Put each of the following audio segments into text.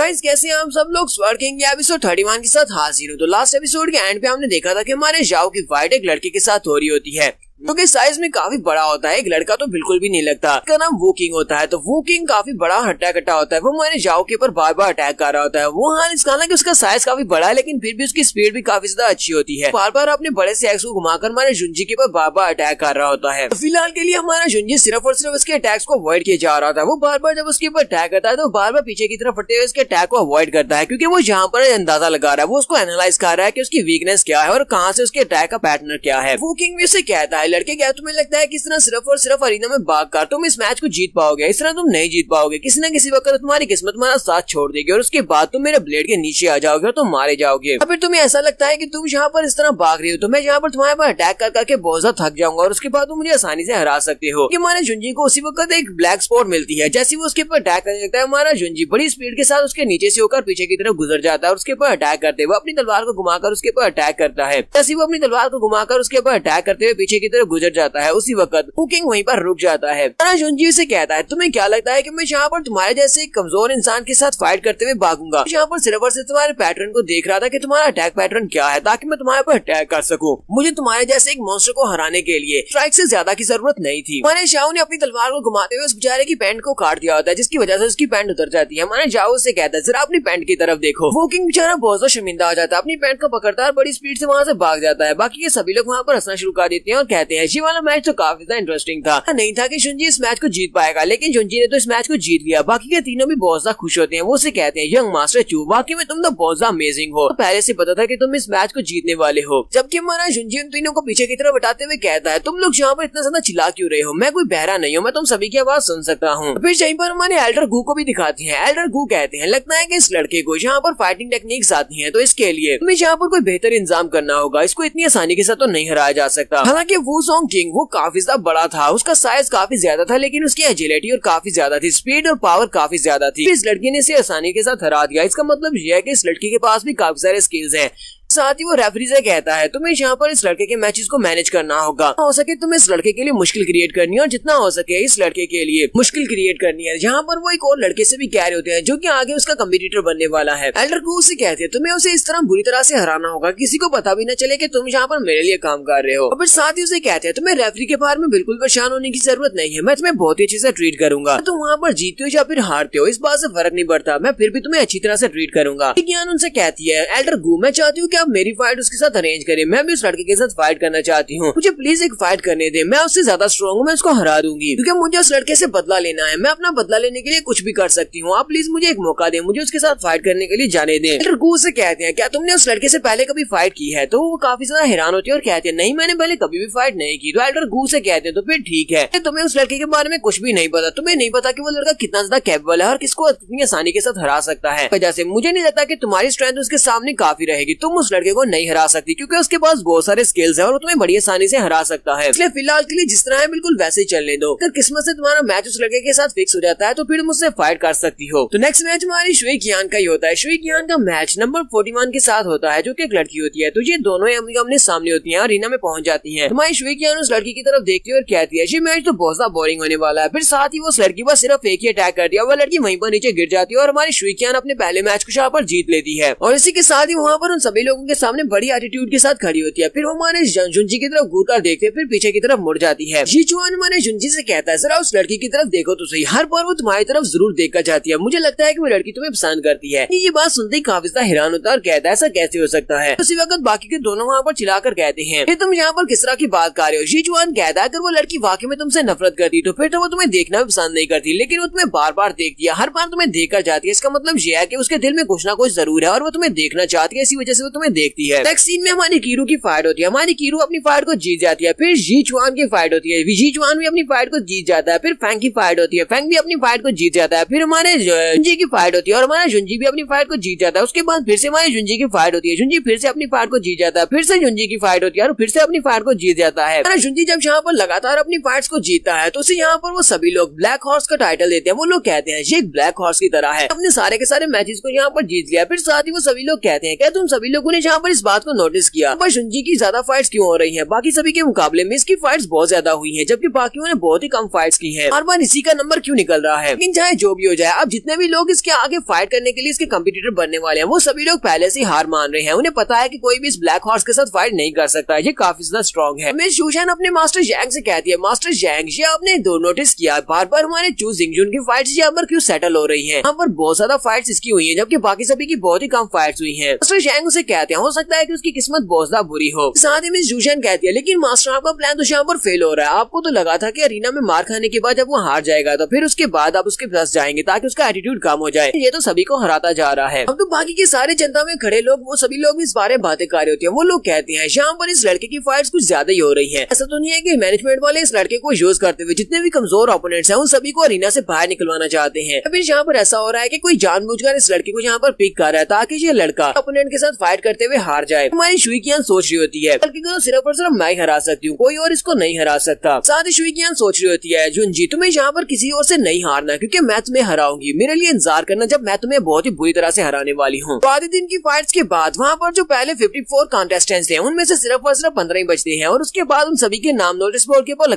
Guys कैसे हैं आप सब लोग। स्वर्ड किंग के एपिसोड 31 के साथ हाजिर हूँ। तो लास्ट एपिसोड के एंड पे हमने देखा था कि हमारे जाओ की फाइट एक लड़के के साथ हो रही होती है क्योंकि साइज में काफी बड़ा होता है। एक लड़का तो बिल्कुल भी नहीं लगता। इसका नाम वो किंग होता है। तो वो किंग काफी बड़ा हट्टा कट्टा होता है। वो हमारे जाओ के ऊपर बार बार अटैक कर रहा होता है। वो हालांकि उसका साइज काफी बड़ा है लेकिन फिर भी उसकी स्पीड भी काफी ज्यादा अच्छी होती है। बार बार अपने बड़े से एक्स को घुमाकर हमारे जुंजी के ऊपर बार बार अटैक कर रहा होता है। तो फिलहाल के लिए हमारा जुंजी सिर्फ और सिर्फ उसके अटैक्स को अवॉइड किया जा रहा था। वो बार बार जब उसके ऊपर अटैक करता है तो बार बार पीछे की तरफ हटते हुए उसके अटैक को अवॉइड करता है क्योंकि वो जहाँ पर अंदाजा लगा रहा है, वो उसको एनालाइज कर रहा है कि उसकी वीकनेस क्या है और कहाँ से उसके अटैक का पैटर्न क्या है। वो किंग भी उसे कहता है, लड़के क्या तुम्हें लगता है किस तरह सिर्फ और सिर्फ अरीना में भागकर तुम इस मैच को जीत पाओगे? इस तरह तुम नहीं जीत पाओगे। किसी न किसी वक्त तुम्हारी किस्मत तुम्हारा साथ छोड़ देगी और उसके बाद तुम मेरे ब्लेड के नीचे आ जाओगे और तुम मारे जाओगे। फिर तुम्हें ऐसा लगता है कि तुम यहाँ पर इस तरह भाग रही हो तो मैं यहाँ पर तुम्हारे पर अटैक कर करके बहुत ज्यादा थक जाऊंगा और उसके बाद तुम मुझे आसानी से हरा सकते हो। कि हमारे जुंजी को उसी वक्त एक ब्लैक स्पॉट मिलती है। जैसे वो उसके ऊपर अटैक करने लगता है, हमारा जुंजी बड़ी स्पीड के साथ उसके नीचे से होकर पीछे की तरफ गुजर जाता है और उसके ऊपर अटैक करते हुए अपनी तलवार को घुमाकर उसके ऊपर अटैक करता है। जैसे वो अपनी तलवार को घुमाकर उसके ऊपर अटैक करते हुए पीछे की तरफ गुजर जाता है, उसी वक्त कुकिंग वहीं पर रुक जाता है। जुंजी से कहता है, तुम्हें क्या लगता है कि मैं यहाँ पर तुम्हारे जैसे एक कमजोर इंसान के साथ फाइट करते हुए भागूंगा? यहाँ पर सिर्फ और सिर्फ तुम्हारे पैटर्न को देख रहा था कि तुम्हारा अटैक पैटर्न क्या है ताकि मैं तुम्हारे पर अटैक कर सकूं। मुझे तुम्हारे जैसे एक मॉन्स्टर को हराने के लिए स्ट्राइक से ज्यादा की जरूरत नहीं थी। हमारे जाओ ने अपनी तलवार को घुमाते हुए उस बेचारे की पैंट को काट दिया होता है जिसकी वजह से उसकी पैंट उतर जाती है। हमारे जाओ से कहता है, जरा अपनी पैंट की तरफ देखो। वो किंग बेचारा बहुत ज्यादा शर्मिंदा हो जाता है, अपनी पैंट को पकड़ता है, बड़ी स्पीड से वहाँ से भाग जाता है। बाकी के सभी लोग वहाँ पर हंसना शुरू कर देते हैं और कहते हैं ये वाला मैच तो काफी ज्यादा इंटरेस्टिंग था। नहीं था कि जुंजी इस मैच को जीत पाएगा लेकिन जुंजी ने तो इस मैच को जीत लिया। बाकी के तीनों भी बहुत ज्यादा खुश होते हैं। वो से कहते हैं, यंग मास्टर चू, वाकई में तुम तो बहुत ज्यादा अमेजिंग हो। तो पहले से पता था कि तुम इस मैच को जीतने वाले हो। जबकि हमारा जुंजी उन तीनों को पीछे की तरफ हटाते हुए कहता है, तुम लोग यहाँ पर इतना ज्यादा चिल्ला क्यों रहे हो? मैं कोई बहरा नहीं हूँ, मैं तुम सभी की आवाज सुन सकता हूँ। फिर यहीं पर हमारे एल्डर गू को भी दिखाती है। एल्डर गू कहते हैं, लगता है कि इस लड़के को यहाँ पर फाइटिंग टेक्निक्स आती है तो इसके लिए तुम्हें यहाँ पर कोई बेहतर इंतजाम करना होगा। इसको इतनी आसानी के साथ तो नहीं हराया जा सकता। हालांकि वो सॉन्ग किंग वो काफी ज्यादा बड़ा था, उसका साइज काफी ज्यादा था लेकिन उसकी एजिलिटी और काफी ज्यादा थी, स्पीड और पावर काफी ज्यादा थी। इस लड़की ने इसे आसानी के साथ हरा दिया। इसका मतलब यह है कि इस लड़की के पास भी काफी सारे स्किल्स हैं। साथ ही वो रेफरी से कहता है, तुम्हें यहाँ पर इस लड़के के मैचेस को मैनेज करना होगा। हो सके तुम इस लड़के के लिए मुश्किल क्रिएट करनी है और जितना हो सके इस लड़के के लिए मुश्किल क्रिएट करनी है। यहाँ पर वो एक और लड़के से भी कह रहे होते हैं जो कि आगे उसका कम्पिटिटर बनने वाला है। एल्डर को उसे कहते हैं, तुम्हें उसे इस तरह बुरी तरह से हराना होगा, किसी को पता भी न चले कि तुम यहाँ पर मेरे लिए काम कर रहे हो। और फिर साथ ही उसे कहते हैं, तुम्हें रेफरी के बारे में बिल्कुल परेशान होने की जरूरत नहीं है, मैं तुम्हें बहुत ही अच्छे से ट्रीट करूंगा। तुम वहाँ पर जीतते हो या फिर हारते हो इस बात से फर्क नहीं पड़ता, मैं फिर भी तुम्हें अच्छी तरह से ट्रीट करूंगा। ज्ञान उनसे कहती है, एल्डर गू, मैं चाहती हूँ कि आप मेरी फाइट उसके साथ अरेंज करें। मैं भी उस लड़के के साथ फाइट करना चाहती हूँ, मुझे प्लीज एक फाइट करने दे। मैं उससे ज्यादा स्ट्रॉन्ग हूँ, मैं उसको हरा दूंगी क्योंकि मुझे उस लड़के से बदला लेना है। मैं अपना बदला लेने के लिए कुछ भी कर सकती हूँ। आप प्लीज मुझे एक मौका दें, मुझे उसके साथ फाइट करने के लिए जाने दें। एल्डर गू से कहते हैं, क्या तुमने उस लड़के से पहले कभी फाइट की है? तो वो काफी ज्यादा हैरान होती है और कहते हैं, नहीं मैंने पहले कभी भी फाइट नहीं की। तो एल्डर गू से कहते हैं, तो फिर ठीक है, तुम्हें उस लड़के के बारे में कुछ भी नहीं पता। तुम्हें नहीं पता कि वो लड़का कितना ज्यादा कैपेबल है और किसको इतनी आसानी के साथ हरा सकता है। वजह से मुझे नहीं लगता कि तुम्हारी स्ट्रेंथ उसके सामने काफी रहेगी। तुम उस लड़के को नहीं हरा सकती क्योंकि उसके पास बहुत सारे स्किल्स हैं और वो तुम्हें बड़ी आसानी से हरा सकता है। इसलिए फिलहाल के लिए जिस तरह है बिल्कुल वैसे ही चलने दो। अगर किस्मत से तुम्हारा मैच उस लड़के के साथ फिक्स हो जाता है तो फिर मुझसे फाइट कर सकती हो। तो नेक्स्ट मैच हमारी शुई कियान का ही होता है। शुई कियान का मैच नंबर 41 के साथ होता है जो कि एक लड़की होती है। तो ये दोनों आमने सामने होती है और रीना में पहुंच जाती है। हमारी शुई कियान उस लड़की की तरफ देखती है और कहती है, ये मैच तो बहुत ज्यादा बोरिंग होने वाला है। फिर साथ ही वो उस लड़की पर सिर्फ एक ही अटैक कर दिया, वो लड़की वहीं पर नीचे गिर जाती है और हमारी शुई कियान अपने पहले मैच को यहाँ पर जीत लेती है। और इसी के साथ ही वहाँ पर उन सभी लोगों के सामने बड़ी एटीट्यूड के साथ खड़ी होती है। फिर वो हमारे जुंजी की तरफ घूर कर देखते फिर पीछे की तरफ मुड़ जाती है। जीचुआन हमारे जुंजी से कहता है, जरा उस लड़की की तरफ देखो तो सही, हर बार वो तुम्हारी तरफ जरूर देखकर जाती है। मुझे लगता है कि वो लड़की तुम्हें पसंद करती है। ये बात सुनते ही काफी ज्यादा हैरान होता है और कहता है, ऐसा कैसे हो सकता है? उसी वक्त बाकी के दोनों वहाँ पर चिल्लाकर कहते हैं, फिर तुम यहाँ पर किस तरह की बात कर रहे हो? जीचुआन कहता है, अगर वो लड़की वाकई में तुमसे नफरत करती तो फिर तो वो तुम्हें देखना भी पसंद नहीं करती, लेकिन वो तुम्हें बार बार देखती है, हर बार तुम्हें देखकर जाती है। इसका मतलब ये है कि उसके दिल में कुछ ना कुछ जरूर है और वो तुम्हें देखना चाहती है, इसी वजह से वो तुम्हें देखती है। नेक्स्ट सीन में हमारी कीरू की फाइट होती है। हमारी कीरू अपनी फाइट को जीत जाती है। फिर जीचुआन की फाइट होती है, जीचुआन भी अपनी फाइट को जीत जाता है। फिर फैंग की फाइट होती है, फैंग भी अपनी फाइट को जीत जाता है। फिर हमारे जुंजी की फाइट होती है और हमारा जुंजी भी अपनी फाइट को जीत जाता है। उसके बाद फिर से हमारे जुंजी की फाइट होती है, जुंजी फिर से अपनी फाइट को जीत जाता है। फिर से जुंजी की फाइट होती है और फिर से अपनी फाइट को जीत जाता है। जुंजी जब यहाँ पर लगातार अपनी फाइट्स को जीतता है तो उसे यहाँ पर वो सभी लोग ब्लैक हॉर्स का टाइटल देते हैं। वो लोग कहते हैं ये एक ब्लैक हॉर्स की तरह है, अपने सारे के सारे मैचेस को यहाँ पर जीत लिया। फिर साथ ही वो सभी लोग कहते हैं, क्या तुम सभी लोगों ने जहाँ पर इस बात को नोटिस किया पर शुंजी की ज्यादा फाइट्स क्यों हो रही हैं, बाकी सभी के मुकाबले में इसकी फाइट्स बहुत ज्यादा हुई हैं, जबकि बाकियों ने बहुत ही कम फाइट्स की हैं। हर बार इसी का नंबर क्यों निकल रहा है। लेकिन चाहे जो भी हो जाए, अब जितने भी लोग इसके आगे फाइट करने के लिए इसके कंपटीटर बनने वाले हैं वो सभी लोग पहले से हार मान रहे हैं। उन्हें पता है कि कोई भी इस ब्लैक हॉर्स के साथ फाइट नहीं कर सकता, ये काफी ज्यादा स्ट्रॉन्ग है। मिस शूशन अपने मास्टर जैंग से कहती है, मास्टर जैंग ये आपने दो नोटिस किया बार बार हमारे चू जिंगजुन की फाइट्स यहाँ पर क्यों सेटल हो रही हैं। यहाँ पर बहुत ज्यादा फाइट्स इसकी हुई हैं, जबकि बाकी सभी की बहुत ही कम फाइट्स हुई हैं। मास्टर जैंग उसे कहते हैं हो सकता है कि उसकी किस्मत बहुत ज्यादा बुरी हो। साथ ही मिस शूशन कहती है, लेकिन मास्टर आपका प्लान तो यहाँ पर फेल हो रहा है। आपको तो लगा था कि अरीना में मार खाने के बाद जब वो हार जाएगा तो फिर उसके बाद आप उसके पास जाएंगे ताकि उसका एटीट्यूड कम हो जाए। ये तो सभी को हराता जा रहा है। अब तो बाकी के सारे जनता में खड़े लोग वो सभी लोग इस बारे में बातें कर रहे होते हैं। वो लोग कहते हैं यहाँ पर इस लड़के की फाइट्स कुछ ज्यादा ही हो रही है। ऐसा तो नहीं है कि मैनेजमेंट वाले इस लड़के को यूज करते हुए जितने भी कमजोर ओपोनेंट्स हैं उन सभी को अरीना से बाहर निकलवाना चाहते हैं। अभी यहाँ पर ऐसा हो रहा है कि कोई जानबूझकर इस लड़के को यहाँ पर पिक कर रहा है ताकि ये लड़का ओपोनेंट के साथ फाइट करते हुए हार जाए। हमारी शुइकियान सोच रही होती है लड़के को सिर्फ और सिर्फ मैं ही हरा सकती हूँ, कोई और इसको नहीं हरा सकता। साथ ही शुइकियान सोच रही होती है, जुनजी तुम्हें यहाँ पर किसी और से नहीं हारना क्योंकि मैं तुम्हें हराऊंगी, मेरे लिए इंतजार करना जब मैं तुम्हें बहुत ही बुरी तरह से हराने वाली हूँ। तो आधे दिन की फाइट्स के बाद वहाँ पर जो पहले 54 कॉन्टेस्टेंट्स हैं उनमें से सिर्फ और सिर्फ 15 ही बचते हैं और उसके बाद उन सभी के नाम नोटिस बोर्ड के ऊपर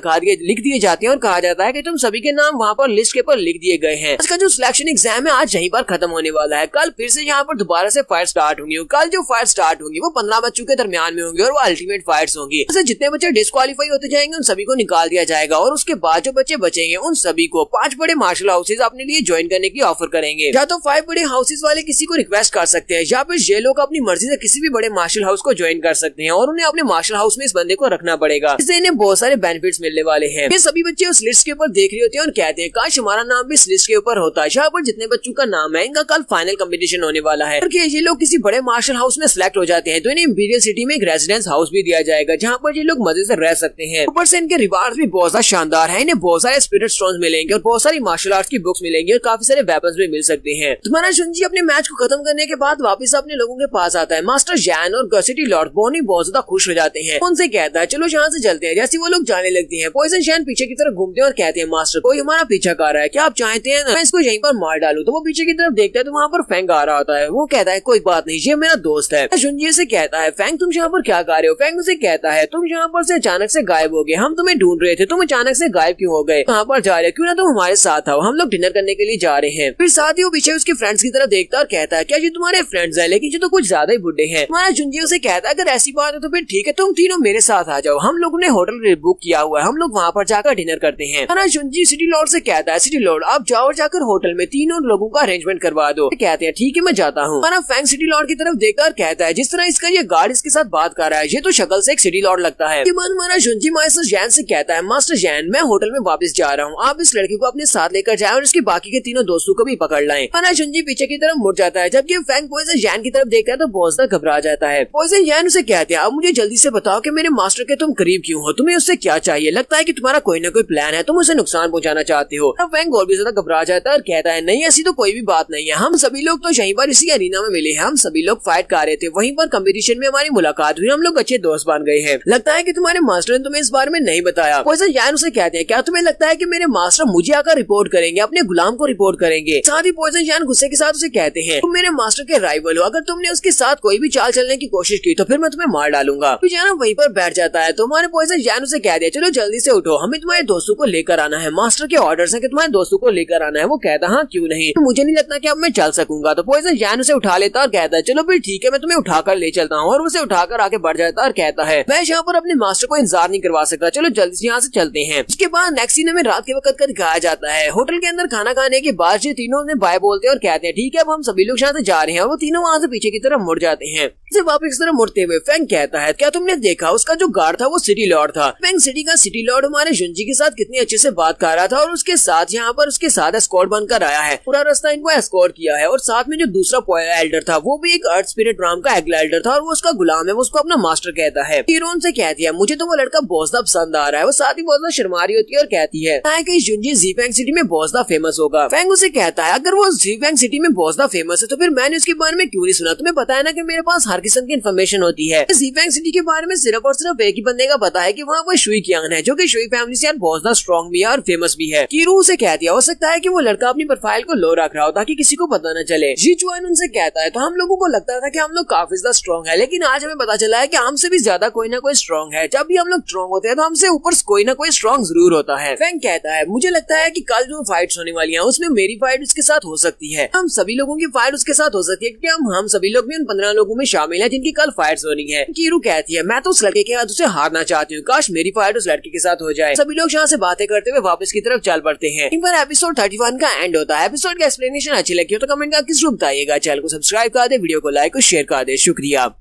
लिख दिए जाते हैं और कहा जाता है कि तुम सभी के नाम वहाँ पर लिस्ट के ऊपर लिख दिए गए हैं। इसका जो सिलेक्शन एग्जाम है आज यहीं पर खत्म होने वाला है। कल फिर से यहाँ पर दोबारा से फाइट स्टार्ट होंगी। कल जो फाइट स्टार्ट होंगी वो 15 बच्चों के दरमियान में होंगी और वो अल्टीमेट फाइट्स होंगी। जितने बच्चे डिस्क्वालीफाई होते जाएंगे उन सभी को निकाल दिया जाएगा और उसके बाद जो बच्चे बचेंगे उन सभी को 5 बड़े मार्शल हाउसेज अपने लिए ज्वाइन करने की ऑफर करेंगे। या तो 5 बड़े हाउसेज वाले किसी को रिक्वेस्ट कर सकते हैं या फिर ये लोग अपनी मर्जी से किसी भी बड़े मार्शल हाउस को ज्वाइन कर सकते हैं और उन्हें अपने मार्शल हाउस में इस बंदे को रखना पड़ेगा। इससे इन्हें बहुत सारे बेनिफिट्स मिलने वाले हैं। ये सभी बच्चे उस लिस्ट के ऊपर देख रहे होते हैं और कहते हैं काश हमारा नाम भी इस लिस्ट के ऊपर होता है। यहाँ पर जितने बच्चों का नाम है इनका कल फाइनल कंपटीशन होने वाला है। ये लोग किसी बड़े मार्शल हाउस में सिलेक्ट हो जाते हैं तो इन्हें इंपीरियल सिटी में एक रेजिडेंस हाउस भी दिया जाएगा जहाँ पर ये लोग मजे से रह सकते हैं। ऊपर से इनके रिवार्ड भी बहुत ज्यादा शानदार है। इन्हें बहुत सारे स्पिरिट स्टोन्स मिलेंगे और बहुत सारी मार्शल आर्ट्स की बुक्स मिलेंगी और काफी सारे वेपन्स भी मिल सकते हैं। तुम्हारा शुंजी अपने मैच को खत्म करने के बाद वापस अपने लोगों के पास आता है। मास्टर जैन और सिटी लॉर्ड बोनी बहुत ज्यादा खुश हो जाते हैं। उनसे कहता है चलो यहाँ से चलते हैं। जैसे वो लोग जाने लगते हैं पॉइजन जैन पीछे की तरफ घूमते हैं और कहते हैं मास्टर कोई हमारा पीछा कर रहा है, क्या आप चाहते हैं मैं इसको यहीं पर मार डालूं। तो वो पीछे की तरफ देखता है तो वहाँ पर फैंग आ रहा होता है। वो कहता है कोई बात नहीं ये मेरा दोस्त है। शुंजी से कहता है फैंग तुम यहाँ पर क्या कर रहे हो। फैंग उसे कहता है तुम यहाँ पर से अचानक से गायब हो गए, हम तुम्हें ढूंढ रहे थे, तुम अचानक से गायब क्यों हो गए, कहाँ पर जा रहे हो, क्यों ना तुम हमारे साथ आओ, हम लोग डिनर करने के लिए जा रहे हैं। फिर साथ ही वो पीछे उसके फ्रेंड्स की तरफ देखता है और कहता है क्या ये तुम्हारे फ्रेंड्स हैं, लेकिन ये तो कुछ ज्यादा ही बुढ़े हैं। हमारा शुंजी उसे कहता है अगर ऐसी बात है तो फिर ठीक है तुम तीनों मेरे साथ आ जाओ, हम लोगों ने होटल बुक किया हुआ है, हम लोग वहाँ पर जाकर डिनर करते हैं। हमारा शुंजी सिटी लॉर्ड से कहता है सिटी लॉर्ड आप जाओ और जाकर होटल में तीनों लोगों का अरेंजमेंट करवा दो। कहते हैं ठीक है मैं जाता हूँ। हमारा फैंग सिटी लॉर्ड की तरफ देखकर कहता है जिस तरह इसका ये गार्ड इसके साथ बात कर रहा है ये तो शक्ल से एक सिटी लॉर्ड लगता है। हमारा शुंजी मास्टर जैन से कहता है मास्टर जैन मैं होटल में वापस जा रहा हूँ, आप इस लड़की को अपने साथ लेकर जाए और इसके बाकी के तीनों दोस्तों को भी पकड़ लाएं। हमारा शुंजी पीछे की तरफ मुड़ जाता है जबकि फैंग पॉइजन जैन की तरफ देखता है तो बहुत ज्यादा घबरा जाता है। पॉइजन जैन उसे कहते हैं अब मुझे जल्दी से बताओ कि मेरे मास्टर के तुम करीब क्यों हो, तुम्हें उससे क्या चाहिए, लगता है कि तुम्हारा कोई ना कोई प्लान है, तुम उसे नुकसान पहुंचाना चाहते हो। अब फैंग और भी ज्यादा घबरा जाता है और कहता है नहीं ऐसी तो कोई भी बात नहीं है, हम सभी लोग तो यहीं पर इसी अरीना में मिले हैं, हम सभी लोग फाइट कर रहे थे, वहीं पर कंपटीशन में हमारी मुलाकात हुई, हम लोग अच्छे दोस्त बन गए हैं, लगता है कि तुम्हारे मास्टर ने तुम्हें इस बारे में नहीं बताया। पॉइजन जैन उसे कहते हैं क्या तुम्हें लगता है कि मेरे मास्टर मुझे आकर रिपोर्ट करेंगे, अपने गुलाम को रिपोर्ट करेंगे। साथ ही पॉइजन जैन गुस्से के साथ उसे कहते हैं तुम मेरे मास्टर के राइवल हो, अगर तुमने उसके साथ कोई भी चाल चलने की कोशिश की तो फिर मैं तुम्हें मार डालूंगा। तो जैन वहीं पर बैठ जाता है तो हमारे पॉइजन जैन उसे कह दिया चलो जल्दी से उठो, हमें तुम्हारे दोस्तों को लेकर आना है, मास्टर के ऑर्डर्स हैं कि तुम्हारे दोस्तों को लेकर आना है। वो कहता हाँ क्यों नहीं, तो मुझे नहीं लगता कि अब मैं चल सकूंगा। तो पॉइजन जैन उसे उठा लेता और कहता है चलो फिर ठीक है मैं तुम्हें उठाकर ले चलता हूँ, और उसे उठाकर आगे बढ़ जाता और कहता है मैं यहाँ पर अपने मास्टर को इंतजार नहीं करवा सकता, चलो जल्दी से यहाँ से चलते हैं। उसके बाद नेक्स्ट सीन में रात के वक्त का दिखाया जाता है। होटल के अंदर खाना खाने के बाद ये तीनों ने बाय बोलते हैं और कहते हैं ठीक है अब हम सभी लोग यहाँ से जा रहे हैं, और वो तीनों वहाँ से पीछे की तरफ मुड़ जाते हैं। वापस तरफ मुड़ते हुए फैंग कहता है क्या तुमने देखा उसका जो गार्ड था वो सिटी लॉर्ड था। फैंग सिटी का सिटी लॉर्ड हमारे जुंजी के साथ कितनी अच्छे से बात कर रहा था और उसके साथ यहाँ पर उसके साथ एस्कॉर्ट बनकर आया है, पूरा रास्ता इनको एस्कॉर्ट किया है, और साथ में जो दूसरा एल्डर था वो भी एक अर्थ स्पिरिट राम का एगला एल्डर था और वो उसका गुलाम है, वो उसको अपना मास्टर कहता है। हीरोइन से कहती है मुझे तो वो लड़का बहुत ज्यादा पसंद आ रहा है, वो साथ ही बहुत ज्यादा शर्मा रही होती है और कहती है कि जुंजी ज़ीफैंग सिटी में बहुत ज्यादा फेमस होगा। फैंग उसे कहता है अगर वो ज़ीफैंग सिटी में बहुत ज्यादा फेमस है तो फिर मैंने उसके बारे में क्यों नहीं सुना, तुम्हें पता है ना कि मेरे पास हर किस्म की इन्फॉर्मेशन होती है। ज़ीफैंग सिटी के बारे में सिर्फ और सिर्फ एक ही बंदे का पता है कि वहाँ पर शुई कियांग है जो कि शुई फैमिली से बहुत ज्यादा स्ट्रॉन्ग भी है और फेमस भी है। कीरू उसे कहती है हो सकता है कि वो लड़का अपनी प्रोफाइल को लो रख रहा हो ताकि किसी को पता न चले। जी चुआन उनसे कहता है तो हम लोगों को लगता था कि हम लोग लोग काफी ज्यादा स्ट्रॉन्ग है, लेकिन आज हमें पता चला है कि हमसे भी ज्यादा कोई ना कोई स्ट्रॉन्ग है। जब भी हम लोग स्ट्रॉन्ग होते हैं तो हमसे ऊपर कोई ना कोई स्ट्रॉन्ग जरूर होता है। फैंग कहता है मुझे लगता है कि कल जो फाइट्स होने वाली हैं उसमें मेरी फाइट उसके साथ हो सकती है, हम सभी लोगों की फाइट उसके साथ हो सकती है, क्योंकि हम सभी लोग भी उन 15 लोगों में शामिल हैं जिनकी कल फाइट्स होनी है। कीरू कहती है मैं तो उस लड़के के हाथ उसे हारना चाहती हूँ, काश मेरी फाइट उस लड़के के साथ हो जाए। सभी लोग यहाँ से बातें करते हुए वापस की तरफ चल पड़ते हैं। इन पर एपिसोड 31 का एंड होता है। एपिसोड का एक्सप्लेनेशन अच्छी लगी हो तो कमेंट करके जरूर बताइएगा। चैनल को सब्सक्राइब कर दे, वीडियो को लाइक और शेयर कर दे। शुक्रिया।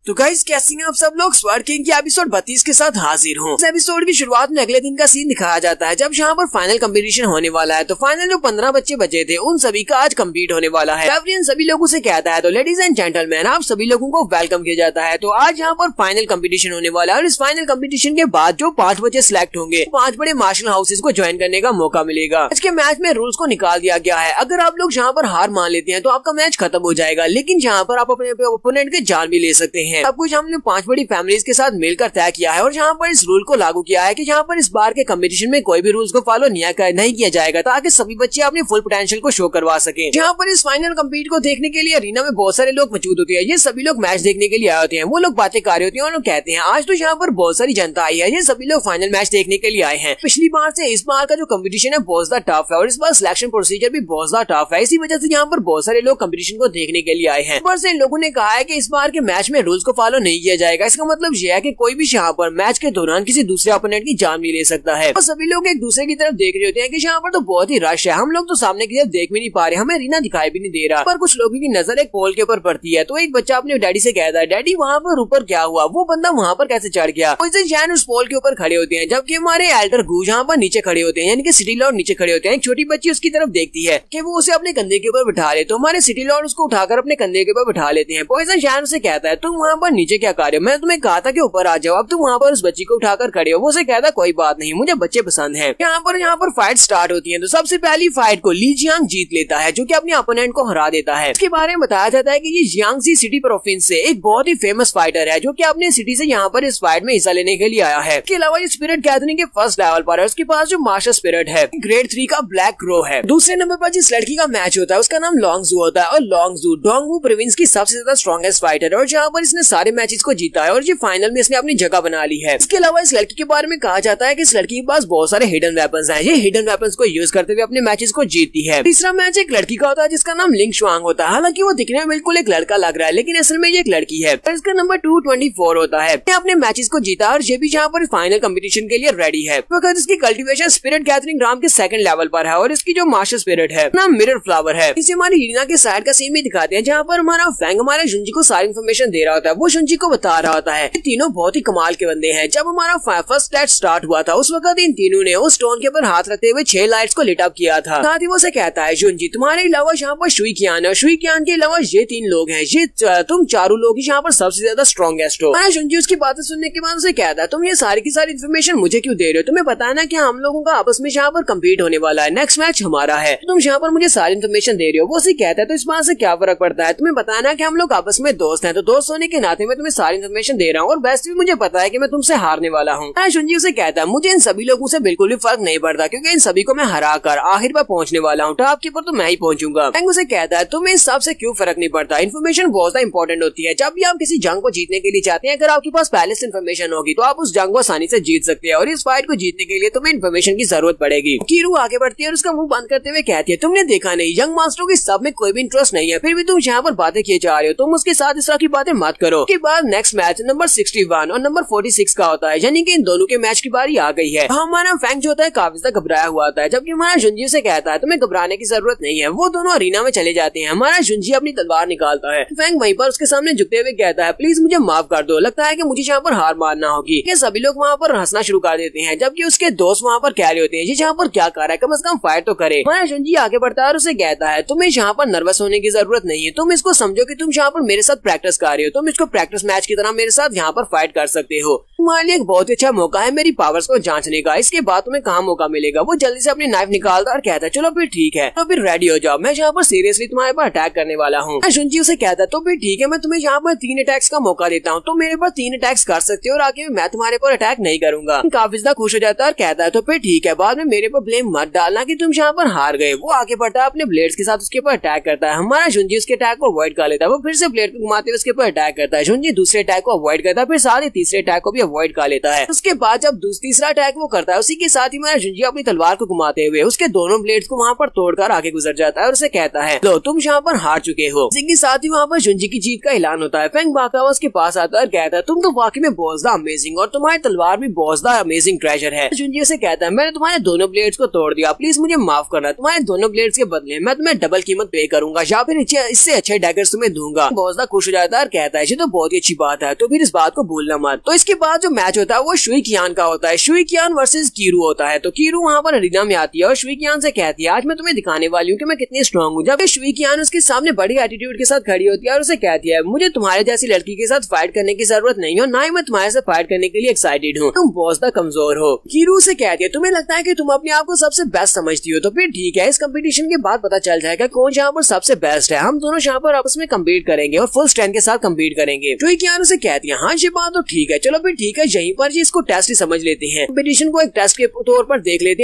तो गाइस कैसे हैं आप सब लोग? स्वर्ग किंग की एपिसोड 32 के साथ हाजिर हूँ। इस एपिसोड की शुरुआत में अगले दिन का सीन दिखाया जाता है जब यहाँ पर फाइनल कंपटीशन होने वाला है। तो फाइनल जो 15 बच्चे बचे थे उन सभी का आज कम्पीट होने वाला है। गैब्रियल सभी लोगों से कहता है तो लेडीज एंड जेंटलमैन आप सभी लोगों को वेलकम किया जाता है। तो आज यहाँ पर फाइनल कंपटीशन होने वाला है और इस फाइनल कंपटीशन के बाद जो 5 बच्चे सिलेक्ट होंगे 5 बड़े मार्शल हाउसेज को ज्वाइन करने का मौका मिलेगा। आज के मैच में रूल्स को निकाल दिया गया है। अगर आप लोग यहाँ पर हार मान लेते हैं तो आपका मैच खत्म हो जाएगा, लेकिन यहाँ पर आप अपने ओपोनेंट की जान भी ले सकते हैं। सब कुछ हमने 5 बड़ी फैमिलीज के साथ मिलकर तय किया है और यहाँ पर इस रूल को लागू किया है कि यहाँ पर इस बार के कंपटीशन में कोई भी रूल्स को फॉलो नहीं किया जाएगा ताकि सभी बच्चे अपने फुल पोटेंशियल को शो करवा सके। यहाँ पर इस फाइनल कम्पीट को देखने के लिए अरीना में बहुत सारे लोग मौजूद होते हैं। ये सभी लोग मैच देखने के लिए आए होते हैं। वो लोग बातें कर रहे होते हैं और कहते हैं आज तो यहाँ पर बहुत सारी जनता आई है, ये सभी लोग फाइनल मैच देखने के लिए आए हैं। पिछली बार से इस बार का जो कम्पिटिशन है बहुत ज्यादा टफ है और इस बार सिलेक्शन प्रोसीजर भी बहुत ज्यादा टफ है। इसी वजह से यहाँ पर बहुत सारे लोग कम्पिटिशन को देखने के लिए आए हैं। ऊपर से इन लोगों ने कहा है कि इस बार के मैच में रूल्स को फॉलो नहीं किया जाएगा। इसका मतलब यह है कि कोई भी यहाँ पर मैच के दौरान किसी दूसरे ओपोनेंट की जान भी ले सकता है। और सभी लोग एक दूसरे की तरफ देख रहे होते हैं कि यहाँ पर तो बहुत ही रश है, हम लोग तो सामने की तरफ देख भी नहीं पा रहे, हमें रीना दिखाई भी नहीं दे रहा। पर कुछ लोगों की नजर एक पोल के ऊपर पड़ती है। तो एक बच्चा अपने डैडी से कहता है डैडी वहाँ पर ऊपर क्या हुआ, वो बंदा वहाँ पर कैसे चढ़ गया। जैन उस पोल के ऊपर खड़े होते हैं जबकि हमारे एल्डर गूज यहाँ पर नीचे खड़े होते हैं, यानी कि सिटी लॉर्ड नीचे खड़े होते हैं। एक छोटी बच्ची उसकी तरफ देखती है कि वो उसे अपने कंधे के ऊपर बिठा ले, तो हमारे सिटी लॉर्ड उसको उठाकर अपने कंधे के ऊपर बिठा लेते हैं। पॉइजन जैन उसे कहता है तुम वहाँ पर नीचे क्या कर रहे हो, मैं तुम्हें कहा था कि ऊपर आ जाओ, अब तुम वहाँ पर उस बच्ची को उठाकर खड़े हो। वो उसे कहता कोई बात नहीं, मुझे बच्चे पसंद हैं। यहाँ पर फाइट स्टार्ट होती है। तो सबसे पहली फाइट को ली जियांग जीत लेता है जो कि अपने अपोनेंट को हरा देता है। इसके बारे में बताया जाता है कि ये जियांगजी सिटी प्रोविंस से एक बहुत ही फेमस फाइटर है जो कि अपने सिटी से यहाँ पर इस फाइट में हिस्सा लेने के लिए आया है। इसके अलावा ये स्पिरिट गैदरिंग के फर्स्ट लेवल पर है। उसके पास जो मास्टर स्पिरिट है ग्रेड 3 का ब्लैक क्रो है। दूसरे नंबर पर जिस लड़की का मैच होता है उसका नाम लॉन्गजू होता है और लॉन्गजू डोंगवू प्रोविंस की सबसे ज्यादा स्ट्रॉन्गेस्ट फाइटर है और जहाँ पर इसने सारे मैचेस को जीता है और ये फाइनल में इसने अपनी जगह बना ली है। इसके अलावा इस लड़की के बारे में कहा जाता है कि इस लड़की के पास बहुत सारे हिडन वेपन्स हैं। ये हिडन वेपन्स को यूज करते हुए अपने मैचेस को जीतती है। तीसरा मैच एक लड़की का होता है जिसका नाम लिंग शुआंग होता है। हालांकि वो दिखने में बिल्कुल एक लड़का लग रहा है लेकिन असल में ये एक लड़की है। इसका नंबर 224 होता है। अपने मैचेस को जीता और ये भी यहाँ पर फाइनल कंपटीशन के लिए रेडी है। वक्त इसकी कल्टीवेशन स्पिरिट गैदरिंग राम के सेकंड लेवल पर है और इसकी जो मास्टर स्पिरिट है नाम मिरर फ्लावर है। इसे हमारी रीना के साइड का सीन भी दिखाते हैं जहाँ पर हमारा फैंग हमारे शुंजी को सारी इन्फॉर्मेशन दे रहा होता है। वो शुंजी को बता रहा होता है तीनों बहुत ही कमाल के बंदे हैं। जब हमारा फर्स्ट लाइट स्टार्ट हुआ था उस वक्त इन तीनों ने उस स्टोन के ऊपर हाथ रखते हुए 6 लाइट्स को लिट अप किया था। साथ ही वो से कहता है शुंजी तुम्हारे अलावा यहाँ पर शुई कियान है, शुई कियान के अलावा ये 3 लोग हैं, ये तुम चारों लोग ही यहाँ पर सबसे ज्यादा स्ट्रॉन्गेस्ट हो। शुंजी उसकी बातें सुनने के बाद उसे कहता है तुम ये सारी की सारी इन्फॉर्मेशन मुझे क्यों दे रहे हो, तुम्हें पता है ना कि हम लोगों का आपस में यहाँ पर कम्पीट होने वाला है, नेक्स्ट मैच हमारा है, तुम यहाँ पर मुझे सारी इन्फॉर्मेशन दे रहे हो। वो उसे कहता है तो इस बात से क्या फर्क पड़ता है, तुम्हें पता है ना कि हम लोग आपस में दोस्त हैं, तो दोस्त होने के नाते मैं तुम्हें सारी इन्फॉर्मेशन दे रहा हूँ और वैसे भी मुझे पता है कि मैं तुमसे हारने वाला हूँ। शुंजी उसे कहता है मुझे इन सभी लोगों से बिल्कुल भी फर्क नहीं पड़ता क्योंकि इन सभी को मैं हरा कर आखिर पर पहुंचने वाला हूँ, टॉप के ऊपर तो मैं ही पहुंचूंगा। उसे कहता है तुम्हें इस सब से क्यों फर्क नहीं पड़ता, इन्फॉर्मेशन बहुत ज्यादा इंपॉर्टेंट होती है। जब भी आप किसी जंग को जीतने के लिए चाहते हैं अगर आपके पास पहले से इन्फॉर्मेशन होगी तो आप उस जंग को आसानी से जीत सकते हैं और इस फाइट को जीतने के लिए तुम्हें इन्फॉर्मेशन की जरूरत पड़ेगी। कीरू आगे बढ़ती है और उसका मुंह बंद करते हुए कहती है तुमने देखा नहीं यंग मास्टरों की सब में कोई भी इंटरेस्ट नहीं है, फिर भी तुम यहाँ पर बातें किए जा रहे हो, तुम उसके साथ इस तरह की बातें मत करो। उसके बाद नेक्स्ट मैच नंबर 61 और नंबर 46 का होता है, यानी कि इन दोनों के मैच की बारी आ गई है। हमारा फैंग जो होता है काफी ज्यादा घबराया हुआ होता है जबकि हमारा शुंजी से कहता है तुम्हें घबराने की जरूरत नहीं है। वो दोनों अरीना में चले जाते हैं। हमारा शुंजी अपनी तलवार निकालता है। फैंग वहीं पर उसके सामने झुकते हुए कहता है प्लीज मुझे माफ कर दो, लगता है कि मुझे यहाँ पर हार मानना होगी। ये सभी लोग वहाँ पर हंसना शुरू कर देते हैं जबकि उसके दोस्त वहाँ पर कह रहे होते हैं ये यहाँ पर क्या कर रहा है, कम से कम फाइट तो करे। हमारा शुंजी आगे बढ़ता है और उसे कहता है तुम्हें यहाँ पर नर्वस होने की जरूरत नहीं है, तुम इसको समझो कि तुम यहाँ पर मेरे साथ प्रैक्टिस कर रहे हो, तुम को प्रैक्टिस मैच की तरह मेरे साथ यहाँ पर फाइट कर सकते हो। तुम्हारे लिए एक बहुत ही अच्छा मौका है मेरी पावर्स को जांचने का। इसके बाद तुम्हें कहाँ मौका मिलेगा। वो जल्दी से अपनी नाइफ निकालता और कहता है चलो फिर ठीक है, तो फिर रेडी हो जाओ, मैं यहाँ पर सीरियसली तुम्हारे पर अटैक करने वाला हूँ। जुंजी उसे कहता है तो फिर ठीक है, मैं तुम्हें यहाँ पर 3 अटैक्स का मौका देता हूँ, तुम मेरे पर 3 अटैक्स कर सकते हो और आगे मैं तुम्हारे पर अटैक नहीं करूंगा। काफी ज्यादा खुश हो जाता है और कहता है तो फिर ठीक है, बाद में मेरे पर ब्लेम मत डालना कि तुम यहाँ पर हार गए। वो आगे बढ़ता है अपने ब्लेड्स के साथ उसके ऊपर अटैक करता है। हमारा जुंजी उसके अटैक को अवॉइड कर लेता है। वो फिर से ब्लेड को घुमाते हुए उसके ऊपर अटैक करता है। जुंजी दूसरे अटैक को अवॉइड करता है, फिर साथ ही तीसरे अटैक को भी अवॉइड कर लेता है। उसके बाद जब तीसरा अटैक वो करता है, उसी के साथ ही हमारा जुंजी अपनी तलवार को घुमाते हुए उसके दोनों ब्लेड्स को वहाँ पर तोड़कर आगे गुजर जाता है और उसे कहता है लो तुम यहाँ पर हार चुके हो। इसी के साथ ही वहाँ पर जुंजी की जीत का ऐलान होता है। फेंग भागता हुआ उसके पास आता है और कहता है तुम तो वाकई में बहुत ज्यादा अमेजिंग और तुम्हारी तलवार भी बहुत ज्यादा अमेजिंग ट्रेजर है। जुंजी से कहता है मैंने तुम्हारे दोनों ब्लेड्स को तोड़ दिया, प्लीज मुझे माफ करना, तुम्हारे दोनों ब्लेड्स के बदले मैं तुम्हें डबल कीमत पे करूंगा या फिर इससे अच्छे डैगर्स तुम्हें दूंगा। बहुत ज्यादा खुश हो जाता है और कहता है ये तो बहुत ही अच्छी बात है, तो फिर इस बात को भूलना मत। तो इसके बाद जो मैच होता है वो शुई कियान का होता है। शुई कियान वर्सेस कीरू होता है। तो कीरू वहाँ पर अरीना में आती है और शुई कियान से कहती है आज मैं तुम्हें दिखाने वाली हूँ कि मैं कितनी स्ट्रांग हूँ। जब शुई कियान उसके सामने बड़ी एटीट्यूड के साथ खड़ी होती है और उसे कहती है मुझे तुम्हारे जैसी लड़की के साथ फाइट करने की जरूरत नहीं है, ना ही मैं तुम्हारे साथ फाइट करने के लिए एक्साइटेड हूँ, तुम बहुत ज्यादा कमजोर हो। कीरू से कहती है तुम्हें लगता है कि तुम अपने आप को सबसे बेस्ट समझती हो, तो फिर ठीक है, इस कंपटीशन के बाद पता चल जाएगा कौन यहाँ पर सबसे बेस्ट है। हम दोनों यहाँ पर आपस में कम्पीट करेंगे और फुल स्ट्रेंथ के साथ कम्पीट करेंगे। शुई कियान उसे कहती है हाँ ये बात तो ठीक है, चलो फिर ठीक है, यहीं पर इसको टेस्ट ही समझ लेते हैं, कंपटीशन को एक टेस्ट के तौर पर देख लेते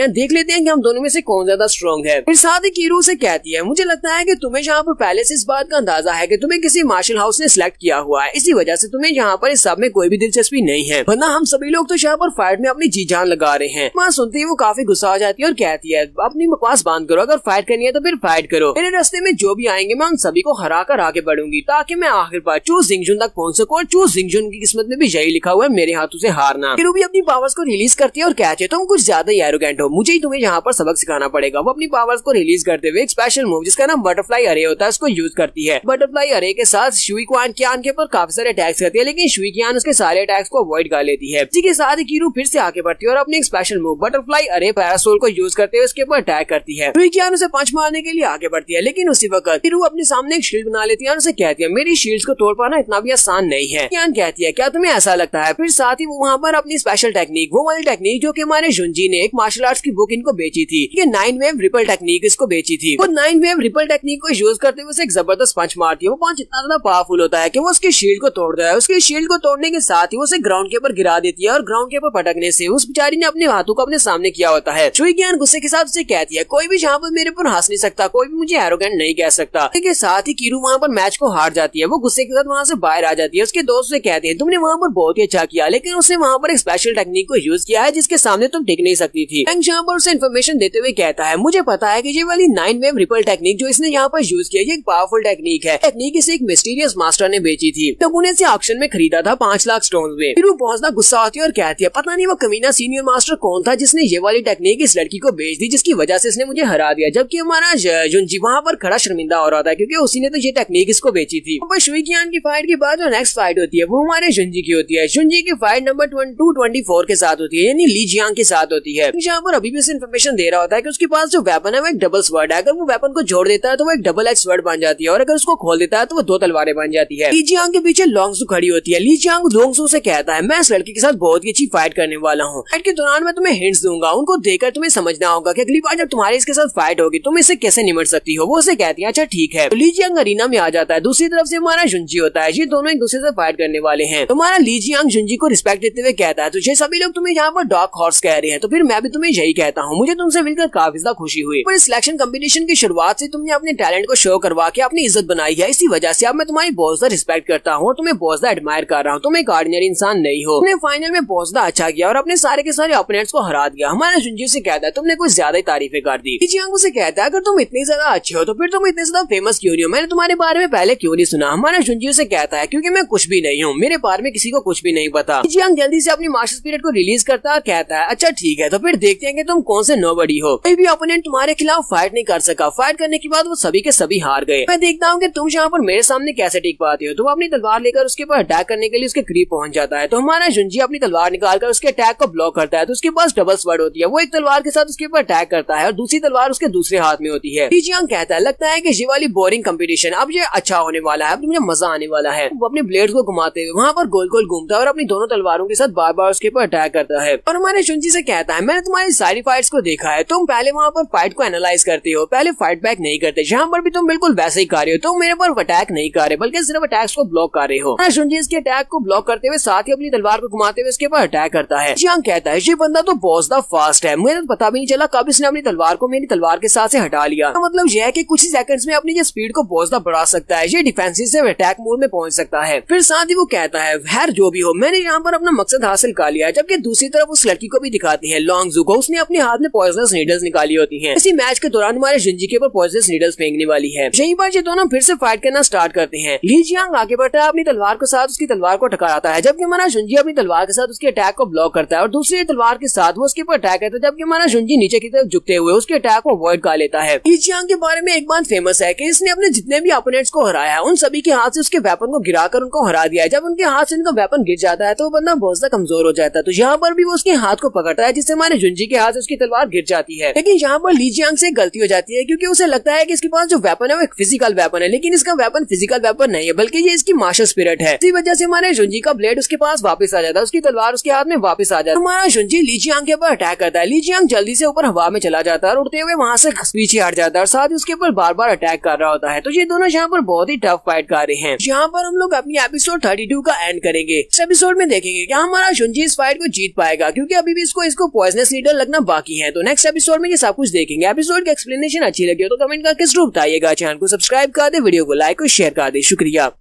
हैं कि हम दोनों में से कौन ज्यादा स्ट्रॉन्ग है। फिर साथ ही कीरू से कहती है मुझे लगता है कि तुम्हें यहाँ पर पहले से इस बात का अंदाजा है कि तुम्हें किसी मार्शल हाउस ने सिलेक्ट किया हुआ है, इसी वजह से तुम्हें यहाँ पर इस सब में कोई भी दिलचस्पी नहीं है, वरना हम सभी लोग तो यहाँ पर फाइट में अपनी जी जान लगा रहे हैं। वहाँ सुनते ही वो काफी गुस्सा हो जाती है और कहती है अपनी बकवास बंद करो, अगर फाइट करनी है तो फिर फाइट करो, मेरे रास्ते में जो भी आएंगे मैं उन सभी को हरा कर आगे बढ़ूंगी ताकि मैं आखिर बार चू जिंगजुन तक पहुंच सकूं। और चू जिंगजुन की किस्मत में भी यही लिखा हुआ है मेरे हाथों से हारना। कीरू भी अपनी पावर्स को रिलीज करती है और कहती है तुम कुछ ज्यादा ही एरोगेंट हो, मुझे ही तुम्हें यहाँ पर सबक सिखाना पड़ेगा। वो अपनी पावर्स को रिलीज करते हुए एक स्पेशल मूव जिसका नाम बटरफ्लाई अरे होता है उसको यूज करती है। बटरफ्लाई अरे के साथ शुई कियान के ऊपर काफी सारे अटैक्स करती है, लेकिन शुई कियान उसके सारे अटैक्स को अवॉइड कर लेती है। इसी के साथ कीरू फिर से आगे बढ़ती है और अपनी एक स्पेशल मूव बटरफ्लाई अरे पैरासोल को यूज करते हुए उसके ऊपर अटैक करती है। शुई कियान उसे पंच मारने के लिए आगे बढ़ती है, लेकिन उसी वक्त कीरू अपने सामने एक शील्ड बना लेती है और उसे कहती है मेरी शील्ड्स को तोड़ पाना इतना भी आसान नहीं है। कियान कहती है क्या तुम्हें ऐसा लगता है। फिर साथ ही वो वहाँ पर अपनी स्पेशल टेक्निक, वो वाली टेक्निक जो कि हमारे जुंजी ने एक मार्शल आर्ट्स की बुक इनको बेची थी, ये 9 वेव रिपल टेक्निक इसको बेची थी। वो 9 वेव रिपल टेक्निक को यूज करते हुए एक जबरदस्त पंच मारती है। वो पंच इतना ज्यादा पावरफुल होता है कि वो उसकी शील्ड को तोड़ देता है। उसकी शील्ड को तोड़ने के साथ ही वो उसे ग्राउंड के ऊपर गिरा देती है और ग्राउंड के ऊपर पटकने से उस बेचारी ने अपने हाथों को अपने सामने किया होता है। शुई कियान गुस्से के साथ उसे कहती है कोई भी यहाँ पर मेरे पर हंस नहीं सकता, कोई भी मुझे एरोगेंट नहीं कह सकता। के साथ ही कीरू वहाँ पर मैच को हार जाती है। वो गुस्से के साथ वहाँ से बाहर आ जाती है। उसके दोस्त से कहते हैं तुमने वहाँ पर बहुत ही अच्छा किया, लेकिन उसने वहाँ पर एक स्पेशल टेक्निक को यूज किया है जिसके सामने तुम टिक नहीं सकती थी। फेंग यहाँ पर उसे इन्फॉर्मेशन देते हुए कहता है मुझे पता है कि ये वाली 9 वेव रिपल टेक्निक जो इसने यहाँ पर यूज किया ये एक पावरफुल टेक्निक है। टेक्निक इसे एक मिस्टीरियस मास्टर ने बेची थी, तो उन्हें इसे ऑक्शन में खरीदा था 5 लाख स्टोन में। फिर वो बहुत ज्यादा गुस्सा होती है और कहती है पता नहीं वो कमीना सीनियर मास्टर कौन था जिसने ये वाली टेक्निक इस लड़की को बेच दी, जिसकी वजह से इसने मुझे हरा दिया, जबकि हमारा जुंजी वहाँ पर खड़ा शर्मिंदा हो रहा था क्योंकि उसी ने तो ये टेक्निक इसको बेची थी। शुई कियान की फाइट के बाद जो नेक्स्ट फाइट होती है वो हमारे जुंजी की होती है। जुंजी की फाइट नंबर 224 के साथ होती है, यानी ली जियांग के साथ होती है। यहाँ पर अभी भी उसे इन्फॉर्मेशन दे रहा होता है कि उसके पास जो वेपन है वो एक डबल स्वर्ड है। अगर वो वेपन को जोड़ देता है तो वो एक डबल एज स्वर्ड बन जाती है और अगर उसको खोल देता है तो वो 2 तलवारें बन जाती है। ली जियांग के पीछे लोंगसू खड़ी होती है। ली जियांग लोंगसू से कहता है मैं इस लड़की के साथ बहुत ही अच्छी फाइट करने वाला हूँ। फाइट के दौरान मैं तुम्हें हिंट्स दूंगा, उनको देखकर तुम्हें समझना होगा कि अगली बार जब तुम्हारी इसके साथ फाइट होगी तुम इससे कैसे निपट सकती हो। वो उसे कहती है अच्छा ठीक है। तो ली जियांग अरीना में आ जाता है। दूसरी तरफ से हमारा जुंजी होता है। ये दोनों एक दूसरे से फाइट करने वाले हैं। तुम्हारा ली जियांग जुंजी को रिस्पेक्ट देते हुए कहता है तुझे सभी लोग तुम्हें यहाँ पर डार्क हॉर्स कह रहे हैं, तो फिर मैं भी तुम्हें यही कहता हूँ। मुझे तुमसे मिलकर काफी ज्यादा खुशी हुई। पर इस सिलेक्शन कंपटीशन की शुरुआत से तुमने अपने टैलेंट को शो करवा के अपनी इज्जत बनाई है, इसी वजह से अब मैं तुम्हारी बहुत ज्यादा रिस्पेक्ट करता हूँ और तुम्हें बहुत ज्यादा एडमायर कर रहा हूँ। तुम एक ऑर्डिनरी इंसान नहीं हो। तुमने फाइनल में बहुत ज्यादा अच्छा किया और अपने सारे के सारे ओपोनेंट्स को हरा दिया। हमारा जुंजी से कहता है तुमने कुछ ज्यादा ही तारीफें कर दी। जियांग से कहता है अगर तुम इतनी ज्यादा अच्छे हो तो फिर तुम इतने ज्यादा फेमस क्यों नहीं हो, मैंने तुम्हारे बारे में पहले क्यों नहीं सुना। हमारा जुंजी से कहता है क्योंकि मैं कुछ भी नहीं हूँ, मेरे बारे में किसी को कुछ भी नहीं पता। जियांग जल्दी से अपनी मास्टर स्पिरिट को रिलीज करता है, कहता है अच्छा ठीक है, तो फिर देखते हैं कि तुम कौन से नोबडी हो। कोई भी ओपोनेंट तुम्हारे खिलाफ फाइट नहीं कर सका। फाइट करने के बाद वो सभी के सभी हार गए। मैं देखता हूँ कि तुम यहाँ पर मेरे सामने कैसे टिक पाते हो। तुम अपनी तलवार लेकर उसके ऊपर अटैक करने के लिए उसके करीब पहुंच जाता है। तो हमारा जुंजी अपनी तलवार निकालकर उसके अटैक को ब्लॉक करता है। तो उसके पास डबल स्वर्ड होती है। वो एक तलवार के साथ उसके ऊपर अटैक करता है और दूसरी तलवार उसके दूसरे हाथ में होती है। जियांग कहता है लगता है कि ये वाली बोरिंग कंपटीशन अब ये अच्छा होने वाला है, अब मुझे मजा आने वाला है। वो अपने ब्लेड को घुमाते हुए वहाँ पर गोल गोल घूमता है और अपनी दोनों तलवारों के साथ बार बार उसके ऊपर अटैक करता है। और हमारे शुंजी से कहता है मैंने तुम्हारी सारी फाइट्स को देखा है, तुम पहले वहाँ पर फाइट को एनालाइज करते हो, पहले फाइट बैक नहीं करते। यहाँ पर भी तुम बिल्कुल वैसे ही कर रहे हो, तुम मेरे पर अटैक नहीं कर रहे बल्कि सिर्फ अटैक्स को ब्लॉक कर रहे हो। शुंजी इसके अटैक को ब्लॉक करते हुए साथ ही अपनी तलवार को घुमाते हुए इसके ऊपर अटैक करता है। जियांग कहता है ये बंदा तो बहुत ज्यादा फास्ट है, मुझे तो पता भी नहीं चला कब इसने अपनी तलवार को मेरी तलवार के साथ से हटा लिया। तो मतलब यह है कि कुछ ही सेकंड्स में अपनी ये स्पीड को बहुत ज्यादा बढ़ा सकता है, ये डिफेंसिव से अटैक मोड में पहुंच सकता है। फिर साथ ही वो कहता है खैर जो भी हो मैंने यहाँ पर अपना मकसद हासिल कर लिया। जबकि दूसरी तरफ उस लड़की को भी दिखाती है लॉन्ग जू को, उसने अपने हाथ में पॉइजनस नीडल्स निकाली होती हैं। इसी मैच के दौरान हमारे शुंजी के ऊपर पॉइजनस नीडल्स फेंकने वाली है। यहीं पर ये दोनों फिर से फाइट करना स्टार्ट करते हैं। ली जियांग आगे बढ़ता है, अपनी तलवार के साथ उसकी तलवार को टकराता है, जबकि हमारा शुंजी अपनी तलवार के साथ उसके अटैक को ब्लॉक करता है और दूसरी तलवार के साथ वो उसके ऊपर अटैक करता है, जबकि हमारा शुंजी नीचे की तरफ झुकते हुए उसके अटैक को अवॉइड कर लेता है। ली जियांग के बारे में एक बात फेमस है कि इसने अपने जितने भी अपोनेंट्स को हराया उन सभी के हाथ से उसके वेपन को गिराकर उनको हरा दिया है। जब उनके हाथ से उनका वेपन गिर जाता है तो वो बंदा बहुत ज्यादा कमजोर हो जाता है। तो यहाँ पर भी वो उसके हाथ को पकड़ता है जिससे हमारे शुंजी के हाथ से उसकी तलवार गिर जाती है। लेकिन यहाँ पर ली जियांग से गलती हो जाती है क्योंकि उसे लगता है कि इसके पास जो वेपन है वो एक फिजिकल वेपन है, लेकिन इसका वेपन फिजिकल वेपन नहीं है बल्कि ये इसकी मार्शल स्पिरिट है। इसी वजह से हमारे शुंजी का ब्लेड उसके पास वापस आ जाता है, उसकी तलवार उसके हाथ में वापस आ जाता है। हमारा शुंजी ली जियांग के ऊपर अटैक करता है। ली जियांग जल्दी से ऊपर हवा में चला जाता है और उड़ते हुए वहाँ से पीछे हट जाता है और साथ ही उसके ऊपर बार बार अटैक कर रहा होता है। तो ये दोनों यहाँ पर बहुत ही टफ फाइट कर रहे हैं। यहाँ पर हम लोग अपनी एपिसोड 32 का एंड करेंगे। इस एपिसोड में देखेंगे क्या हमारा शुंजी इस फाइट को जीत पाएगा, क्योंकि अभी भी इसको पॉइजनस नीडल लगना बाकी है। तो नेक्स्ट एपिसोड में ये सब कुछ देखेंगे। एपिसोड की एक्सप्लेनेशन अच्छी लगी हो तो कमेंट करके जरूर बताइएगा। चैनल को सब्सक्राइब कर दे, वीडियो को लाइक और शेयर कर दे। शुक्रिया।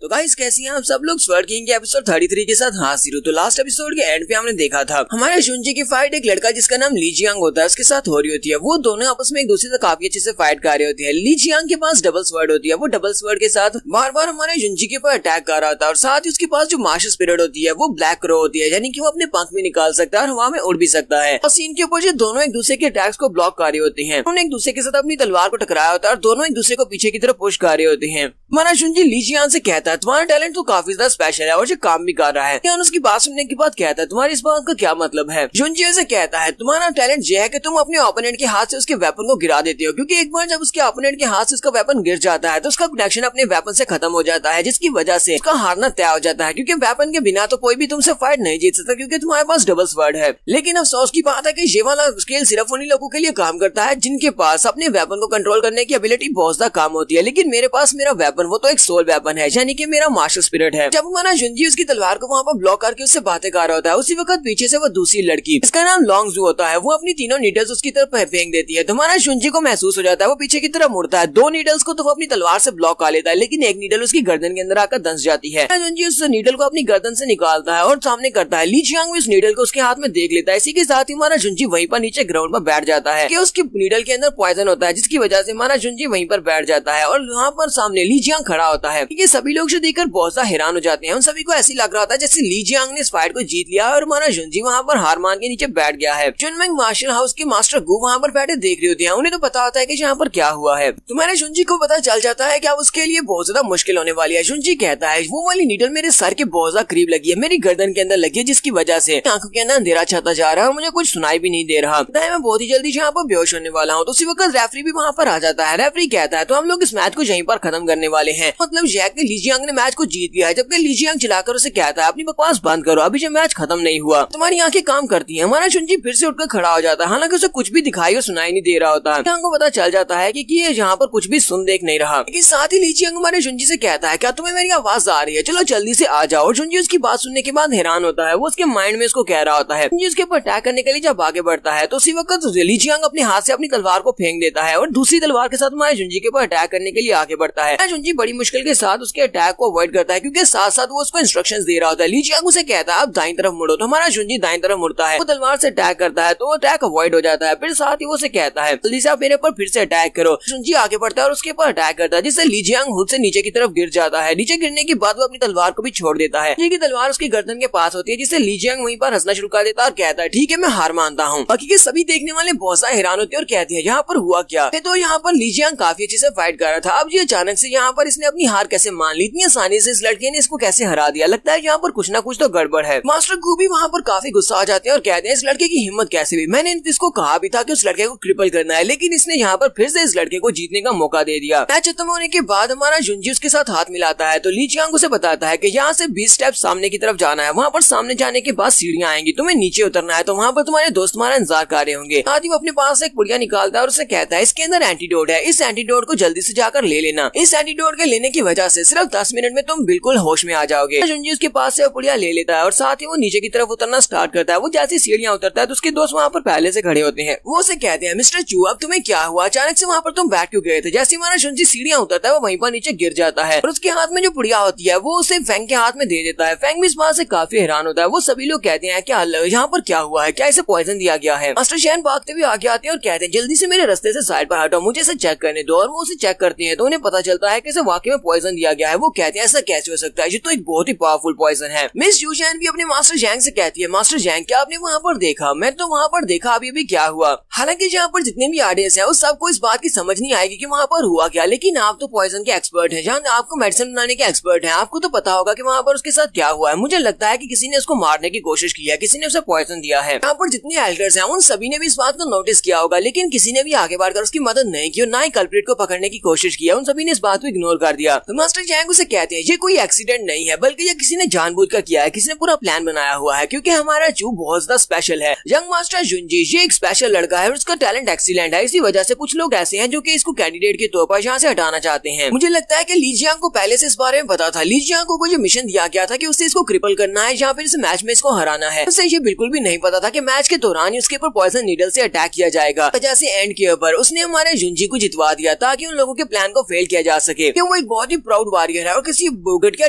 तो गाइस कैसी हैं आप सब लोग। स्वर्ड किंग के एपिसोड 33 के साथ हाजिर हूं। तो लास्ट एपिसोड के एंड पे हमने देखा था हमारे शुंजी की फाइट एक लड़का जिसका नाम ली जियांग होता है उसके साथ हो रही होती है। वो दोनों आपस में एक दूसरे से काफी अच्छे से फाइट कर रही होती है। ली जियांग के पास डबल स्वर्ड होती है, वो डबल स्वर्ड के साथ बार बार हमारे शुंजी के ऊपर अटैक कर रहा होता है और साथ ही उसके पास जो मार्शल स्पिरिट होती है वो ब्लैक क्रो होती है, यानी कि वो अपने पंख में निकाल सकता है और हवा में उड़ भी सकता है। और सीन के ऊपर जो दोनों एक दूसरे के अटैक्स को ब्लॉक कर रहे होते हैं, उन्होंने एक दूसरे के साथ अपनी तलवार को टकराया होता है और दोनों एक दूसरे को पीछे की तरफ पुश कर रहे होते हैं। हमारा शुंजी ली जियांग से कहता है तुम्हारा टैलेंट तो काफी ज्यादा स्पेशल है और ये काम भी कर रहा है। क्या उसकी बात सुनने के बाद कहता है तुम्हारी इस बात का क्या मतलब है। शुंजी ऐसे कहता है तुम्हारा टैलेंट यह है कि तुम अपने ओपोनेंट के हाथ से उसके वेपन को गिरा देते हो, क्योंकि एक बार जब उसके ओपोनेंट के हाथ से उसका वेपन गिर जाता है तो उसका कनेक्शन अपने वेपन से खत्म हो जाता है, जिसकी वजह से उसका हारना तय हो जाता है। क्योंकि वेपन के बिना तो कोई भी तुमसे फाइट नहीं जीत सकता, क्योंकि तुम्हारे पास डबल स्वर्ड है। लेकिन अफसोस की बात है कि ये वाला स्किल सिर्फ उन्हीं लोगों के लिए काम करता है जिनके पास अपने वेपन को कंट्रोल करने की एबिलिटी बहुत ज्यादा कम होती है। लेकिन मेरे पास मेरा वेपन वो तो एक सोल वेपन है, यानी कि मेरा मार्शल स्पिरिट है। जब हमारा शुंजी उसकी तलवार को वहाँ पर ब्लॉक करके उससे बातें कर रहा होता है, उसी वक्त पीछे से वो दूसरी लड़की जिसका नाम लॉन्ग जू होता है वो अपनी तीनों नीडल्स उसकी तरफ फेंक देती है। तो हमारा शुंजी को महसूस हो जाता है, वो पीछे की तरफ मुड़ता है। दो नीडल्स को तो वो अपनी तलवार से ब्लॉक कर लेता है, लेकिन एक नीडल उसकी गर्दन के अंदर आकर दंस जाती है। शुंजी उस नीडल को अपनी गर्दन से निकालता है और सामने करता है। ली जियांग भी उस नीडल को उसके हाथ में देख लेता है। इसी के साथ ही हमारा शुंजी वहीं पर नीचे ग्राउंड पर बैठ जाता है कि उसकी नीडल के अंदर पॉइजन होता है, जिसकी वजह से हमारा शुंजी वहीं पर बैठ जाता है और वहाँ पर सामने ली जियांग खड़ा होता है। ये सभी लोग जो देखकर बहुत ज्यादा हैरान हो जाते हैं। उन सभी को ऐसी लग रहा था जैसे ली जियांग ने इस फाइट को जीत लिया और हमारा शुंजी वहाँ पर हार मान के नीचे बैठ गया है। चुनमेंग मार्शल हाउस के मास्टर गु वहाँ पर बैठे देख रही होती है। उन्हें तो पता होता है कि यहाँ पर क्या हुआ है। तुम्हारे शुंजी को पता चल जाता है कि अब उसके लिए बहुत ज्यादा मुश्किल होने वाली है। शुंजी कहता है वो वाली नीडल मेरे सर के बहुत ज्यादा करीब लगी है, मेरी गर्दन के अंदर लगी है, जिसकी वजह से आंखों के अंदर अंधेरा छाता जा रहा है और मुझे कुछ सुनाई भी नहीं दे रहा। मैं बहुत ही जल्दी यहाँ पर बेहोश होने वाला हूँ। तो उसी वक्त रेफरी भी वहाँ पर आ जाता है। रेफरी कहता है तो हम लोग इस मैच को यहीं पर खत्म करने वाले हैं। मतलब यह कि ली जियांग ने मैच को जीत लिया है, जबकि ली जियांग चिल्लाकर उसे कहता है अपनी बकवास बंद करो, अभी जो मैच खत्म नहीं हुआ, तुम्हारी आंखें काम करती हैं। हमारा शुंजी फिर से उठकर खड़ा हो जाता है, हालांकि उसे कुछ भी दिखाई और सुनाई नहीं दे रहा होता है। को पता चल जाता है कि ये यहाँ पर कुछ भी सुन देख नहीं रहा। लेकिन साथ ही ली जियांग हमारे शुंजी से कहता है क्या तुम्हें मेरी आवाज आ रही है, चलो जल्दी से आ जाओ। और शुंजी उसकी बात सुनने के बाद हैरान होता है, वो उसके माइंड में उसको कह रहा होता है। शुंजी उसके ऊपर अटैक करने के लिए जब आगे बढ़ता है तो उसी वक्त ली जियांग अपने हाथ से अपनी तलवार को फेंक देता है और दूसरी तलवार के साथ हमारे शुंजी के ऊपर अटैक करने के लिए आगे बढ़ता है। शुंजी बड़ी मुश्किल के साथ उसके अटैक को अवॉइड करता है, क्योंकि साथ साथ वो उसको इंस्ट्रक्शंस दे रहा होता है। ली जियांग उसे कहता है आप दाईं तरफ मुड़ो, तो हमारा शुंजी दाईं तरफ मुड़ता है। वो तलवार से अटैक करता है तो अटैक अवॉइड हो जाता है। फिर साथ ही वो उसे कहता है जल्दी से आप मेरे ऊपर फिर से अटैक करो। शुंजी आगे बढ़ता है और उसके ऊपर अटैक करता है, जिससे ली जियांग खुद से नीचे की तरफ गिर जाता है। नीचे गिरने के बाद वो अपनी तलवार को भी छोड़ देता है। की तलवार उसकी गर्दन के पास होती है, जिससे ली जियांग वहीं पर हंसना शुरू कर देता है और कहता है ठीक है मैं हार मानता हूँ। बाकी के सभी देखने वाले बहुत सारे हैरान होते हैं और कहते हैं यहाँ पर हुआ क्या है। तो यहाँ पर ली जियांग काफी अच्छे से फाइट कर रहा था। अब ये अचानक से यहाँ पर इसने अपनी हार कैसे मान ली, इतनी आसानी से इस लड़के ने इसको कैसे हरा दिया। लगता है यहाँ पर कुछ ना कुछ तो गड़बड़ है। मास्टर कू भी वहाँ पर काफी गुस्सा आ जाते हैं और कहते हैं इस लड़के की हिम्मत कैसे हुई, मैंने इसको कहा भी था कि उस लड़के को क्रिपल करना है, लेकिन इसने यहाँ पर फिर से इस लड़के को जीतने का मौका दे दिया। मैच खत्म होने के बाद हमारा जुंजी उसके साथ हाथ मिलाता है तो ली जियांग उसे बताता है कि यहाँ से 20 स्टेप सामने की तरफ जाना है, वहाँ पर सामने जाने के बाद सीढ़ियाँ आएंगी, तुम्हें नीचे उतरना है, तो वहाँ पर तुम्हारे दोस्त तुम्हारा इंतजार कर रहे होंगे। आदि वो अपने पास एक पुड़िया निकालता है और उसे कहता है इसके अंदर एंटीडोट है, इस एंटीडोट को जल्दी से जाकर ले लेना, इस एंटीडोट के लेने की वजह से सिर्फ 10 मिनट में तुम बिल्कुल होश में आ जाओगे। जुंजी उसके पास से पुड़िया ले लेता है और साथ ही वो नीचे की तरफ उतरना स्टार्ट करता है। वो जैसी सीढ़ियाँ उतरता है तो उसके दोस्त वहाँ पर पहले से खड़े होते हैं। वो उसे कहते हैं मिस्टर चू अब तुम्हें क्या हुआ, अचानक से वहाँ पर तुम बैठ क्यों गए थे। जैसे हमारा जुंजी सीढ़ियाँ उतरता है वो वहीं पर नीचे गिर जाता है और उसके हाथ में जो पुड़िया होती है वो उसे फेंग के हाथ में दे देता है। फेंग भी इस बात से काफी हैरान होता है। वो सभी लोग कहते हैं क्या यहाँ पर क्या हुआ है, क्या इसे पॉइजन दिया गया है। मास्टर शैन भागते हुए आगे आते हैं और कहते हैं जल्दी से मेरे रास्ते से साइड पर हटाओ, मुझे इसे चेक करने दो। और वो उसे चेक करते हैं तो उन्हें पता चलता है कि इसे वाकई में पॉइजन दिया गया है। वो कहते हैं ऐसा कैसे हो सकता है, ये तो एक बहुत ही पावरफुल पॉइजन है। मिस यू शैन भी अपने मास्टर जैंग से कहती है मास्टर जैंग क्या आपने वहाँ पर देखा, मैं तो वहाँ पर देखा अभी भी क्या हुआ। हालांकि जहाँ पर जितने भी ऑडियंस है उस सबको इस बात की समझ नहीं आएगी कि वहाँ पर हुआ क्या, लेकिन आप तो पॉइजन के एक्सपर्ट हैं, जहाँ आपको मेडिसिन बनाने के एक्सपर्ट हैं, आपको तो पता होगा कि वहाँ पर उसके साथ क्या हुआ है। मुझे लगता है कि किसी ने उसको मारने की कोशिश की है, किसी ने उसे पॉइजन दिया है। यहाँ पर जितने एल्डर्स हैं उन सभी ने भी इस बात को नोटिस किया होगा, लेकिन किसी ने भी आगे बढ़कर उसकी मदद नहीं की और ना ही कल्प्रिट को पकड़ने की कोशिश की। उन सभी ने इस बात को इग्नोर कर दिया। तो मास्टर जैंग उसे कहते हैं ये कोई एक्सीडेंट नहीं है, बल्कि ये किसी ने जानबूझकर किया है, किसी ने पूरा प्लान बनाया हुआ है, क्योंकि हमारा चू बहुत ज्यादा स्पेशल है। यंग मास्टर जुंजी ये एक स्पेशल लड़का है और उसका टैलेंट एक्सीलेंट है, इसी वजह से कुछ लोग ऐसे हैं जो कि इसको कैंडिडेट के तौर पर यहाँ से हटाना चाहते हैं। मुझे लगता है कि ली जियांग को पहले से इस बारे में पता था। ली जियांग को जो मिशन दिया गया था कि उसे इसको क्रिपल करना है या फिर इस मैच में इसको हराना है, उसे ये बिल्कुल भी नहीं पता था कि मैच के दौरान ही उसके ऊपर पॉइजन नीडल से अटैक किया जाएगा। जैसे एंड के ऊपर उसने हमारे जुंजी को जितवा दिया ताकि उन लोगों के प्लान को फेल किया जा सके कि वो एक बहुत ही प्राउड वॉरियर है और किसी घटिया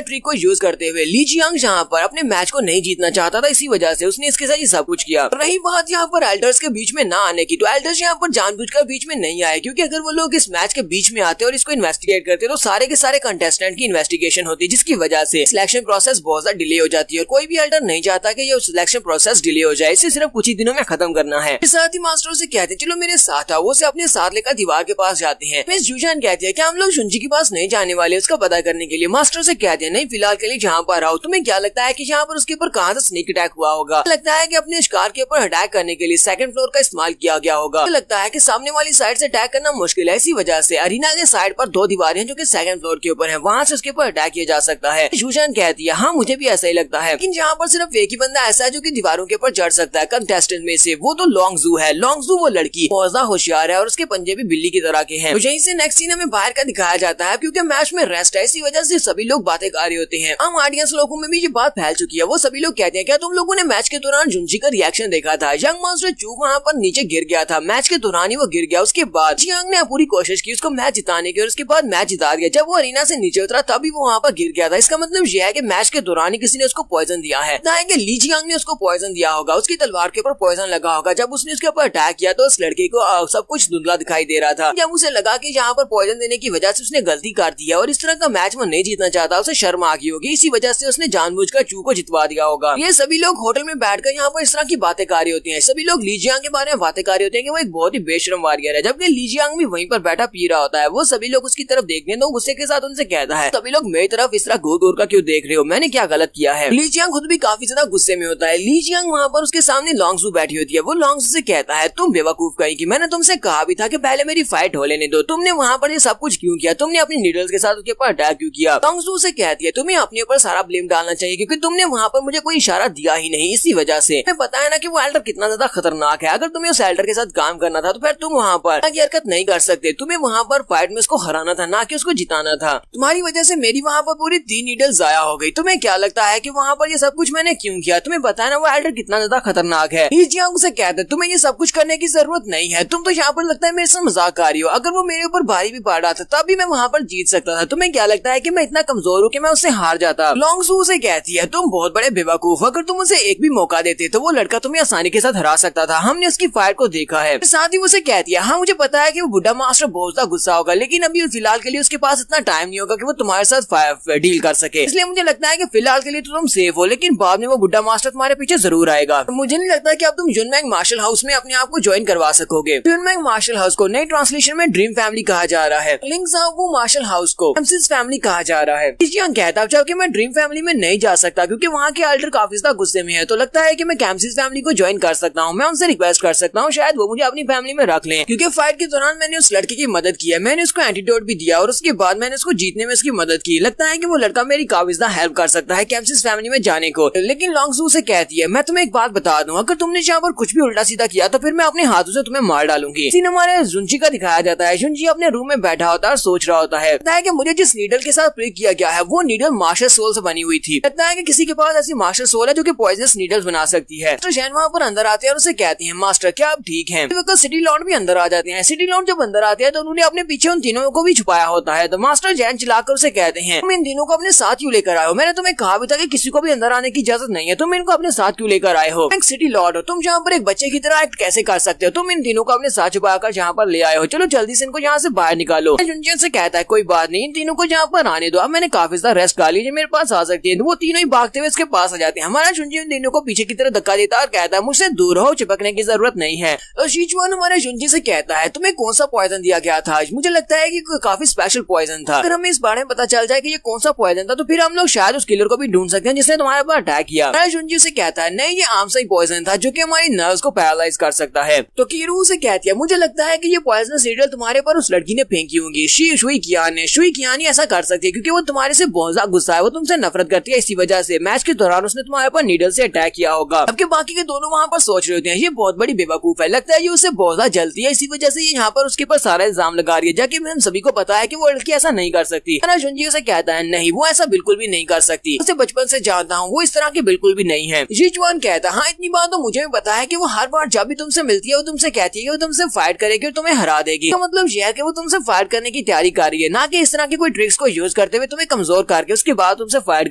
ट्रिक को यूज करते हुए ली जियांग जहाँ पर अपने मैच को नहीं जीतना चाहता था, इसी वजह से उसने इसके साथ ये सब कुछ किया। रही बात यहाँ पर एल्डर्स के बीच में ना आने की, तो एल्डर्स यहाँ पर जानबूझकर बीच में नहीं आए, क्योंकि अगर वो लोग इस मैच के बीच में आते और इसको इन्वेस्टिगेट करते तो सारे के सारे कंटेस्टेंट की इन्वेस्टिगेशन होती, जिसकी वजह से सिलेक्शन प्रोसेस बहुत ज्यादा डिले हो जाती है और कोई भी एल्डर नहीं चाहता कि ये सिलेक्शन प्रोसेस डिले हो जाए, इसे सिर्फ कुछ ही दिनों में खत्म करना है। साथ ही मास्टर से कहते हैं चलो मेरे साथ आओ, वो से अपने साथ लेकर दीवार के पास जाते हैं। मिस जूजान कहती है क्या हम लोग जुंजी के पास नहीं जाने वाले उसका पता करने के लिए। मास्टर से कहते हैं नहीं फिलहाल के लिए जहाँ पर आओ। तुम्हें क्या लगता है कि यहाँ पर उसके ऊपर कहाँ से स्नीक अटैक हुआ होगा। लगता है कि अपने शिकार के ऊपर अटैक करने के लिए सेकंड फ्लोर का इस्तेमाल किया गया होगा। लगता है कि सामने वाली साइड से अटैक करना मुश्किल है, इसी वजह से अरीना के साइड पर 2 दीवारें जो कि सेकंड फ्लोर के ऊपर है, वहाँ से उसके ऊपर अटैक किया जा सकता है। जूजान कहती है हाँ मुझे भी ऐसा ही लगता है, लेकिन यहाँ पर सिर्फ एक ही बंदा ऐसा है जो कि दीवारों के ऊपर चढ़ सकता है कंटेस्टेंट में से, वो तो लॉन्गजू है। लॉन्गजू वो लड़की बहुत ज्यादा होशियार है और उसके पंजे भी बिल्ली की तरह के हैं। तो यहीं से नेक्स्ट सीन हमें बाहर का दिखाया जाता है, क्योंकि मैच में रेस्ट है, इसी वजह से सभी लोग बातें कर रहे होते हैं। हम ऑडियंस लोगों में भी ये बात फैल चुकी है। वो सभी लोग कहते हैं क्या तुम लोगों ने मैच के दौरान जुंजी का रिएक्शन देखा था। यंग मास्टर चू वहाँ पर नीचे गिर गया था, मैच के दौरान ही वो गिर गया। उसके बाद जियांग ने पूरी कोशिश की उसको मैच जिताने की और उसके बाद मैच जिता दिया। जब वो अरीना से नीचे उतरा तभी वो वहाँ पर गिर गया था। इसका मतलब यह है कि मैच के दौरान ही किसी ने उसको पॉइजन दिया है। ली जियांग ने उसको पॉइजन दिया होगा, उसकी तलवार के ऊपर पॉइजन लगा होगा। जब उसने उसके ऊपर अटैक किया तो उस लड़के को सब कुछ धुंधला दिखाई दे रहा था। जब उसे लगा कि यहाँ पर पॉइजन देने की वजह से उसने गलती कर दी है और इस तरह का मैच वो नहीं जीतना चाहता, उसे शर्म आ गई होगी, इसी वजह से उसने जानबूझकर चू को जितवा दिया होगा। ये सभी लोग होटल में बैठकर यहाँ पर इस तरह की बातें कर रहे होते हैं। सभी लोग ली जियांग के बारे में बातें कर रहे होते हैं कि वो एक बहुत ही बेशरम वॉरियर है, जबकि ली जियांग भी वहीं पर बैठा पी रहा होता है। वो सभी लोग उसकी तरफ देखने तो गुस्से के साथ उनसे कहता है सभी लोग मेरी तरफ इस तरह घूर घूर कर क्यों देख रहे हो, मैंने क्या गलत किया है। ली जियांग खुद भी काफी ज्यादा गुस्से में होता है। ली जियांग वहाँ पर उसके सामने लॉन्गजू बैठी होती है। वो लॉन्गजू से कहता है तुम बेवकूफ कहीं की, मैंने तुमसे कहा भी था कि पहले मेरी फाइट हो लेने दो, तुमने वहाँ पर ये सब कुछ क्यों किया, तुमने अपनी नीडल्स के साथ उसके ऊपर अटैक क्यों किया। लॉन्गजू से कहती है तुम्हें अपने ऊपर सारा ब्लेम डालना चाहिए, क्योंकि तुमने वहाँ पर मुझे कोई इशारा दिया ही नहीं, इसी वजह से तुम्हें पता है ना कि वो एल्डर कितना ज्यादा खतरनाक है। अगर तुम्हें उस एल्डर के साथ काम करना था तो फिर तुम वहाँ पर हरकत नहीं कर सकते, तुम्हें वहाँ पर फाइट में उसको हराना था, ना कि उसको जिताना था। तुम्हारी वजह से मेरी वहाँ पर पूरी 3 नीडल जाया हो गई। तुम्हें क्या लगता है कि वहाँ पर ये सब कुछ मैंने क्यों किया, तुम्हें पता है ना वो एल्डर कितना ज्यादा खतरनाक है। ली जियांग से कहते हैं तुम्हें ये सब कुछ करने की जरूरत नहीं है, तुम तो यहाँ पर लगता है मेरे से मजाक कर रही हो। अगर वो मेरे ऊपर भारी भी पड़ रहा था तब भी मैं वहाँ पर जीत सकता था। तुम्हें क्या लगता है कि मैं इतना कमजोर हूँ कि मैं उससे हार जाता। लॉन्गजू से कहती है तुम बहुत बड़े बेवकूफ, अगर तुम उसे एक भी मौका देते तो वो लड़का तुम्हें आसानी के साथ हरा सकता था। हमने उसकी फाइट को देखा है। साथ ही उसे कहती है हाँ मुझे पता है कि वो बुड्ढा मास्टर बहुत ज्यादा गुस्सा होगा, लेकिन अभी फिलहाल के लिए उसके पास इतना टाइम नहीं होगा कि वो तुम्हारे साथ डील कर सके, इसलिए मुझे लगता है कि फिलहाल के लिए तो तुम सेफ हो, लेकिन बाद में वो बुड्ढा मास्टर तुम्हारे पीछे जरूर आएगा। मुझे नहीं लगता कि अब तुम जुनमैंग मार्शल हाउस में अपने आप को ज्वाइन करवा सकोगे। जुनमैंग मार्शल हाउस को नई ट्रांसलेशन में ड्रीम फैमिली कहा जा रहा है, लिंग वो मार्शल हाउस को कैम्सिस फैमिली कहा जा रहा है। कहता है कि मैं ड्रीम फैमिली में नहीं जा सकता क्योंकि वहाँ के एल्डर काफी ज्यादा गुस्से में है, तो लगता है कि मैं कैम्सिस फैमिली को ज्वाइन कर सकता हूँ। मैं उनसे रिक्वेस्ट कर सकता हूँ शायद वो मुझे अपनी फैमिली में रख लें, क्योंकि फाइट के दौरान मैंने उस लड़के की मदद की है, मैंने उसको एंटीडोट भी दिया और उसके बाद मैंने उसको जीतने में उसकी मदद की। लगता है कि वो लड़का मेरी काफी ज्यादा हेल्प कर सकता है कैम्सिस फैमिली में जाने को। लेकिन लॉन्गसू से कहती है मैं तुम्हें एक बात बता दूं, अगर तुमने यहाँ पर कुछ भी उल्टा सीधा किया तो फिर मैं अपने हाथों से तुम्हें मार डालूंगी। सीन हमारे जुनजी का दिखाया जाता है। जुनजी अपने रूम में बैठा होता है और सोच रहा होता है कि मुझे जिस नीडल के साथ प्रे किया गया है वो नीडल मास्टर सोल से बनी हुई थी। लगता है कि किसी के पास ऐसी मास्टर सोल है जो कि पॉइजनस नीडल्स बना सकती है। तो जैन वहाँ पर अंदर आते हैं और उसे कहते हैं मास्टर क्या आप ठीक हैं? सिटी लॉर्ड भी अंदर आ जाते हैं। सिटी लॉर्ड जब अंदर आते हैं तो उन्होंने अपने पीछे उन तीनों को भी छुपाया होता है। तो मास्टर जैन चिल्लाकर उसे कहते हैं तुम इन तीनों को अपने साथ क्यों लेकर आए हो? मैंने तुम्हें कहा भी था कि किसी को भी अंदर आने की इजाजत नहीं है, तुम इनको अपने साथ क्यों लेकर आए हो? सिटी लॉर्ड हो तुम जहाँ पर एक बच्चे की तरह एक्ट कैसे कर सकते हो? तुम इन तीनों को अपने साथ छुपाकर जहाँ पर ले आए हो, चलो जल्दी से इनको यहाँ से बाहर निकालो। जुनजी से कहता है कोई बात नहीं, इन तीनों को जहाँ पर आने दो, मैंने काफी ज्यादा रेस्ट कर ली, मेरे पास आ सकती है। वो तीनों ही भागते हुए इसके पास आ जाते हैं। हमारा जुनजी उन तीनों को पीछे की तरफ धक्का देता है और कहता है मुझसे दूर हो, चिपकने की जरूरत नहीं है। और शीचुआन हमारे जुनजी से कहता है तुम्हें कौन सा पॉइजन दिया गया था? मुझे लगता है कि काफी स्पेशल पॉइजन था। अगर हमें इस बारे में पता चल जाए कि ये कौन सा पॉइजन था तो फिर हम लोग शायद उस किलर को भी ढूंढ सकते हैं जिसने तुम्हारे पर अटैक किया। जुनजी से कहता है नहीं ये आम सा ही पॉइजन था जो कि हमारी नर्व्स को पैरालाइज कर सकता है। तो कीरू से कहती है मुझे लगता है कि ये पॉइजनस नीडल तुम्हारे पर उस लड़की ने फेंकी होंगी। शुई कियान ऐसा कर सकती है क्योंकि वो तुम्हारे से बहुत ज्यादा गुस्सा है, वो तुमसे नफरत करती है, इसी वजह से मैच के दौरान उसने तुम्हारे पर नीडल से अटैक किया होगा। अब के बाकी के दोनों वहाँ पर सोच रहे होते हैं ये बहुत बड़ी बेवकूफ है, लगता है ये उससे बहुत ज्यादा जलती है, इसी वजह से ये यहाँ पर उसके ऊपर सारा इल्जाम लगा रही है, जबकि हम सभी को पता है कि वो लड़की ऐसा नहीं कर सकती। जुनजी उसे कहता है नहीं वो ऐसा बिल्कुल भी नहीं कर सकती, उसे बचपन से जानता हूँ, वो इस तरह की बिल्कुल भी नहीं है। शीचुआन कहता है हाँ इतनी बात तो मुझे भी पता है कि वो हर बार जब भी तुमसे मिलती है वो तुमसे कहती है कि वो तुमसे फाइट करेगी और तुम्हें हरा देगी। तो मतलब यह है कि वो तुमसे फाइट करने की तैयारी कर रही है, ना कि इस तरह की कोई ट्रिक्स को यूज करते हुए तुम्हें कमजोर करके उसके बाद तुमसे फाइट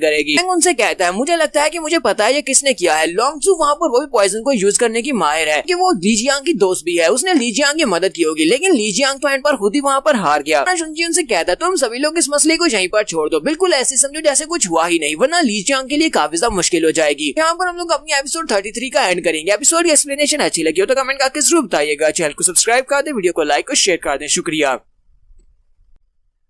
करेगी। उनसे कहता है मुझे लगता है कि मुझे पता है ये किसने किया है। लॉन्गसू वहाँ पर वो भी पॉइजन को यूज करने की माहिर है कि वो लीजियांग की दोस्त भी है, उसने लीजियांग की मदद की होगी, लेकिन लीजियांग तो एंड पर खुद ही वहाँ पर हार गया। जुनजी उनसे कहता है तुम सभी लोग इस मसले को यहीं पर छोड़ दो, बिल्कुल ऐसे समझो जैसे कुछ हुआ ही नहीं, वरना लीजियांग के लिए काफी ज्यादा मुश्किल हो जाएगी। यहाँ पर हम लोग अपनी एपिसोड 33 का एंड करेंगे। एपिसोड की एक्सप्लेनेशन अच्छी लगी हो तो कमेंट करके जरूर बताइएगा। चैनल को सब्सक्राइब कर दे, वीडियो को लाइक और शेयर कर दें। शुक्रिया।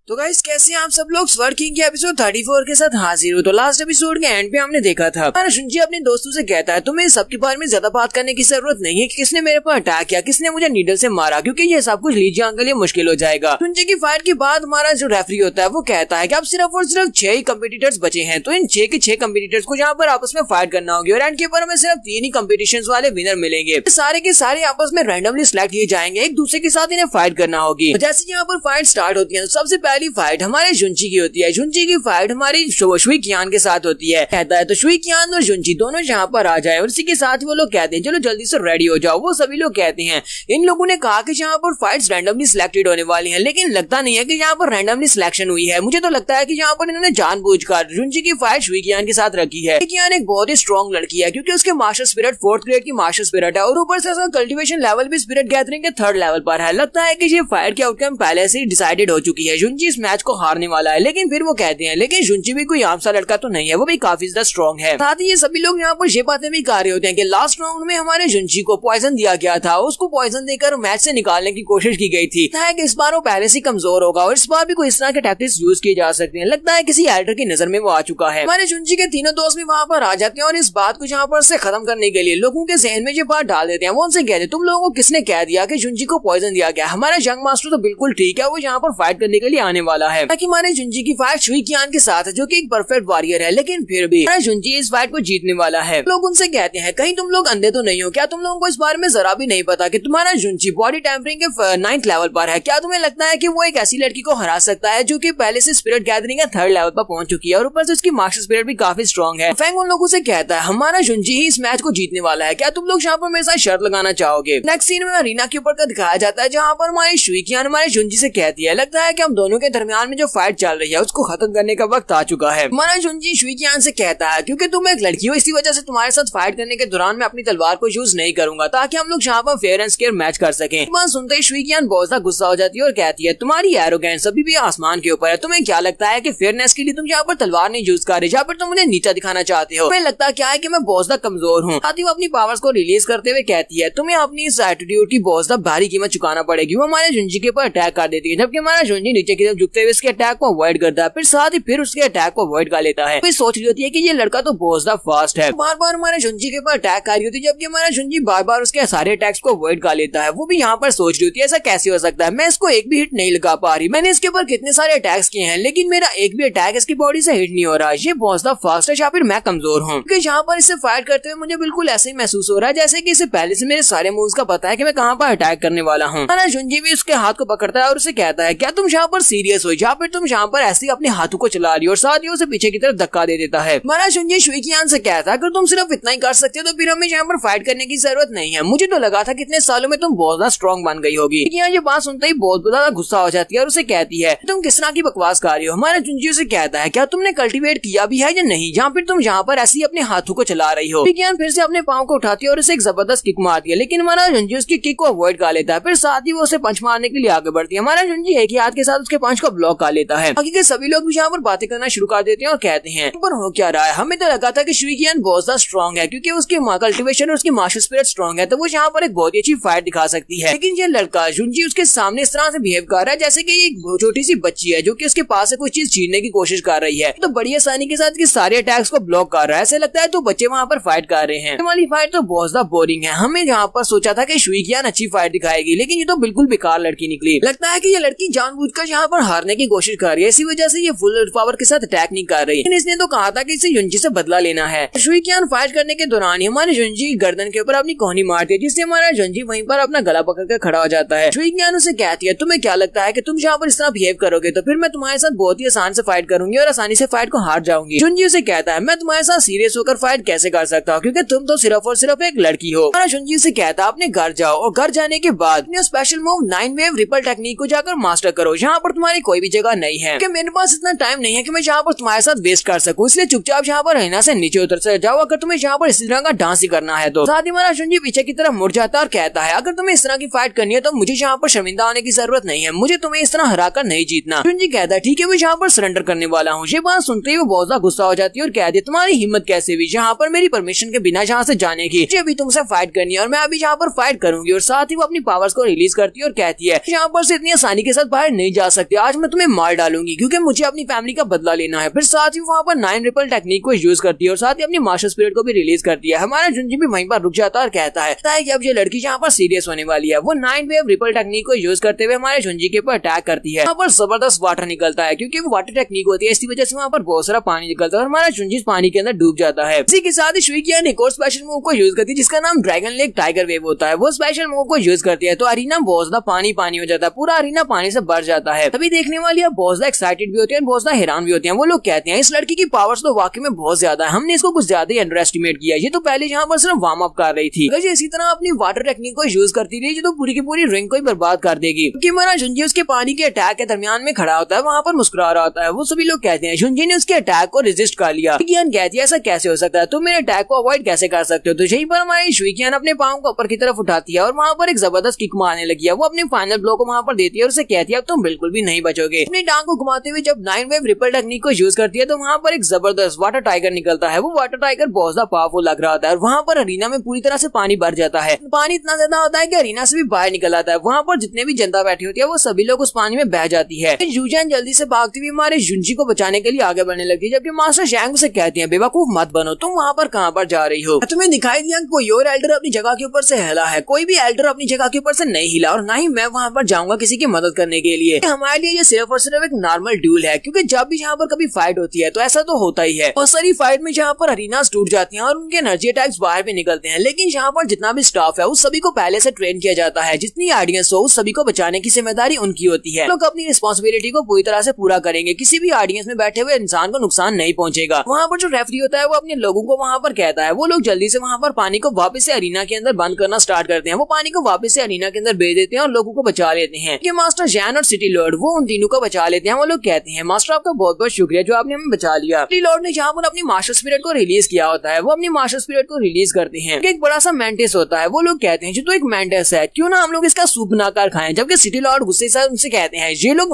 तो गाइस कैसे आप सब लोग स्वर्ग किंग के एपिसोड 34 के साथ हाजिर हो। तो लास्ट एपिसोड के एंड पे हमने देखा था जुनजी अपने दोस्तों से कहता है तुम्हें सबके बारे में ज्यादा बात करने की जरूरत नहीं है कि किसने मेरे पर अटैक किया, किसने मुझे नीडल से मारा, क्योंकि ये सब कुछ लीजियांग के लिए मुश्किल हो जाएगा। जुनजी की फाइट के बाद हमारा जो रेफरी होता है वो कहता है कि अब सिर्फ और सिर्फ 6 ही कम्पिटिटर्स बचे हैं, तो इन 6 के 6 कम्पिटिटर्स को यहाँ पर आपस में फाइट करना होगी और एंड के ऊपर हमें सिर्फ 3 ही कम्पिटिशन वाले विनर मिलेंगे। सारे के सारे आपस में रैंडमली सिलेक्ट किए जाएंगे, एक दूसरे के साथ इन्हें फाइट करना होगी। जैसे यहाँ पर फाइट स्टार्ट होती है तो सबसे पहली फाइट हमारे जुनजी की होती है। जुनजी की फाइट हमारी शुई कियान के साथ होती है। कहता है तो शुई कियान और जुनजी दोनों यहाँ पर आ जाए और इसी के साथ वो लोग कहते हैं चलो जल्दी से रेडी हो जाओ। वो सभी लोग कहते हैं इन लोगों ने कहा कि यहाँ पर फाइट्स रैंडमली सिलेक्टेड होने वाली हैं, लेकिन लगता नहीं है कि यहाँ पर रैंडमली सिलेक्शन हुई है। मुझे तो लगता है कि यहाँ पर इन्होंने जानबूझकर जुनजी की फाइट शुई कियान के साथ रखी है। कियान एक बहुत ही स्ट्रॉन्ग लड़की है क्योंकि उसके मास्टर स्पिरिट 4th ग्रेड की मास्टर स्पिरिट है और ऊपर से उसका कल्टीवेशन लेवल भी स्पिरिट गैदरिंग के 3rd लेवल पर है। लगता है कि ये फाइट की आउटकम पहले से ही डिसाइडेड हो चुकी है, जुनजी इस मैच को हारने वाला है। लेकिन फिर वो कहते हैं लेकिन जुनजी भी कोई आम सा लड़का तो नहीं है, वो भी काफी ज्यादा स्ट्रॉन्ग है। साथ ही ये सभी लोग यहाँ पर ये बातें भी कर रहे होते हैं कि लास्ट राउंड में हमारे जुनजी को पॉइजन दिया गया था, उसको पॉइजन देकर मैच से निकालने की कोशिश की गई थी। लगता है कि इस बार वो पहले से कमजोर होगा और इस बार भी कोई इस तरह के टैक्टिक्स यूज किए जा सकते हैं। लगता है किसी एल्डर की नजर में वो आ चुका है। हमारे जुनजी के तीनों दोस्त भी वहाँ पर आ जाते हैं और इस बात को यहाँ पर से खत्म करने के लिए लोगों के जहन में ये बात डाल देते हैं। वो उनसे कहते हैं तुम लोगों को किसने कह दिया कि जुनजी को पॉइजन दिया गया? हमारा यंग मास्टर तो बिल्कुल ठीक है, वो यहाँ पर फाइट करने के लिए आने वाला है ताकि हमारे जुनजी की फाइट शुई कियान के साथ है जो कि एक परफेक्ट वॉरियर है, लेकिन फिर भी हमारा जुनजी इस फाइट को जीतने वाला है। लोग उनसे कहते हैं कहीं तुम लोग अंधे तो नहीं हो क्या? तुम लोगों को इस बारे में जरा भी नहीं पता कि तुम्हारा जुनजी बॉडी टेम्परिंग के 9th लेवल पर है? क्या तुम्हें लगता है कि वो एक ऐसी लड़की को हरा सकता है जो कि पहले से स्पिरिट गैदरिंग के 3rd लेवल पर पहुंच चुकी है और ऊपर से उसकी मास्टर स्पिरिट भी काफी स्ट्रॉन्ग है? फैंग उन लोगों से कहता है हमारा जुनजी ही इस मैच को जीतने वाला है, क्या तुम लोग यहाँ पर मेरे साथ शर्त लगाना चाहोगे? नेक्स्ट सीन में अरीना के ऊपर का दिखाया जाता है जहाँ पर हमारी शुई कियान हमारे जुनजी से कहती है लगता है कि हम दोनों के दरमियान में जो फाइट चल रही है उसको खत्म करने का वक्त आ चुका है। हमारा जुनजी शुइकियान से कहता है क्योंकि तुम एक लड़की हो इसी वजह से तुम्हारे साथ फाइट करने के दौरान मैं अपनी तलवार को यूज नहीं करूंगा ताकि हम लोग यहाँ पर फेयर एंड स्क्वेयर मैच कर सकें। बात सुनते ही शुइकियान बहुत ज्यादा गुस्सा हो जाती है और कहती है तुम्हारी एरोगेंस अभी भी आसमान के ऊपर है। तुम्हें क्या लगता है कि फेयरनेस के लिए तुम यहाँ पर तलवार नहीं यूज कर रहे, यहाँ पर तुम मुझे नीचा दिखाना चाहते हो। तुम्हें लगता क्या है कि मैं बहुत ज्यादा कमजोर हूँ। साथ ही वो अपनी पावर्स को रिलीज करते हुए कहती है तुम्हें अपनी इस एटीट्यूड की बहुत ज्यादा भारी कीमत चुकाना पड़ेगी। वो हमारे जुनजी के ऊपर अटैक कर देती है जबकि हमारा जुनजी नीचे की तरफ झुकते हुए उसके अटैक को अवॉइड करता है, फिर साथ ही फिर उसके अटैक को अवॉइड कर लेता है। फिर सोच रही होती है कि ये लड़का तो बहुत ज्यादा फास्ट है, बार बार हमारे जुनजी के ऊपर अटैक कर रही होती है जबकि हमारा जुनजी बार बार उसके सारे अटैक्स को अवॉइड कर लेता है। वो भी यहाँ पर सोच रही होती है ऐसा कैसे हो सकता है, मैं इसको एक भी हिट नहीं लगा पा रही। मैंने इसके ऊपर कितने सारे अटैक्स किए हैं लेकिन मेरा एक भी अटैक इसकी बॉडी से हिट नहीं हो रहा। ये बहुत ज्यादा फास्ट है या फिर मैं कमजोर हूँ। क्योंकि यहाँ पर इससे फाइट करते हुए मुझे बिल्कुल ऐसे ही महसूस हो रहा है जैसे कि इसे पहले से मेरे सारे मूव्स का पता है कि मैं कहाँ पर अटैक करने वाला हूँ। जुनजी भी उसके हाथ को पकड़ता है और उसे कहता है क्या तुम यहाँ पर सीरियस हो या फिर तुम यहाँ पर ऐसे ही अपने हाथों को चला रही हो, और साथ ही उसे पीछे की तरफ धक्का दे देता है। हमारा जुनजी शुइकियान से कहता है अगर तुम सिर्फ इतना ही कर सकते हो तो फिर हमें यहाँ पर फाइट करने की जरूरत नहीं है। मुझे तो लगा था कितने सालों में तुम बहुत ज्यादा स्ट्रॉन्ग बन गई होगी। ये बात सुनते ही बहुत ज्यादा गुस्सा हो जाती है और उसे कहती है तुम किस तरह की बकवास कर रही हो। हमारा जुनजी उसे कहता है क्या तुमने कल्टीवेट किया भी है या नहीं, या फिर तुम यहाँ पर ऐसे ही अपने हाथों को चला रही हो। विज्ञान फिर से अपने पाँव को उठाती है और उसे एक जबरदस्त किक मारती है लेकिन हमारा जुनजी उसकी किक को अवॉइड कर लेता है। फिर साथ ही वो उसे पंच मारने के लिए आगे बढ़ती है। हमारा जुनजी एक ही हाथ के साथ उसके पंच को ब्लॉक कर लेता है। बाकी के सभी लोग भी यहाँ पर बातें करना शुरू कर देते हैं और कहते हैं पर हो क्या रहा है, हमें तो लगा था कि शुइकियान बहुत ज्यादा स्ट्रॉन्ग है क्योंकि उसकी कल्टीवेशन और उसकी मार्शल स्पिरिट स्ट्रॉन्ग है तो वो यहाँ पर एक बहुत ही अच्छी फाइट दिखा सकती है। लेकिन ये लड़का जुनजी उसके सामने इस तरह से बिहेव कर रहा है जैसे कि एक छोटी सी बच्ची है जो कि उसके पास से कुछ चीज छीनने की कोशिश कर रही है। तो बड़ी आसानी के साथ सारे अटैक्स को ब्लॉक कर रहा है। ऐसे लगता है तो बच्चे वहाँ पर फाइट कर रहे हैं। हमारी फाइट तो बहुत ज्यादा बोरिंग है। हमें यहाँ पर सोचा था कि शुइकियान अच्छी फाइट दिखाएगी लेकिन ये तो बिल्कुल बेकार लड़की निकली। लगता है कि ये लड़की जानबूझकर यहाँ पर हारने की कोशिश कर रही है, इसी वजह से ये फुल पावर के साथ अटैक नहीं कर रही। लेकिन इसने तो कहा था कि इसे जुनजी से बदला लेना है। शुइकियान फाइट करने के दौरान हमारे जुनजी गर्दन के ऊपर अपनी कोहनी मारती है जिससे हमारा जुनजी वहीं पर अपना गला पकड़कर खड़ा हो जाता है। शुइकियान उसे कहती है तुम्हें क्या लगता है कि तुम यहाँ पर इस तरह बिहेव करोगे तो फिर मैं तुम्हारे साथ बहुत ही आसान से फाइट करूंगी और आसानी से फाइट को हार जाऊंगी। जुनजी उसे कहता है मैं तुम्हारे साथ सीरियस होकर फाइट कैसे कर सकता हूँ क्योंकि तुम तो सिर्फ और सिर्फ एक लड़की हो। हमारा जुनजी उसे कहता है अपने घर जाओ और घर जाने के बाद अपने special move 9 wave ripple technique को जाकर मास्टर करो। यहाँ पर तुम्हारी कोई भी जगह नहीं है क्योंकि मेरे पास इतना टाइम नहीं है कि मैं यहाँ पर तुम्हारे साथ वेस्ट कर सकूं, इसलिए चुपचाप यहाँ पर रहना से नीचे उतर से जाओ अगर तुम्हें यहाँ पर इसी तरह का डांस ही करना है तो। साथ ही हमारा जुनजी पीछे की तरफ मुड़ जाता है और कहता है अगर तुम्हें इस तरह की फाइट करनी है तो मुझे यहाँ पर शर्मिंदा होने की जरूरत नहीं है, मुझे तुम्हें इस तरह हराकर नहीं जीतना। जुनजी कहता है ठीक है मैं यहाँ पर सरेंडर करने वाला हूँ। ये बात सुनते ही वो बहुत ज्यादा गुस्सा हो जाती है और कहती है तुम्हारी हिम्मत कैसे हुई यहाँ पर मेरी परमिशन के बिना यहाँ से जाने की, मुझे अभी तुमसे फाइट करनी है और मैं अभी यहाँ पर फाइट करूंगी। और साथ ही वो अपनी पावर्स को रिलीज करती है और कहती है यहाँ पर से इतनी आसानी के साथ बाहर नहीं जा सकते, आज मैं तुम्हें मार डालूंगी क्योंकि मुझे अपनी फैमिली का बदला लेना है। फिर साथ ही वहाँ पर 9 रिपल टेक्निक को यूज करती है और साथ ही अपनी मार्शल स्पिरिट को भी रिलीज करती है। हमारा जुनजी भी वहीं पर रुक जाता है और कहता है कि अब ये लड़की यहाँ पर सीरियस होने वाली है। वो 9 वेव रिपल टेक्निक को यूज करते हुए हमारे जुनजी के ऊपर अटैक करती है। यहाँ पर जबरदस्त वाटर निकलता है क्योंकि वो वाटर टेक्निक होती है, इसी वजह से वहाँ पर बहुत सारा पानी निकलता है और हमारा जुनजी पानी के अंदर डूब जाता है। इसी के साथ ही शुइकियान एक और स्पेशल मूव को यूज करती है जिसका नाम ड्रैगन लेक टाइगर वेव होता है। वो स्पेशल मूव को यूज करती है तो अरीना बहुत ज्यादा पानी हो जाता है, पूरा अरीना पानी से भर जाता है। तभी देखने वाली बहुत ज्यादा एक्साइटेड भी होती है, बहुत ज्यादा हैरान भी होती है। वो लोग कहते हैं इस लड़की की पावर्स तो वाकई में बहुत ज्यादा है, हमने इसको कुछ ज्यादा ही अंडर एस्टिमेट किया। ये तो पहले यहाँ पर सिर्फ वार्म अप कर रही थी, अगर ये इसी तरह अपनी वाटर टेक्निक को यूज करती रही तो पूरी की पूरी रिंग को ही बर्बाद कर देगी। क्योंकि हमारा जुनजी उसके पानी के अटैक के दरमियान में खड़ा होता है, वहाँ पर मुस्कुरा रहा होता है। वो सभी लोग कहते हैं जुनजी ने उसके अटैक को रेजिस्ट कर लिया। शुइकियान कहती है ऐसा कैसे हो सकता है, तुम मेरे अटैक को अवॉइड कैसे कर सकते हो। तो यहीं पर हमारी शुइकियान अपने पाँव को ऊपर की तरफ उठाती है और वहाँ पर एक जबरदस्त किक मारने लगी है। वो अपने फाइनल ब्लो को वहाँ पर देती है और उसे कहती है अब तुम बिल्कुल भी नहीं बचोगे। अपनी टांग को घुमाते हुए जब 9 वेव रिपल टेक्निक को यूज करती है तो वहाँ पर एक जबरदस्त वाटर टाइगर निकलता है। वो वाटर टाइगर बहुत ज्यादा पावरफुल लग रहा होता है और वहाँ पर अरीना में पूरी तरह से पानी भर जाता है। पानी इतना ज्यादा होता है कि अरीना से भी बाहर निकल आता है। वहाँ पर जितने भी जनता बैठी होती है वो सभी लोग उस पानी में बह जाती है। यूजन जल्दी से भागती हुई हमारे जुनजी को बचाने के लिए आगे बढ़ने लगती है, जबकि मास्टर जैंग से कहती है बेवकूफ मत बनो, तुम वहाँ पर कहाँ पर जा रही हो। तुम्हें दिखाई दिया कोई और एल्डर अपनी जगह के ऊपर से हिला है, कोई भी एल्डर अपनी जगह के ऊपर से नहीं हिला और ना ही मैं वहाँ पर जाऊंगा किसी की मदद करने के लिए। हमारे लिए ये सिर्फ और सिर्फ एक नॉर्मल ड्यूल है क्योंकि जब भी यहाँ पर कभी फाइट होती है तो ऐसा तो होता ही है। बहुत सारी फाइट में जहाँ पर अरीनास टूट जाती हैं और उनके एनर्जी अटैक्स बाहर भी निकलते हैं, लेकिन यहाँ पर जितना भी स्टाफ है उस सभी को पहले से ट्रेन किया जाता है। जितनी ऑडियंस हो उस सभी को बचाने की जिम्मेदारी उनकी होती है। लोग अपनी रिस्पॉन्सिबिलिटी को पूरी तरह से पूरा करेंगे, किसी भी ऑडियंस में बैठे हुए इंसान को नुकसान नहीं पहुंचेगा। वहाँ पर जो रेफरी होता है वो अपने लोगों को वहाँ पर कहता है, वो लोग जल्दी से वहाँ पर पानी को वापस से अरीना के अंदर बंद करना स्टार्ट करते हैं। वो पानी को वापस से अरीना के अंदर भेज देते हैं और लोगों को बचा लेते हैं। कि मास्टर जैन और सिटी लॉर्ड वो वो उन तीनों को बचा लेते हैं। वो लोग कहते हैं मास्टर आपका बहुत बहुत शुक्रिया जो आपने हमें बचा लिया। लॉर्ड ने जहाँ पर अपनी मास्टर स्पिरिट को रिलीज किया होता है वो अपनी मास्टर स्पिरिट को रिलीज करते हैं। एक बड़ा सा मेंटिस होता है। वो लोग कहते हैं जो तो एक मेंटिस है क्यों ना हम लोग इसका सूप बनाकर खाएं। जबकि सिटी लॉर्ड गुस्से से उनसे कहते हैं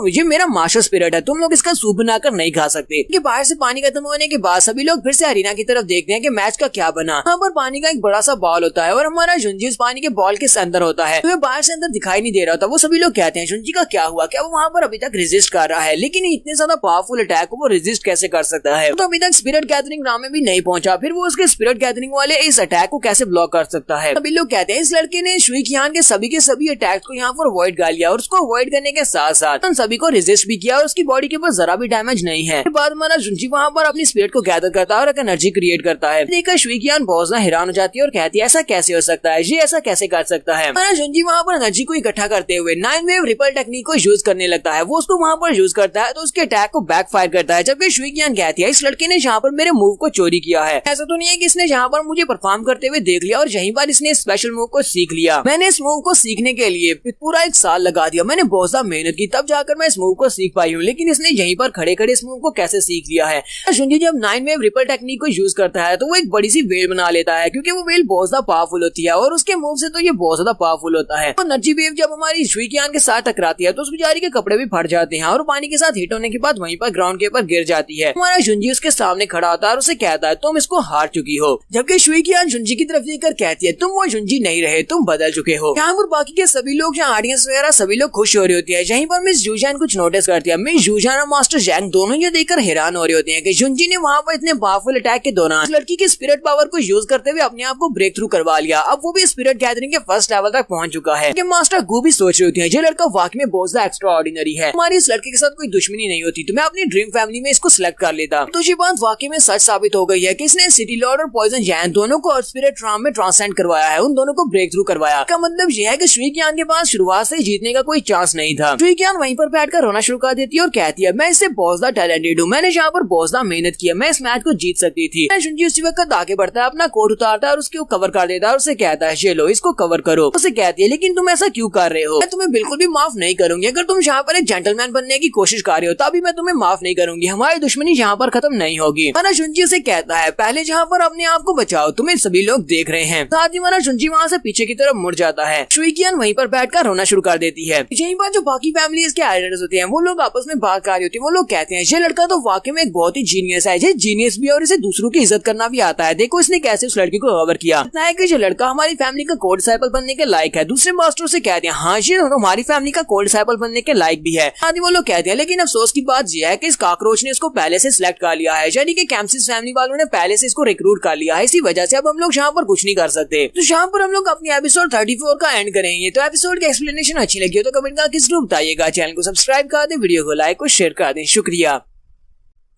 ये मेरा मास्टर स्पिरिट है, तुम लोग इसका सूप बनाकर नहीं खा सकते। कि बाहर से पानी खत्म होने के बाद सभी लोग फिर से अरीना की तरफ देखते हैं कि मैच का क्या बना। यहाँ पर पानी का एक बड़ा सा बॉल होता है और हमारा जुंजी उस पानी के बॉल के अंदर होता है। तो बाहर से अंदर दिखाई नहीं दे रहा था। वो सभी लोग कहते हैं जुंजी का क्या हुआ, क्या वो वहाँ पर अभी तक रेजिस्ट कर रहा है, लेकिन इतने ज्यादा पावरफुल अटैक को वो रेजिस्ट कैसे कर सकता है। तो अभी तक स्पिरिट गैदरिंग ग्राउंड में भी नहीं पहुंचा, फिर वो उसके स्पिरिट गैदरिंग वाले इस अटैक को कैसे ब्लॉक कर सकता है। सभी लोग कहते हैं इस लड़के ने शुई कीहान के सभी अटैक को यहाँ पर अवॉइड कर लिया और उसको अवॉइड करने के साथ साथ उन सभी को रेजिस्ट भी किया और उसकी बॉडी के ऊपर जरा भी डैमेज नहीं है। फिर बाद हमारा जुंजी वहाँ पर अपनी स्पिरिट को गैदर करता है और एक एनर्जी क्रिएट करता है। देखकर शुई कीहान बहुत ज्यादा हैरान हो जाती है और कहती है ऐसा कैसे हो सकता है, ये ऐसा कैसे कर सकता है। हमारा जुंजी वहाँ पर एनर्जी को इकट्ठा करते हुए 9 वेव रिपल टेक्निक को यूज करने लगता है। वो उसको वहाँ पर यूज करता है तो उसके अटैक को बैकफायर करता है। जबकि शुई कीहान कहती है इस लड़के ने यहाँ पर मेरे मूव को चोरी किया है। ऐसा तो नहीं है कि इसने यहाँ पर मुझे परफॉर्म करते हुए देख लिया और यहीं पर इसने स्पेशल मूव को सीख लिया। मैंने इस मूव को सीखने के लिए पूरा 1 साल लगा दिया, मैंने बहुत ज्यादा मेहनत की तब जाकर मैं इस मूव को सीख पाई हूँ, लेकिन इसने यहीं पर खड़े खड़े इस मूव को कैसे सीख लिया है। जुंजी जब 9 वेव रिपल टेक्निक को यूज करता है तो वो एक बड़ी सी वेल बना लेता है क्योंकि वो वेल बहुत ज्यादा पावरफुल होती है और उसके मूव से तो ये बहुत ज्यादा पावरफुल होता है। तो एनर्जी वेव जब हमारी शुई कीहान के साथ टकराती है तो उस बेचारी के कपड़े भी फट जाते हैं और पानी के साथ हिट होने के बाद वहीं पर ग्राउंड के ऊपर गिर जाती है। हमारा जुंजी उसके सामने खड़ा होता है और उसे कहता है तुम इसको हार चुकी हो। जबकि शुई कीहान जुंजी की तरफ देखकर कहती है तुम वो जुंजी नहीं रहे, तुम बदल चुके हो। यहाँ पर बाकी के सभी लोग, यहाँ ऑडियंस वगैरह सभी लोग खुश हो रही होती है। यहीं पर मिस जूजान कुछ नोटिस करती है। मिस जूजान और मास्टर जैंग दोनों ये देखकर हैरान हो रहे होते हैं कि जुंजी ने वहाँ पर इतने पावरफुल अटैक के दौरान लड़की की स्पिरिट पावर को यूज करते हुए अपने आप को ब्रेक थ्रू करवा लिया। अब वो भी स्पिरिट गैदरिंग के फर्स्ट लेवल तक पहुंच चुका है। मास्टर गू भी सोच रही होती है ये लड़का वाकई में बहुत ज्यादा एक्स्ट्रा ऑर्डिनरी है, हमारी इस लड़के के साथ कोई दुश्मनी नहीं होती तो मैं अपनी ड्रीम फैमिली में इसको सिलेक्ट कर लेता। तो ये बात वाकई में सच साबित हो गई है कि इसने सिटी लॉर्ड और पॉइजन जैन दोनों को स्पिरिट राम में ट्रांससेंड करवाया है, उन दोनों को ब्रेक थ्रू करवाया। का मतलब यह है कि शुई कीहान के पास शुरुआत से जीतने का कोई चांस नहीं था। शुई कीहान वहीं पर बैठकर रोना शुरू कर देती है और कहती है मैं इससे बहुत ज्यादा टैलेंटेड हूँ, मैंने यहाँ पर बहुत ज्यादा मेहनत की है, मैं इस मैच को जीत सकती थी। जुंजी उसी वक्त आगे बढ़ता है, अपना कोट उतारता है और उसको कवर कर देता है और उसे कहता है ये लो इसको कवर करो। उसे कहती है लेकिन तुम ऐसा क्यों कर रहे हो, मैं तुम्हें बिल्कुल भी माफ नहीं करूंगी। अगर तुम यहाँ पर एक जेंटलमैन बनने की कोशिश कर रहे हो तभी मैं तुम्हें माफ नहीं करूंगी, हमारी दुश्मनी यहाँ पर खत्म नहीं होगी। हमारा जुंजी उसे कहता है पहले जहाँ पर अपने आप को बचाओ, तुम्हें सभी लोग देख रहे हैं। साथ ही हमारा जुंजी वहाँ से पीछे की तरफ मुड़ जाता है। शुई कीहान वहीं पर बैठकर रोना शुरू कर देती है। यहीं पर जो बाकी फैमिलीज के एल्डर्स होते हैं वो लोग आपस में बात कर रही होती है। वो लोग कहते हैं ये लड़का तो वाकई में एक बहुत ही जीनियस है, ये जीनियस भी और इसे दूसरों की इज्जत करना भी आता है। देखो इसने कैसे उस लड़की को कवर किया। इतना है कि ये लड़का हमारी फैमिली का कोड डिसाइपल बनने के लायक है। दूसरे मास्टर से कहते हैं हाँ ये हमारी फैमिली का कोड डिसाइपल बनने के लायक भी है। आदि वो लोग कहते हैं लेकिन अफसोस की बात यह है कि इस कॉकरोच ने इसको पहले से सिलेक्ट कर लिया है, यानी कि कैम्पसिस फैमिली वालों ने पहले से इसको रिक्रूट कर लिया है। इसी वजह से अब हम लोग यहाँ पर कुछ नहीं कर सकते। तो यहाँ पर हम लोग अपनी एपिसोड 34 का एंड करेंगे। तो एपिसोड की एक्सप्लेनेशन अच्छी लगी हो तो कमेंट करके जरूर बताइएगा। चैनल को सब्सक्राइब कर दें, वीडियो को लाइक और शेयर कर दें। शुक्रिया।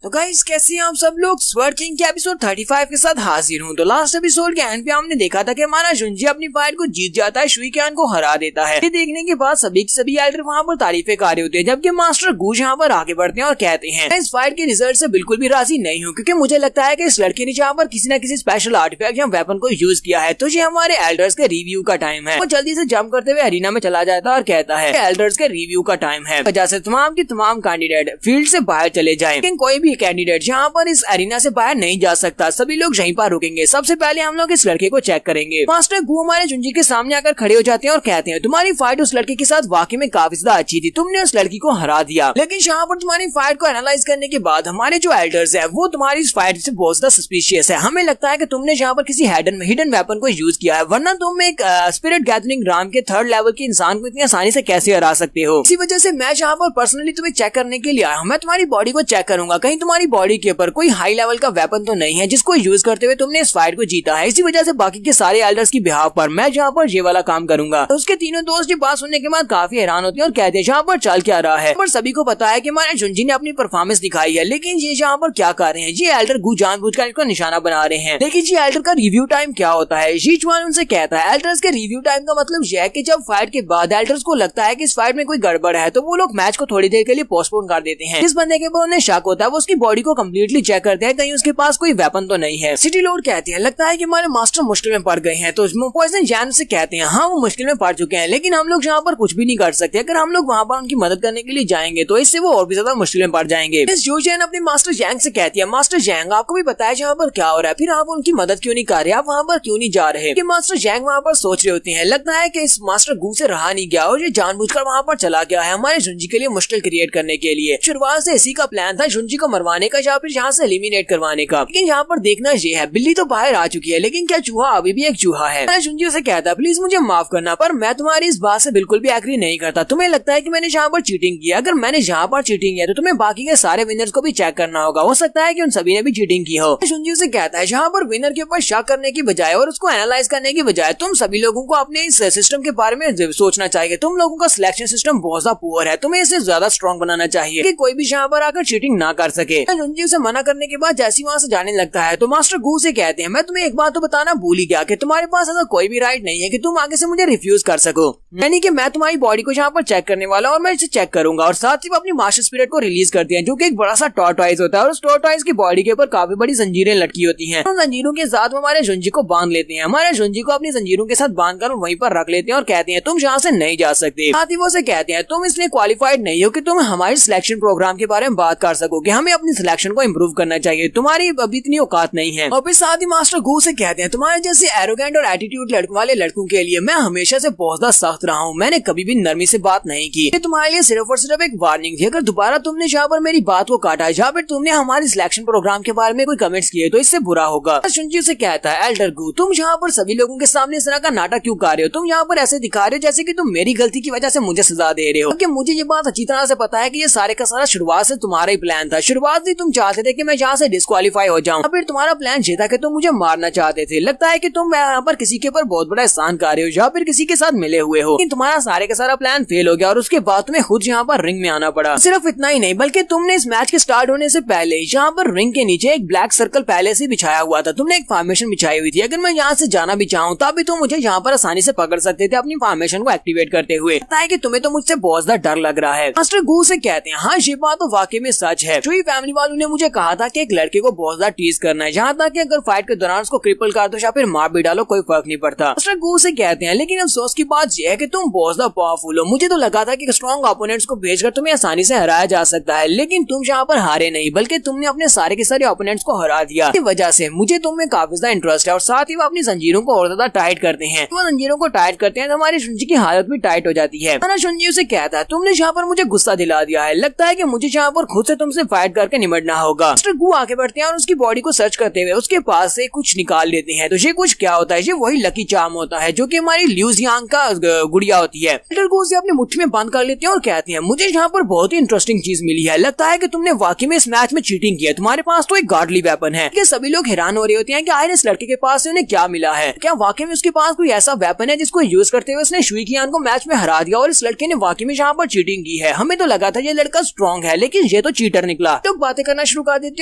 तो गाइस कैसे हैं आप सब लोग। स्वर्ड किंग के एपिसोड 35 के साथ हाजिर हूँ। तो लास्ट एपिसोड के एंड पे हमने देखा था कि हमारा जुंजी अपनी फाइट को जीत जाता है, शुई कीहान को हरा देता है। ये देखने के बाद सभी के सभी एल्डर वहाँ पर तारीफें कर रहे होते हैं, जबकि मास्टर गूज यहाँ पर आगे बढ़ते हैं और कहते हैं मैं इस फाइट के रिजल्ट से बिल्कुल भी राजी नहीं हूँ, क्योंकि मुझे लगता है कि इस लड़के ने यहाँ पर किसी न किसी स्पेशल आर्टिफैक्ट या वेपन को यूज किया है। तो ये हमारे एल्डर्स के रिव्यू का टाइम है। वो जल्दी से जंप करते हुए अरीना में चला जाता है और कहता है एल्डर्स के रिव्यू का टाइम है, वजह से तमाम के तमाम कैंडिडेट फील्ड से बाहर चले जाएं। लेकिन कोई भी कैंडिडेट यहाँ पर इस एरिना से बाहर नहीं जा सकता, सभी लोग यहीं पर रुकेंगे। सबसे पहले हम लोग इस लड़के को चेक करेंगे। मास्टर गू हमारे जुंजी के सामने आकर खड़े हो जाते हैं और कहते हैं तुम्हारी फाइट उस लड़के के साथ वाकई में काफी ज्यादा अच्छी थी, तुमने उस लड़की को हरा दिया। लेकिन यहाँ पर तुम्हारी फाइट को एनालाइज करने के बाद हमारे जो एल्डर्स है वो तुम्हारी इस फाइट से बहुत ज्यादा सस्पिशियस है। हमें लगता है कि तुमने यहाँ पर किसी हिडन वेपन को यूज किया है, वरना तुम एक स्पिरिट गैदरिंग ग्राम के 3rd लेवल के इंसान को इतनी आसानी से कैसे हरा सकते हो। इसी वजह से मैं यहाँ पर पर्सनली तुम्हें चेक करने के लिए आया हूँ। मैं तुम्हारी बॉडी को चेक करूंगा, कहीं तुम्हारी बॉडी के ऊपर कोई हाई लेवल का वेपन तो नहीं है जिसको यूज करते हुए तुमने इस फाइट को जीता है। इसी वजह से बाकी के सारे एल्डर्स की बिहाफ पर मैं जहाँ पर ये वाला काम करूंगा। तो उसके तीनों दोस्त ये बात सुनने के बाद काफी हैरान होते हैं और कहते हैं यहाँ पर चल क्या रहा है। पर सभी को पता है कि हमारे जुंजी ने अपनी परफॉर्मेंस दिखाई है, लेकिन ये यहाँ पर क्या कर रहे हैं, ये एल्डर गू जानबूझकर इसको निशाना बना रहे हैं। लेकिन ये एल्डर का रिव्यू टाइम क्या होता है, ये जुआन उनसे कहता है एल्डर्स के रिव्यू टाइम का मतलब यह है कि जब फाइट के बाद एल्डर्स को लगता है कि इस फाइट में कोई गड़बड़ है तो वो लोग मैच को थोड़ी देर के लिए पोस्टपोन कर देते हैं। जिस बंदे के ऊपर उन्हें शक होता है वो उसकी बॉडी को कम्प्लीटली चेक करते हैं कहीं उसके पास कोई वेपन तो नहीं है। सिटी लॉर्ड कहते हैं लगता है कि हमारे मास्टर मुश्किल में पड़ गए हैं। तो पॉइजन जैन से कहते हैं हाँ वो मुश्किल में पड़ चुके हैं, लेकिन हम लोग यहाँ पर कुछ भी नहीं कर सकते। अगर हम लोग वहाँ पर उनकी मदद करने के लिए जाएंगे तो इससे वो और भी ज्यादा मुश्किल में पड़ जाएंगे। जो जैन अपने मास्टर जैंग से कहती है मास्टर जैंग आपको भी बताया यहाँ पर क्या हो रहा है, फिर आप उनकी मदद क्यों नहीं कर रहे, आप वहाँ पर क्यों नहीं जा रहे। मास्टर जैंग वहाँ पर सोच रहे होते हैं लगता है कि इस मास्टर गू से रहा नहीं गया और ये जानबूझकर वहाँ पर चला गया है हमारे जुंजी के लिए मुश्किल क्रिएट करने के लिए। शुरुआत से इसी का प्लान था जुंजी को मरवाने का या फिर यहाँ से एलिमिनेट करवाने का। लेकिन यहाँ पर देखना ये है बिल्ली तो बाहर आ चुकी है लेकिन क्या चूहा अभी भी एक चूहा है। मैं जुंजी से कहता प्लीज मुझे माफ करना पर मैं तुम्हारी इस बात से बिल्कुल भी एग्री नहीं करता। तुम्हें लगता है कि मैंने यहाँ पर चीटिंग किया, अगर मैंने यहाँ पर चीटिंग किया तो तुम्हें बाकी के सारे विनर्स को भी चेक करना होगा, हो सकता है कि उन सभी ने भी चीटिंग की हो। जुंजी से कहता है यहाँ पर विनर के ऊपर शक करने की बजाय और उसको एनालाइज करने की बजाय तुम सभी लोगों को अपने इस सिस्टम के बारे में सोचना चाहिए। तुम लोगों का सिलेक्शन सिस्टम बहुत ज्यादा पुअर है, तुम्हें इसे ज्यादा स्ट्रॉन्ग बनाना चाहिए कि कोई भी यहाँ पर आकर चीटिंग ना कर सके। जुंजी उसे मना करने के बाद जैसे वहाँ से जाने लगता है तो मास्टर गू से कहते हैं मैं तुम्हें एक बात तो बताना भूल ही गया कि तुम्हारे पास ऐसा कोई भी राइट नहीं है कि तुम आगे से मुझे रिफ्यूज कर सको। यानी कि मैं तुम्हारी बॉडी को यहाँ पर चेक करने वाला और मैं इसे चेक करूंगा। और साथ ही वो अपनी मास्टर स्पिरिट को रिलीज करते हैं जो कि एक बड़ा सा टॉर्टॉइज होता है और उस टॉर्टॉइज की बॉडी के ऊपर काफी बड़ी जंजीरें लटकी होती हैं। उन जंजीरों के साथ वो हमारे जुंजी को बांध लेते हैं। हमारे जुंजी को अपनी जंजीरों के साथ बांधकर वहीं पर रख लेते हैं और कहते हैं तुम यहाँ से नहीं जा सकते। साथ ही वो से कहते हैं तुम इसलिए क्वालिफाइड नहीं हो कि तुम हमारे सिलेक्शन प्रोग्राम के बारे में बात कर सकोगे, हमें अपनी सिलेक्शन को इम्प्रूव करना चाहिए, तुम्हारी अभी इतनी औकात नहीं है। और फिर साथ ही मास्टर गू से कहते हैं तुम्हारे जैसे एरोगेंट और एटीट्यूड वाले लड़कों के लिए मैं हमेशा से बहुत ज्यादा सख्त रहा हूँ, मैंने कभी भी नरमी से बात नहीं की। ये तुम्हारे लिए सिर्फ और सिर्फ एक वार्निंग थी, अगर दोबारा तुमने यहाँ पर मेरी बात को काटा या फिर तुमने हमारे सिलेक्शन प्रोग्राम के बारे में कोई कमेंट्स किए तो इससे बुरा होगा। शुंजी से कहता है एल्डर गू तुम यहाँ पर सभी लोगों के सामने इस तरह का नाटक क्यों कर रहे हो, तुम यहाँ पर ऐसे दिखा रहे हो जैसे कि तुम मेरी गलती की वजह से मुझे सजा दे रहे हो। क्योंकि मुझे ये बात अच्छी तरह से पता है कि ये सारे का सारा शुरुआत से तुम्हारा ही प्लान था। शुरुआत से तुम चाहते थे कि मैं यहाँ से डिस्क्वालीफाई हो जाऊँ, फिर तुम्हारा प्लान ये था कि तुम मुझे मारना चाहते थे। लगता है कि तुम यहाँ पर किसी के ऊपर बहुत बड़ा एहसान कर रहे हो या फिर किसी के साथ मिले हुए हो, लेकिन तुम्हारा सारे का सारा प्लान फेल हो गया और उसके बाद तुम्हें खुद यहाँ पर रिंग में आना पड़ा। सिर्फ इतना ही नहीं बल्कि तुमने इस मैच के स्टार्ट होने से पहले यहाँ पर रिंग के नीचे एक ब्लैक सर्कल पहले से बिछाया हुआ था, तुमने एक फॉर्मेशन बिछाई हुई थी। अगर मैं यहाँ से जाना भी चाहूँ तब भी तुम मुझे यहाँ पर आसानी से पकड़ सकते थे अपनी फॉर्मेशन को एक्टिवेट करते हुए। लगता है कि तुम्हें तो मुझसे बहुत ज्यादा डर लग रहा है। मास्टर गू से कहते हैं हाँ ये बात तो वाकई में सच है, जो फैमिली वालों ने मुझे कहा था कि एक लड़के को बहुत ज्यादा टीज करना है, जहाँ तक कि अगर फाइट के दौरान उसको क्रिपल कर दो या फिर मार भी डालो कोई फर्क नहीं पड़ता। मास्टर गू से कहते हैं लेकिन अफसोस की बात यह है कि तुम बहुत ज्यादा पावरफुल हो, मुझे तो लगा था कि स्ट्रॉन्ग ओपोनेंट्स को भेजकर तुम्हें आसानी से हराया जा सकता है, लेकिन तुम यहाँ पर हारे नहीं बल्कि तुमने अपने सारे के सारे ओपोनेंट्स को हरा दिया। इस वजह से मुझे तुम में काफी ज्यादा इंटरेस्ट है। और साथ ही वो अपनी जंजीरों को और ज्यादा टाइट करते हैं। वो जंजीरों को टाइट करते हैं तो हमारी शुंजी की हालत भी टाइट हो जाती है। शुंजी उसे कहता है तुमने यहाँ पर मुझे गुस्सा दिला दिया है, लगता है कि मुझे यहाँ पर खुद से तुमसे फाइट करके निपटना होगा। मास्टर गू आगे बढ़ते हैं और उसकी बॉडी को सर्च करते हुए उसके पास से कुछ निकाल लेते हैं। तो ये कुछ क्या होता है, ये वही लकी चार्म होता है जो कि हमारी ल्यूजियांग का गुड़िया होती है। मास्टर गू उसे अपनी मुट्ठी में बंद कर लेते हैं और कहते हैं मुझे यहाँ पर बहुत ही इंटरेस्टिंग चीज मिली है, लगता है कि तुमने वाकई में इस मैच में चीटिंग किया, तुम्हारे पास तो एक गॉडली वेपन है। कि सभी लोग हैरान हो रहे होते हैं कि आखिर इस लड़के के पास से उन्हें क्या मिला है, क्या वाकई में उसके पास कोई ऐसा वेपन है जिसको यूज करते हुए उसने शुई कियान को मैच में हरा दिया और इस लड़के ने वाकई में यहाँ पर चीटिंग की है। हमें तो लगा था ये लड़का स्ट्रॉन्ग है लेकिन ये तो चीटर निकला। लोग बातें करना शुरू कर देते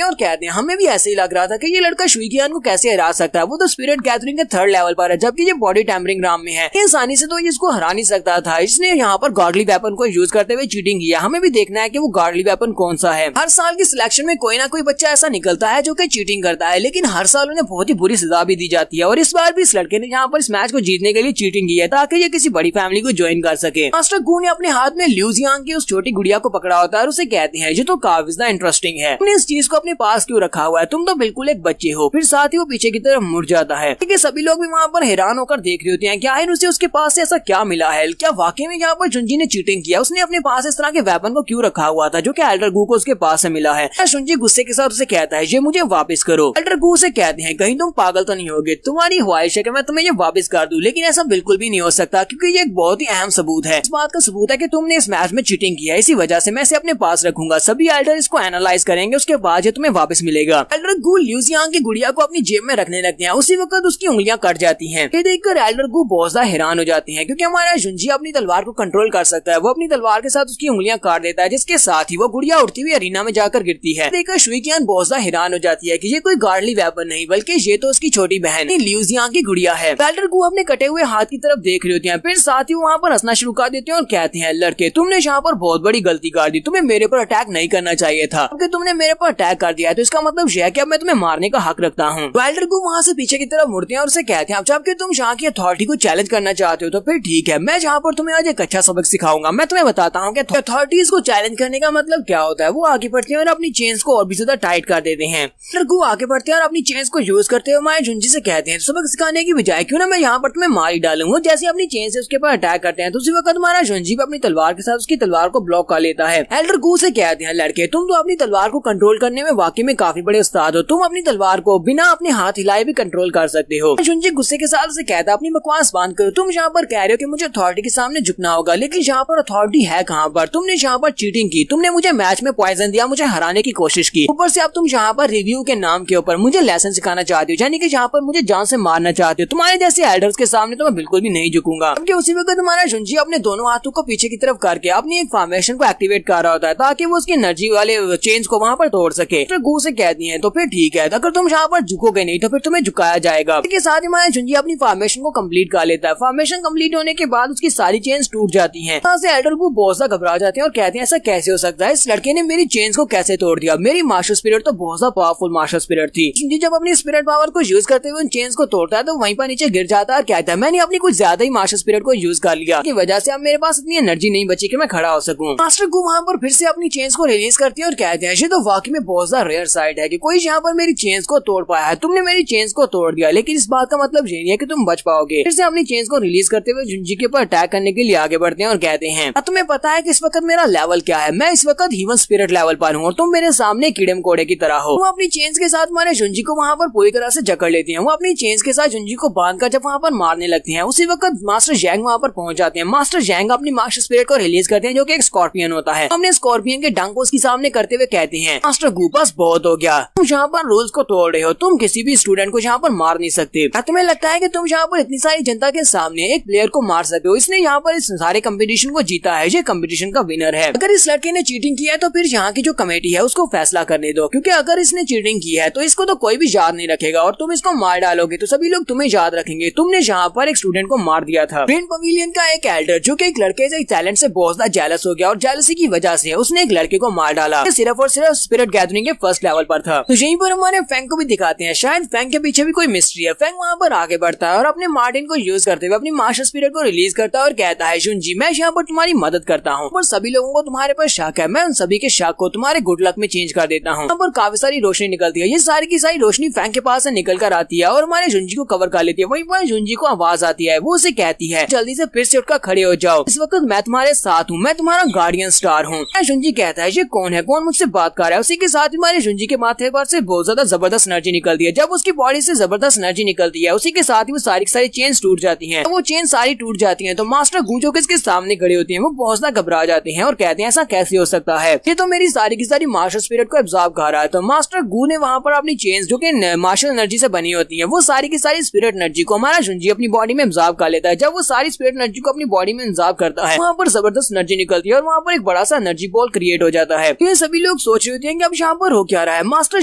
हैं और कहते हैं हमें भी ऐसे ही लग रहा था कि ये लड़का शुई कियान को कैसे हरा सकता है, वो तो स्पिरिट गैदरिंग के 3rd लेवल पर है जबकि ये बॉडी टेम्परिंग राम में है, आसानी से तो ये इसको हरा नहीं सकता था। इसने यहाँ पर गॉडली वेपन को यूज करते हुए चीटिंग किया। हमें भी देखना है कि वो गॉडली वेपन कौन सा है। हर साल की सिलेक्शन में कोई ना कोई बच्चा ऐसा निकलता है जो कि चीटिंग करता है, लेकिन हर साल उन्हें बहुत ही बुरी सजा भी दी जाती है। और इस बार भी इस लड़के ने यहाँ पर इस मैच को जीतने के लिए चीटिंग की है ताकि ये किसी बड़ी फैमिली को ज्वाइन कर सके। मास्टर गू ने अपने हाथ में ल्यूजियांग की उस छोटी गुड़िया को पकड़ा होता है और उसे कहते हैं ये तो काफी ज्यादा इंटरेस्टिंग है, तुमने इस चीज को अपने पास क्यों रखा हुआ है, तुम तो बिल्कुल एक बच्चे हो। फिर साथ ही वो पीछे की तरफ मुड़ जाता है। क्योंकि सभी लोग भी वहाँ पर हैरान होकर देख रहे होते हैं कि आखिर उसे उसके पास से ऐसा क्या मिला है, क्या वाकई में यहाँ पर जुंजी ने चीटिंग किया, उसने अपने पास इस तरह के वेपन को क्यों रखा हुआ था जो कि एल्डर गू को उसके पास से मिला है। जुंजी गुस्से के साथ उसे कहता है ये मुझे वापस करो। एल्डर गू से कहते हैं कहीं तुम पागल तो नहीं होगे, तुम्हारी ख्वाहिश है कि मैं तुम्हें ये वापस कर दूं, लेकिन ऐसा बिल्कुल भी नहीं हो सकता क्योंकि ये एक बहुत ही अहम सबूत है। इस बात का सबूत है कि तुमने इस मैच में चीटिंग किया, इसी वजह से मैं इसे अपने पास रखूंगा। सभी एल्डर इसको एनालाइज करेंगे, उसके बाद ये तुम्हें वापस मिलेगा। एल्डर गू ल्यूजियांग की गुड़िया को अपनी जेब में रखने लगते हैं। उसी वक्त उसकी उंगलियां कट जाती हैं। ये देखकर एल्डर गू बहुत ज्यादा हैरान हो जाते हैं क्योंकि हमारा जुंजी अपनी तलवार को कंट्रोल कर सकता है। वो अपनी तलवार के साथ उसकी उंगलियां काट देता है जिसके साथ ही वो गुड़िया उड़ती हुई अरीना में जाकर गिरती है। देखकर शुई कियान बहुत ज्यादा हैरान हो जाती है कि ये कोई गॉडली वेपन नहीं बल्कि ये तो उसकी छोटी बहन ल्यूजियांग की गुड़िया है। एल्डर गू अपने कटे हुए हाथ की तरफ देख रहे होते हैं। फिर साथ ही वहाँ पर हंसना शुरू कर देते हैं और कहते हैं लड़के तुमने यहाँ पर बहुत बड़ी गलती कर दी, तुम्हें मेरे पर अटैक नहीं करना चाहिए था। कि तुमने मेरे पर अटैक कर दिया है तो इसका मतलब यह है कि अब मैं तुम्हें मारने का हक रखता हूँ। एल्डर गू वहाँ से पीछे की तरफ मुड़ते हैं और उसे कहते हैं जबकि तुम यहाँ की अथॉरिटी को चैलेंज करना चाहते हो तो फिर ठीक है, मैं जहाँ पर तुम्हें आज एक अच्छा सबक सिखाऊंगा। मैं तुम्हें बताता हूँ कि अथॉरिटीज को चैलेंज करने का मतलब क्या होता है। वो आगे बढ़ते हैं और अपनी चेन्स को और भी ज्यादा टाइट कर देते हैं। एल्डर गू आगे बढ़ते हैं और अपनी चेन्स को यूज करते हुए हमारे जुंजी से कहते हैं सबक सिखाने की बजाय क्यों ना मैं यहाँ पर तुम्हें मार ही डालूंगा। जैसे अपनी चेन से उसके ऊपर अटैक करते हैं तो उसी वक्त हमारा जुंजी अपनी तलवार के साथ उसकी तलवार को ब्लॉक कर लेता है। एल्डर गू से कहते हैं लड़के तुम तो अपनी तलवार को कंट्रोल करने में वाकई में काफी बड़े उस्ताद हो। तुम अपनी तलवार को बिना अपने हाथ हिलाए भी कंट्रोल कर सकते हो। जुंजी गुस्से के साथ उसे कहता है अपनी बकवास बंद करो। तुम यहाँ पर कह रहे हो कि मुझे अथॉरिटी के सामने झुकना होगा, लेकिन यहाँ पर अथॉरिटी है कहाँ पर। तुमने यहाँ पर चीटिंग की, तुमने मुझे मैच में पॉइजन दिया, मुझे हराने की कोशिश की। ऊपर से अब तुम यहाँ पर रिव्यू के नाम के ऊपर मुझे लेसन सिखाना चाहते हो, यानी कि यहाँ पर मुझे जान से मारना चाहते हो। तुम्हारे जैसे एल्डर्स के सामने तो मैं बिल्कुल भी नहीं झुकूंगा। क्योंकि उसी वक्त तुम्हारा जुंजी अपने दोनों हाथों को पीछे की तरफ करके अपनी एक फॉर्मेशन को एक्टिवेट कर रहा होता है ताकि वो उसकी एनर्जी वाले चेन्स को वहाँ पर तोड़ सके। तो गू से कहती है तो फिर ठीक है, अगर तुम यहाँ पर झुकोगे नहीं तो फिर तुम्हें झुकाया जाएगा। इसके साथ ही हमारा जुंजी अपनी फॉर्मेशन को कंप्लीट कर लेता है। फॉर्मेशन कंप्लीट होने के बाद उसकी सारी चेन्स टूट जाती हैं। यहाँ से एल्डर गू बहुत ज्यादा घबरा जाते हैं और कहते हैं ऐसा कैसे हो सकता है, इस लड़के ने मेरी चेन्स को कैसे तोड़ दिया। मेरी मार्शल स्पिरिट तो बहुत ज्यादा पावरफुल मार्शल स्पिरिट थी। जुंजी जब अपनी स्पिरिट पावर को यूज करते हुए उन चेन्स को तोड़ता है तो वहीं पर नीचे गिर जाता है और कहता है मैंने अपनी कुछ ज्यादा ही मार्शल स्पिरिट को यूज कर लिया, की वजह से अब मेरे पास इतनी एनर्जी नहीं बची कि मैं खड़ा हो सकूं। मास्टर गू वहाँ पर फिर से अपनी चेन्स को रिलीज करती है और कहते हैं ये तो वाकई में बहुत ज्यादा रेयर साइड है कि कोई यहाँ पर मेरी चेन्स को तोड़ पाया है। तुमने मेरी चेन्स को तोड़ दिया, लेकिन इस बात का मतलब ये नहीं है कि तुम बच पाओगे। फिर से अपनी चेन्स को रिलीज करते हुए जुंजी के ऊपर अटैक करने के लिए आगे बढ़ते हैं और कहते हैं तुम्हें पता है कि इस वक्त मेरा लेवल क्या है। मैं इस वक्त ह्यूमन स्पिरिट लेवल पर हूँ और तुम मेरे सामने कीड़े मकोड़े की तरह हो। वो अपनी चेन्स के साथ हमारे जुंजी को वहाँ पर पूरी तरह से जकड़ लेती हैं। वो अपनी चेन्स के साथ जुंजी को बांधकर जब वहाँ पर मारने लगती हैं उसी वक्त मास्टर जैंग वहाँ पर पहुंच जाते हैं। मास्टर जैंग अपनी मास्टर स्पिरिट को रिलीज करते हैं जो कि एक स्कॉर्पियन होता है। हमने स्कॉर्पियन के डंक को उसके सामने करते हुए कहते हैं मास्टर गू बस बहुत हो गया, तुम यहाँ पर रूल्स को तोड़ रहे हो। तुम किसी भी स्टूडेंट को यहाँ पर मार नहीं सकते। तुम्हें लगता है कि तुम यहाँ पर इतनी सारी जनता के सामने एक प्लेयर को मार सकते हो। इसने यहाँ पर इस सारे कंपटीशन को जीता है, ये कंपटीशन का विनर है। अगर इस लड़के ने चीटिंग किया है तो फिर यहाँ की जो कमेटी है उसको फैसला करने दो, क्योंकि अगर इसने चीटिंग की है तो इसको तो कोई भी याद नहीं रखेगा और तुम इसको मार डालोगे तो सभी लोग तुम्हें याद रखेंगे। तुमने यहाँ पर एक स्टूडेंट को मार दिया था। ग्रीन पवेलियन का एक एल्डर जो कि एक लड़के से टैलेंट से बहुत ज्यादा जेलस हो गया और जेलसी की वजह से उसने एक लड़के को मार डाला। सिर्फ और सिर्फ स्पिरिट गैदरिंग के फर्स्ट लेवल पर था। तो यहीं पर हमारे फैंग को भी दिखाते हैं, शायद फैंग के पीछे भी कोई मिस्ट्री है। फैंग वहाँ पर आगे बढ़ता है और अपने मार्टिन को यूज करते हुए अपनी मार्शल स्पिरिट को रिलीज करता है और कहता है जुंजी मैं यहाँ पर तुम्हारी मदद करता हूँ और सभी लोगों को तुम्हारे पर शक है, मैं उन सभी के शक को तुम्हारे गुड लक में चेंज कर देता हूँ। यहाँ पर काफी सारी रोशनी निकलती है। ये सारी की सारी रोशनी फैंग के पास से निकल कर आती है और हमारे जुंजी को कवर कर लेती है। वहीं पर जुंजी को आवाज आती है, वो उसे कहती है जल्दी से फिर से उठकर खड़े हो जाओ, इस वक्त मैं तुम्हारे साथ हूँ, मैं तुम्हारा गार्डियन स्टार हूँ। जुंजी कहता है ये कौन है, कौन मुझसे बात कर रहा है। उसी के साथ हमारे जुंजी के माथे पर से बहुत ज्यादा जबरदस्त एनर्जी निकलती है। जब उसकी बॉडी से जबरदस्त एनर्जी निकलती है उसी के साथ ही वो सारी चेन्स टूट जाती हैं। वो चेन सारी टूट जाती हैं तो मास्टर गू जो इसके सामने खड़े होते हैं वो बहुत ज्यादा घबरा जाते हैं और कहते हैं ऐसा कैसे हो सकता है, ये तो मेरी सारी की सारी मार्शल स्पिरिट को एब्जॉर्ब कर रहा है। तो मास्टर गू ने वहाँ पर अपनी चेन्स जो कि मार्शल एनर्जी से बनी होती है वो सारी की सारी स्पिरिट एनर्जी को हमारा जुंजी अपनी बॉडी में एब्जॉर्ब कर लेता है। जब वो सारी स्पिरिट एनर्जी को अपनी बॉडी में एब्जॉर्ब करता है वहाँ पर जबरदस्त एनर्जी निकलती है और वहाँ पर एक बड़ा सा एनर्जी बॉल क्रिएट हो जाता है। ये सभी लोग सोच रहे होते हैं कि अब यहाँ पर हो क्या रहा है। मास्टर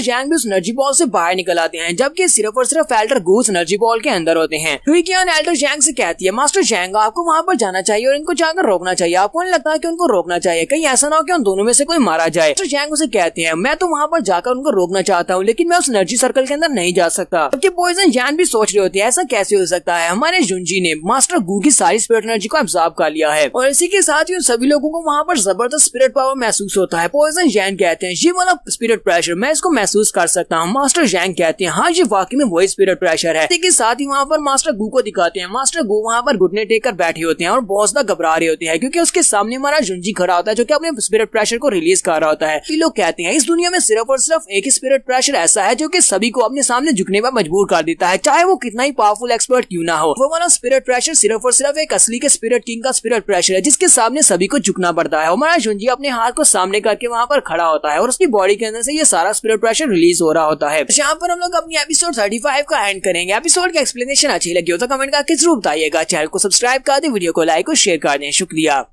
जैंग भी उस एनर्जी बॉल से बाहर निकल आते हैं जबकि सिर्फ और सिर्फ एल्डर गू उस एनर्जी बॉल के अंदर होते हैं। क्योंकि एल्डर जैंग से कहती है मास्टर जैंग आपको वहाँ पर जाना चाहिए और इनको जाकर रोकना चाहिए। आपको नहीं लगता है कि उनको रोकना चाहिए, कहीं ऐसा ना हो कि उन दोनों में से कोई मारा जाए। मास्टर जैंग उसे कहते हैं मैं तो वहाँ पर जाकर उनको रोकना चाहता हूँ लेकिन मैं उस एनर्जी सर्कल के अंदर नहीं जा सकता। जबकि पॉइजन जैन भी सोच रहे होते हैं ऐसा कैसे हो सकता है, हमारे जुंजी ने मास्टर गू की सारी स्पिरिट एनर्जी को एब्जॉर्ब कर लिया है और इसी के साथ ही उन सभी लोगों को वहाँ पर जबरदस्त स्पिरिट पावर महसूस होता है। पॉइजन जैन कहते हैं ये वाला स्पिरिट प्रेशर मैं इसको महसूस कर सकता हूँ। मास्टर जैंग कहते हैं हाँ ये वाकई में वही स्पिरिट प्रेशर है। इसी के साथ ही वहाँ पर मास्टर गू को दिखाते हैं। मास्टर गू वहाँ पर घुटने टेक कर बैठे होते हैं और बहुत ज्यादा घबरा रहे होते हैं क्योंकि उसके सामने हमारा जुंजी खड़ा होता है जो कि अपने स्पिरिट प्रेशर को रिलीज कर रहा होता है। लोग कहते हैं इस दुनिया में सिर्फ और सिर्फ एक स्पिरिट प्रेशर ऐसा है जो कि सभी को अपने सामने झुकने पर मजबूर कर देता है, चाहे वो कितना ही पावरफुल एक्सपर्ट क्यों ना हो। वो वाला स्पिरिट प्रेशर सिर्फ और सिर्फ एक असली के स्पिरिट किंग का स्पिरिट प्रेशर है जिसके सामने सभी को झुकना पड़ता है। हमारा जुंजी अपने हाथ को सामने करके वहाँ पर खड़ा होता है और उसकी बॉडी के अंदर से ये सारा स्पिरिट प्रेशर रिलीज हो रहा होता है। यहाँ पर हम लोग अपनी एपिसोड 35 का एंड करेंगे। एपिसोड की एक्सप्लेनेशन अच्छी लगी हो तो कमेंट करके जरूर बताइएगा। चैनल को सब्सक्राइब कर दें, वीडियो को लाइक और शेयर कर दें। शुक्रिया।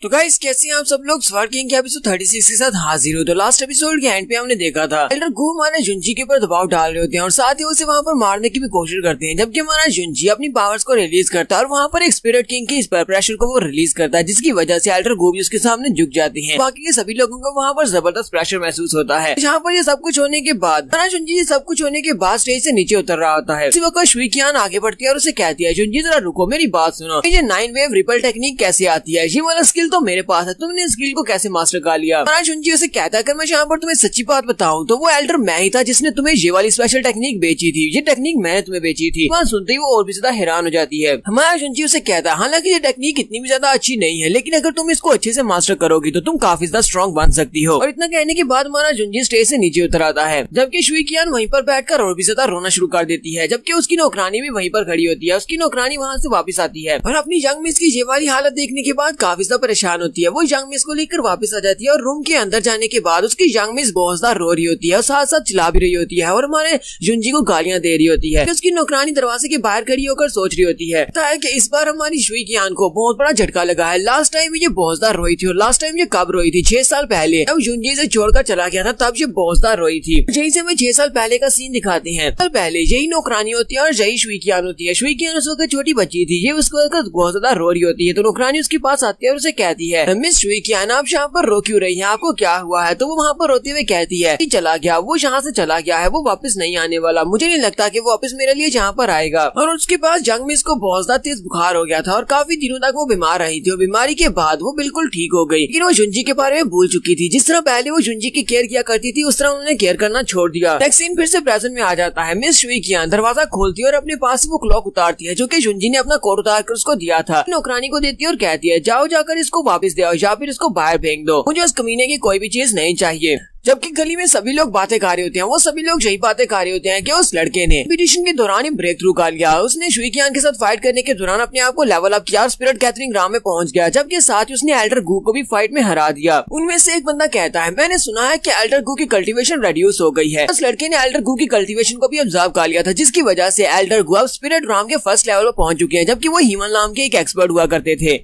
तो गाइस कैसे हैं आप सब लोग। स्वर्ग किंग के एपिसोड 36 के साथ हाजिर हो। तो लास्ट एपिसोड के एंड पे हमने देखा था एल्डर गु हमारे जुंजी के ऊपर दबाव डाल रहे होते हैं और साथ ही उसे वहाँ पर मारने की भी कोशिश करते हैं, जबकि हमारा जुंजी अपनी पावर्स को रिलीज करता है और वहाँ पर एक स्पिरिट किंग के इस प्रेशर को वो रिलीज करता है, जिसकी वजह से एल्डर गु भी उसके सामने झुक जाती है। बाकी के सभी लोगों को वहाँ पर जबरदस्त प्रेशर महसूस होता है। यहाँ पर ये सब कुछ होने के बाद हमारा जुंजी सब कुछ होने के बाद स्टेज से नीचे उतर रहा होता है। इसी वक्त शुइकियान आगे बढ़ती है और उसे कहती है, जुंजी जरा रुको, मेरी बात सुनो, ये 9 वेव रिपल टेक्निक कैसे आती है? ये वाला स्किल तो मेरे पास है, तुमने स्किल को कैसे मास्टर कर लिया? हमारा जुंजी उसे कहता है, अगर मैं यहाँ पर तुम्हें सच्ची बात बताऊं तो वो एल्डर मैं ही था जिसने तुम्हें ये वाली स्पेशल टेक्निक बेची थी। ये टेक्निक मैंने तुम्हें बेची थी। वहाँ सुनते ही वो और भी ज्यादा हैरान हो जाती है। हमारा जुंजी उसे कहता है, हालांकि ये टेक्निक इतनी भी ज्यादा अच्छी नहीं है, लेकिन अगर तुम इसको अच्छे से मास्टर करोगी तो तुम काफी ज्यादा स्ट्रॉन्ग बन सकती हो। और इतना कहने के बाद हमारा जुंजी स्टेज से नीचे उतर आता है, जबकि शुइकियान वहीं पर बैठकर और भी ज्यादा रोना शुरू कर देती है, जबकि उसकी नौकरानी भी वहीं पर खड़ी होती है। उसकी नौकरानी वहाँ से वापस आती है और अपनी यंग मिस की ये वाली हालत देखने के बाद काफी ज्यादा परेशान होती है। वो यंग मिस को लेकर वापस आ जाती है और रूम के अंदर जाने के बाद उसकी यंग मिस बहुत ज्यादा रो रही होती है और साथ साथ चिल्ला भी रही होती है और हमारे जुंजी को गालियां दे रही होती है। उसकी नौकरानी दरवाजे के बाहर खड़ी होकर सोच रही होती है कि इस बार हमारी शुइकियान को बहुत बड़ा झटका लगा है। लास्ट टाइम ये बहुत ज्यादा रोई थी और लास्ट टाइम ये कब रोई थी? 6 साल पहले, जब जुंजी से छोड़कर चला गया था तब ये बहुत ज्यादा रोई थी। यही से हमें 6 साल पहले का सीन दिखाते हैं। साल पहले यही नौकरानी होती है और यही शुइकियान होती है। शुइकियान उस वक्त छोटी बच्ची थी, ये उसको बहुत ज्यादा रो रही होती है। तो नौकरानी उसके पास आती है और उसे कहती है, मिस शुइकियान आप यहाँ पर रो क्यों रही है, आपको क्या हुआ है? तो वो वहाँ पर रोते हुए कहती है, चला गया, वो यहाँ से चला गया है, वो वापस नहीं आने वाला, मुझे नहीं लगता कि वो वापस मेरे लिए यहाँ पर आएगा। और उसके पास जंग मिस को बहुत ज्यादा तेज बुखार हो गया था और काफी दिनों तक वो बीमार रही थी और बीमारी के बाद वो बिल्कुल ठीक हो गई, लेकिन वो जुंजी के बारे में भूल चुकी थी। जिस तरह पहले वो जुंजी की केयर किया करती थी उस तरह उन्होंने केयर करना छोड़ दिया। नेक्स्ट सीन फिर से प्रेजेंट में आ जाता है। मिस शुइकियान दरवाजा खोलती है और अपने पास से वो क्लॉक उतारती है जो कि जुंजी ने अपना कोट उतार कर उसको दिया था। नौकरानी को देती है और कहती है, जाओ जाकर इसको वापस दे आओ या फिर इसको बाहर फेंक दो, मुझे उस कमीने की कोई भी चीज नहीं चाहिए। जबकि गली में सभी लोग बातें कर रहे होते हैं, वो सभी लोग यही बातें कर रहे होते हैं कि उस लड़के ने कंपटीशन के दौरान ही ब्रेक थ्रू कर लिया। उसने शुइकियान के साथ फाइट करने के दौरान अपने आप को लेवल अप किया और स्पिरिट गैदरिंग ग्राउंड में पहुंच गया, जबकि साथ ही उसने एल्डर गु को भी फाइट में हरा दिया। उनमें से एक बंदा कहता है, मैंने सुना है कि एल्डर गु की कल्टीवेशन रिड्यूस हो गई है। उस लड़के ने एल्डर गु की कल्टीवेशन को भी ऑब्जर्व कर लिया था, जिसकी वजह से एल्डर गु अब स्पिरिट ग्राउंड के फर्स्ट लेवल पर पहुंच चुके हैं, जबकि वो हिमन नाम के एक एक्सपर्ट हुआ करते थे।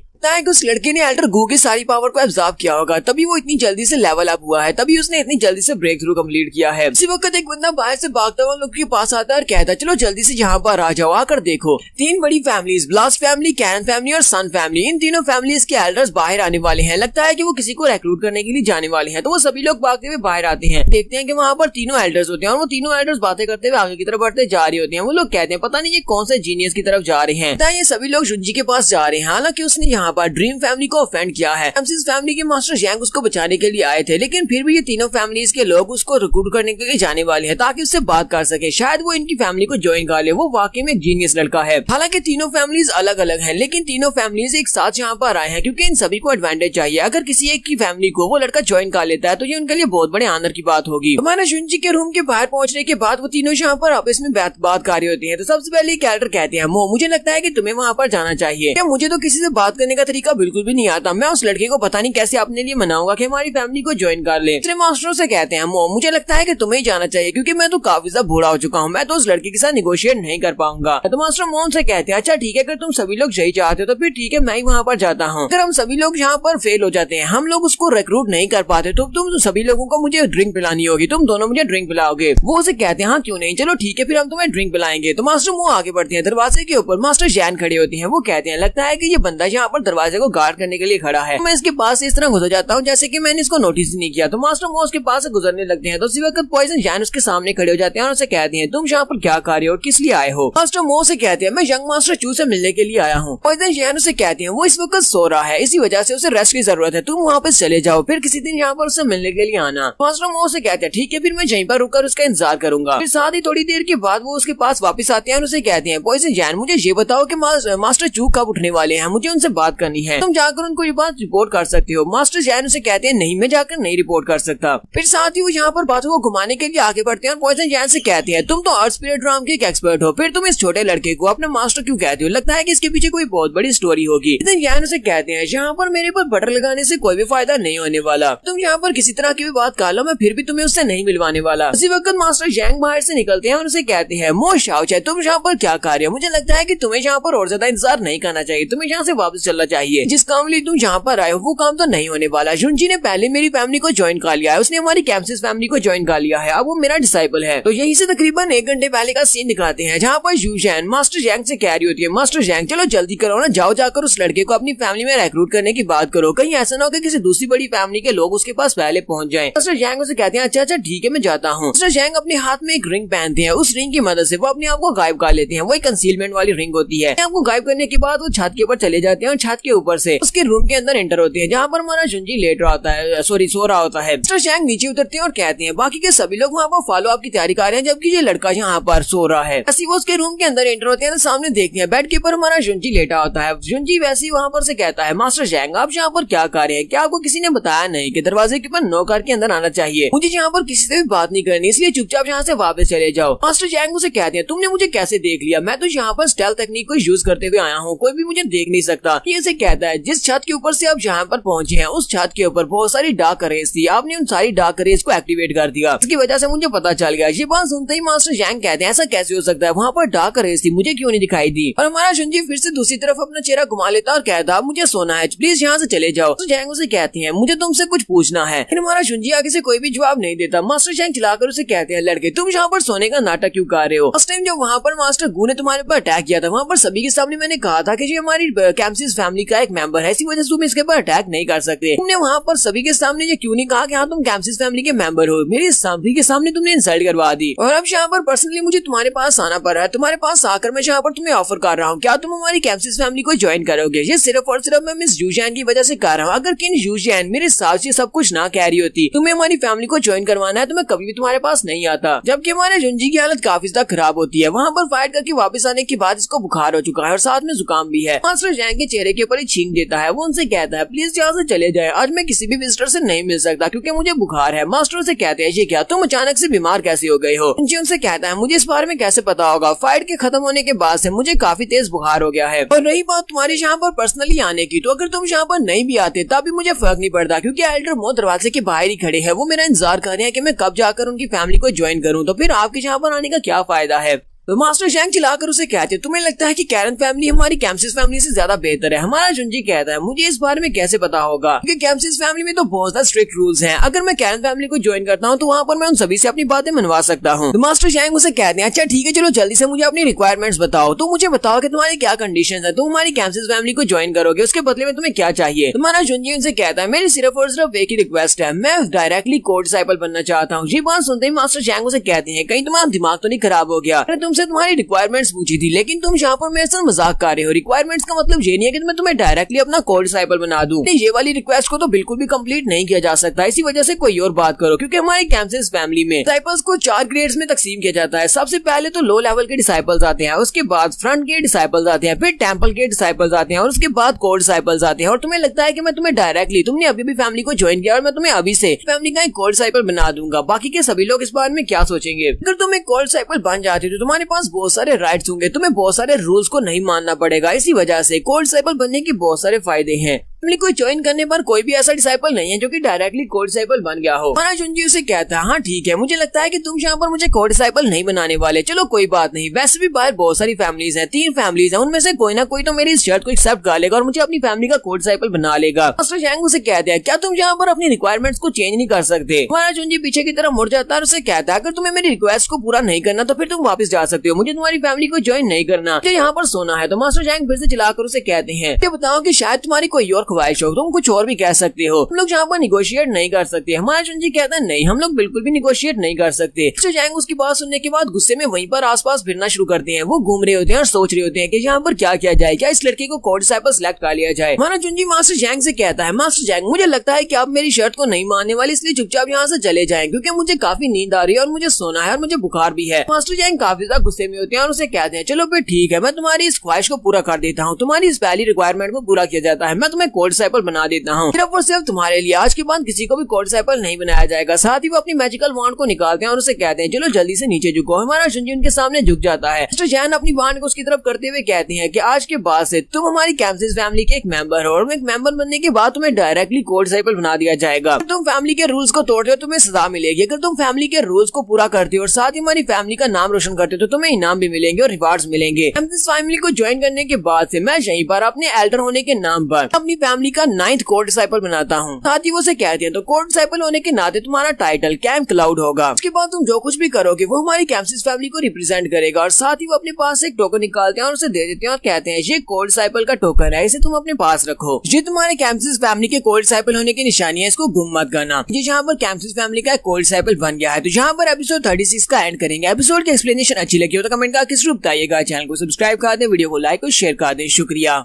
उस लड़के ने एल्डर गु की सारी पावर को एब्जॉर्ब किया होगा, तभी वो इतनी जल्दी से लेवल अप हुआ है, तभी उसने इतनी जल्दी से ब्रेक थ्रू कंप्लीट किया है। इसी वक्त एक बंदा बाहर से भागता हुआ लोग के पास आता है और कहता है, चलो जल्दी से यहाँ पर आ जाओ, आकर देखो 3 बड़ी families, blast family, Karen family और सन फैमिली, इन तीनों फैमिलीज के एल्डर्स बाहर आने वाले हैं। लगता है कि वो किसी को रिक्रूट करने के लिए जाने वाले हैं। तो वो सभी लोग भागते हुए बाहर आते हैं, देखते हैं कि वहाँ पर तीनों एल्डर्स होते हैं और वो तीनों एल्डर्स बातें करते हुए आगे की तरफ बढ़ते जा रहे होते हैं। वो लोग कहते हैं, पता नहीं ये कौन से जीनियस की तरफ जा रहे हैं। ये सभी लोग जुंजी के पास जा रहे हैं। हालांकि उसने यहाँ पर ड्रीम फैमिली को ऑफेंड किया है। एमसीज फैमिली के मास्टर जैंग उसको बचाने के लिए आए थे, लेकिन फिर भी ये तीनों फैमिलीज के लोग उसको रिक्रूट करने के लिए जाने वाले हैं ताकि उससे बात कर सके, शायद वो इनकी फैमिली को ज्वाइन कर ले। वो वाकई में एक जीनियस लड़का है। हालांकि तीनों फैमिलीज अलग अलग हैं, लेकिन तीनों फैमिलीज एक साथ यहाँ पर आए हैं क्योंकि इन सभी को एडवांटेज चाहिए। अगर किसी एक की फैमिली को वो लड़का ज्वाइन कर लेता है तो ये उनके लिए बहुत बड़े आनंद की बात होगी। हमारे जुंजी के रूम के बाहर पहुंचने के बाद वो तीनों यहाँ पर आपस में बात कर रही होती है। तो सबसे पहले कैरेक्टर कहते हैं, मो मुझे लगता है कि तुम्हें वहाँ पर जाना चाहिए। क्या मुझे तो किसी से बात करने का तरीका बिल्कुल भी नहीं आता। मैं उस लड़के को पता नहीं कैसे अपने लिए मनाऊंगा कि हमारी फैमिली को ज्वाइन कर ले। दूसरे मास्टरों से कहते हैं, मो मुझे लगता है कि तुम्हें जाना चाहिए क्योंकि मैं तो काफी ज्यादा बूढ़ा हो चुका हूँ, मैं तो उस लड़के के साथ निगोशिएट नहीं कर पाऊंगा। तो मास्टर मोहन से कहते हैं, अच्छा ठीक है, अगर तुम सभी लोग यही चाहते हो तो फिर ठीक है, मैं ही वहाँ पर जाता हूँ। अगर हम सभी लोग यहाँ पर फेल हो जाते हैं, हम लोग उसको रिक्रूट नहीं कर पाते, तो तुम सभी लोगों को मुझे ड्रिंक पिलानी होगी, तुम दोनों मुझे ड्रिंक पिलाओगे। वो उसे कहते हैं, हाँ क्यों नहीं, चलो ठीक है, फिर हम तुम्हें ड्रिंक पिलाएंगे। तो मास्टर मोह आगे बढ़ते हैं। दरवाजे के ऊपर मास्टर जैन खड़े होते हैं। वो कहते हैं, लगता है कि ये बंदा यहाँ पर दरवाजे को गार्ड करने के लिए खड़ा है। मैं इसके पास इस तरह गुजर जाता हूँ जैसे कि मैंने इसको नोटिस ही नहीं किया। तो मास्टर मोह उसके पास से गुजरने लगते हैं। तो इसी वक्त पॉइजन जैन उसके सामने खड़े हो जाते हैं और उसे कहते हैं, तुम यहाँ पर क्या कर रहे हो, किस लिए आए हो? मास्टर मोह से कहते हैं, मैं यंग मास्टर चू से मिलने के लिए आया हूँ। पॉइजन जैन उसे कहते हैं, वो इस वक्त सो रहा है, इसी वजह से उसे रेस्ट की जरूरत है, तुम वहाँ पे चले जाओ, फिर किसी दिन यहाँ पर उससे मिलने के लिए आना। मास्टर मोह से कहते हैं, ठीक है, फिर मैं यहीं पर रुककर उसका इंतजार करूंगा। फिर साथ ही थोड़ी देर के बाद वो उसके पास वापस आते हैं और उसे कहते हैं, पॉइजन जैन मुझे ये बताओ कि मास्टर चू कब उठने वाले हैं, मुझे उनसे बात करनी है, तुम जाकर उनको ये बात रिपोर्ट कर सकते हो। मास्टर जैन उसे कहते हैं, नहीं मैं जाकर नहीं रिपोर्ट कर सकता। फिर साथ ही वो यहाँ पर बातों को घुमाने के लिए आगे बढ़ते हैं और पॉइजन जैन से कहते हैं, तुम तो अर्थ स्पिरिट ड्राम के एक एक्सपर्ट हो, फिर तुम इस छोटे लड़के को अपना मास्टर क्यों कहते हो? लगता है कि इसके पीछे कोई बहुत बड़ी स्टोरी होगी। जैन उसे कहते हैं, यहाँ पर मेरे पर बटर लगाने से कोई भी फायदा नहीं होने वाला, तुम यहाँ पर किसी तरह की भी बात कर लो, मैं फिर भी तुम्हें उससे नहीं मिलवाने वाला। उसी वक्त मास्टर जैंग बाहर से निकलते हैं और उसे कहते हैं, मो शाओ तुम यहाँ पर क्या कर रहे हो? मुझे लगता है कि तुम्हें यहाँ पर और ज्यादा इंतजार नहीं करना चाहिए, तुम्हें यहाँ से वापस चलना चलना चाहिए। जिस काम के लिए तुम यहाँ पर आए हो वो काम तो नहीं होने वाला। जुनजी ने पहले मेरी फैमिली को ज्वाइन कर लिया है, उसने हमारी कैंपसिस फैमिली को ज्वाइन कर लिया है, अब वो मेरा डिसाइपल है। तो यहीं से तकरीबन 1 घंटे पहले का सीन दिखाते हैं जहाँ पर यूजैन मास्टर जैंग से कह रही होती है, मास्टर जैंग चलो जल्दी करो ना, जाओ जाकर उस लड़के को अपनी फैमिली में रिक्रूट करने की बात करो, कहीं ऐसा ना हो कि किसी दूसरी बड़ी फैमिली के लोग उसके पास पहले पहुंच जाएं। मास्टर जैंग उसे कहते हैं अच्छा अच्छा ठीक है मैं जाता हूँ। मास्टर जैंग अपने हाथ में एक रिंग पहनते हैं, उस रिंग की मदद से वो अपने आप को गायब कर लेते हैं। वो एक कंसीलमेंट वाली रिंग होती है। आपको गायब करने के बाद वो छत के ऊपर चले जाते हैं और छत के ऊपर से उसके रूम के अंदर एंटर होते हैं जहाँ पर हमारा जुनजी लेट रहा होता है, सो रहा होता है। मास्टर जैंग नीचे उतरते हैं और कहते हैं बाकी के सभी लोग वहाँ पर फॉलो अप की तैयारी कर रहे हैं जबकि ये लड़का यहाँ पर सो रहा है। ऐसे वो उसके रूम के अंदर एंटर होते हैं तो सामने देखते हैं बेड के ऊपर हमारा जुनजी लेटा होता है। जुनजी वैसे ही वहाँ पर से कहता है मास्टर जैंग आप यहाँ पर क्या कर रहे हैं, क्या आपको किसी ने बताया नहीं कि दरवाजे के ऊपर नो करके अंदर आना चाहिए, मुझे यहाँ पर किसी से भी बात नहीं करनी, इसलिए चुपचाप यहाँ से वापस चले जाओ। मास्टर जैंग उसे कहते हैं तुमने मुझे कैसे देख लिया, मैं तो यहाँ पर स्टेल्थ टेक्निक को यूज करते हुए आया हूँ, कोई भी मुझे देख नहीं सकता। ये से कहता है जिस छत के ऊपर से आप यहाँ पर पहुंचे हैं उस छत के ऊपर बहुत सारी डार्क रेज थी, आपने उन सारी डार्क रेज को एक्टिवेट कर दिया, इसकी वजह से मुझे पता चल गया। ये बात सुनते ही मास्टर जैंग कहते हैं ऐसा कैसे हो सकता है, वहाँ पर डार्क रेज थी, मुझे क्यों नहीं दिखाई दी। और हमारा जुनजी फिर से दूसरी तरफ अपना चेहरा घुमा लेता और कहता है मुझे सोना है, प्लीज यहाँ से चले जाओ। तो जैंग उसे कहती है मुझे तुमसे कुछ पूछना है। फिर हमारा जुनजी आगे से कोई भी जवाब नहीं देता। मास्टर जैंग चिल्लाकर उसे कहते हैं लड़के तुम यहाँ पर सोने का नाटक क्यों कर रहे हो, उस टाइम जब वहाँ पर मास्टर गू ने तुम्हारे पर अटैक किया था वहाँ पर सभी के सामने मैंने कहा था कि ये हमारी कैंपसिस फैमिली का एक मेंबर है, इसी वजह से तुम इसके पर अटैक नहीं कर सकते। तुमने वहाँ पर सभी के सामने ये क्यों नहीं कहा कि हाँ तुम कैंपसिस फैमिली के मेंबर हो, मेरे सभी के सामने तुमने इंसल्ट करवा दी। और अब यहाँ पर पर्सनली मुझे तुम्हारे पास आना पड़ रहा है, तुम्हारे पास आकर मैं यहाँ पर तुम्हें ऑफर कर रहा हूँ, क्या तुम हमारी कैंपसिस फैमिली को ज्वाइन करोगे। ये सिर्फ और सिर्फ मैं मिस यूजैन की वजह से कर रहा हूँ, अगर किन यूजैन मेरे साथ ये सब कुछ ना कह रही होती तुम्हें हमारी फैमिली को ज्वाइन करवाना है तो मैं कभी भी तुम्हारे पास नहीं आता। जबकि हमारे जुनजी की हालत काफी ज्यादा खराब होती है, वहाँ पर फाइट करके वापस आने के बाद इसको बुखार हो चुका है और साथ में जुकाम भी है। मास्टर जैंग के चेहरे के ऊपर ही छींक देता है, वो उनसे कहता है प्लीज यहाँ से चले जाए, आज मैं किसी भी विजिटर से नहीं मिल सकता क्योंकि मुझे बुखार है। मास्टर से कहते हैं ये क्या तुम अचानक से बीमार कैसे हो गए हो। जुनजी उनसे कहता है मुझे इस बारे में कैसे पता होगा, फाइट के खत्म होने के बाद से मुझे काफी तेज बुखार हो गया है। और रही बात तुम्हारे यहाँ पर पर्सनली आने की, तो अगर तुम यहाँ पर नहीं भी आते तब भी मुझे फर्क नहीं पड़ता क्योंकि एल्डर मो दरवाजे के बाहर ही खड़े हैं, वो मेरा इंतजार कर रहे हैं कि मैं कब जाकर उनकी फैमिली को ज्वाइन करूँ, तो फिर आपके यहाँ पर आने का क्या फायदा है। तो मास्टर जैंग चिल्लाकर उसे कहते हैं तुम्हें लगता है कि कैरन फैमिली हमारी कैंपसिस फैमिली से ज्यादा बेहतर है। हमारा जुनजी कहता है मुझे इस बारे में कैसे पता होगा क्योंकि कैंपसिस फैमिली में तो बहुत ज्यादा स्ट्रिक्ट रूल्स हैं, अगर मैं कैरन फैमिली को ज्वाइन करता हूँ तो वहाँ पर मैं उन सभी से अपनी बातें मनवा सकता हूँ। तो मास्टर जैंग उसे कहते हैं अच्छा ठीक है चलो जल्दी से मुझे अपनी रिक्वायरमेंट्स बताओ, तो मुझे बताओ कि तुम्हारी क्या कंडीशन है, तुम हमारी कैंपसिस फैमिली को ज्वाइन करोगे उसके बदले में तुम्हें क्या चाहिए। तुम्हारा जुनजी उनसे कहता है मेरी सिर्फ और सिर्फ एक ही रिक्वेस्ट है, मैं डायरेक्टली कोड डिसाइपल बनना चाहता हूँ। ये बात सुनते ही मास्टर जैंग उसे कहते हैं कहीं तुम्हारा दिमाग तो नहीं खराब हो गया, तुमसे तुम्हारी रिक्वायरमेंट्स पूछी थी लेकिन तुम यहाँ पर मेरे साथ मजाक कर रहे हो। रिक्वायरमेंट्स का मतलब ये नहीं है कि मैं तुम्हें डायरेक्टली अपना कोड डिसाइपल बना दूं, ये वाली रिक्वेस्ट को तो बिल्कुल भी कंप्लीट नहीं किया जा सकता, इसी वजह से कोई और बात करो क्योंकि हमारी कैंपसिस फैमिली में डिसाइपल्स को 4 ग्रेड्स में तकसीम किया जाता है। सबसे पहले तो लो लेवल के डिसाइपल्स आते हैं, उसके बाद फ्रंट के डिसाइपल्स आते हैं, फिर टेंपल के डिसाइपल्स आते हैं और उसके बाद कोड डिसाइपल्स आते हैं। और तुम्हें लगता है कि मैं तुम्हें डायरेक्टली तुमने अभी भी फैमिली को ज्वाइन किया और मैं तुम्हें अभी से फैमिली का एक कोड डिसाइपल बना दूंगा, बाकी के सभी लोग इस बारे में क्या सोचेंगे। अगर तुम एक कोड डिसाइपल बन जाते हो तो तुम्हारे पास बहुत सारे राइट्स होंगे, तुम्हें बहुत सारे रूल्स को नहीं मानना पड़ेगा, इसी वजह से कोड डिसाइपल बनने के बहुत सारे फायदे हैं। फैमिली को ज्वाइन करने पर कोई भी ऐसा डिसाइपल नहीं है जो कि डायरेक्टली कोड डिसाइपल बन गया हो। हमारा जुनजी उसे कहता है हाँ ठीक है मुझे लगता है कि तुम यहाँ पर मुझे कोड डिसाइपल नहीं बनाने वाले, चलो कोई बात नहीं, वैसे भी बाहर बहुत सारी फैमिलीज हैं, 3 फैमिलीज हैं, उनमें से कोई ना कोई तो मेरी इस शर्त को एक्सेप्ट कर लेगा और मुझे अपनी फैमिली का कोड डिसाइपल बना लेगा। मास्टर जैंग उसे कहते हैं क्या तुम यहाँ पर अपनी रिक्वायरमेंट्स को चेंज नहीं कर सकते। हमारा जुनजी पीछे की तरफ मुड़ जाता है और उसे कहता है अगर तुम्हें मेरी रिक्वेस्ट को पूरा नहीं करना तो फिर तुम वापस जा सकते हो, मुझे तुम्हारी फैमिली को ज्वाइन नहीं करना, मुझे यहाँ पर सोना है। तो मास्टर जैंग फिर से चिल्लाकर उसे कहते हैं बताओ कि शायद तुम्हारी कोई और ख्वाहिश हो, तुम कुछ और भी कह सकते हो, हम लोग यहाँ पर निगोशिएट नहीं कर सकते। हमारा जुनजी कहता है नहीं हम लोग बिल्कुल भी निगोशिएट नहीं कर सकते। मास्टर जैंग उसकी बात सुनने के बाद गुस्से में वहीं पर आसपास फिरना शुरू करते हैं, वो घूम रहे होते हैं और सोच रहे होते हैं कि यहाँ पर क्या किया जाए, क्या इस लड़के को कोड डिसाइपल सिलेक्ट कर लिया जाए। हमारा जुनजी मास्टर जैंग से कहता है मास्टर जैंग मुझे लगता है कि आप मेरी शर्त को नहीं मानने वाले, इसलिए चुपचाप यहाँ से चले जाएं क्योंकि मुझे काफी नींद आ रही है और मुझे सोना है और मुझे बुखार भी है। मास्टर जैंग काफी ज्यादा गुस्से में होते हैं और उसे कहते हैं चलो फिर ठीक है मैं तुम्हारी इस ख्वाहिश को पूरा कर देता हूँ, तुम्हारी इस पहली रिक्वायरमेंट को पूरा किया जाता है, मैं तुम्हें कोड डिसाइपल बना देता हूँ। सिर्फ और सिर्फ तुम्हारे लिए आज के बाद किसी को भी कोड डिसाइपल नहीं बनाया जाएगा। साथ ही वो अपनी मैजिकल वांड को निकालते हैं और उसे कहते हैं चलो जल्दी से नीचे झुको। हमारा जुंजी उनके सामने झुक जाता है। मिस्टर जैन अपनी वांड को उसकी तरफ करते हुए कहती हैं कि आज के बाद से तुम हमारी कैम्पसिस फैमिली के एक मेंबर हो और एक मेंबर बनने के बाद तुम्हें डायरेक्टली कोड डिसाइपल बना दिया जाएगा। अगर तुम फैमिली के रूल्स को तोड़ते हो तुम्हें सजा मिलेगी। अगर तुम फैमिली के रूल्स को पूरा करते हो और साथ ही हमारी फैमिली का नाम रोशन करते हो तो तुम्हें इनाम भी मिलेंगे और रिवार्ड्स मिलेंगे। कैम्पसिस फैमिली को ज्वाइन करने के बाद से मैं यहीं पर अपने एल्डर होने के नाम पर अपनी फैमिली का 9th कोड डिसाइपल बनाता हूँ। साथ ही वो से कहते हैं तो कोड डिसाइपल होने के नाते तुम्हारा टाइटल कैंप क्लाउड होगा। उसके बाद तुम जो कुछ भी करोगे वो हमारी कैम्पसिस फैमिली को रिप्रेजेंट करेगा। और साथ ही वो अपने पास एक टोकन निकालते हैं और उसे दे देते हैं और कहते हैं ये कोड डिसाइपल का टोकन है, इसे तुम अपने पास रखो। ये तुम्हारे कैम्पसिस फैमिली के कोड डिसाइपल होने की निशानी है, इसको गुम मत करना। ये यहाँ पर कैम्पसिस फैमिली का कोड डिसाइपल बन गया है। तो यहाँ पर एपिसोड 36 का एंड करेंगे। एपिसोड की एक्सप्लेनेशन अच्छी लगी हो तो कमेंट करके जरूर बताइएगा। चैनल को सब्सक्राइब कर दें, वीडियो को लाइक और शेयर कर दें। शुक्रिया।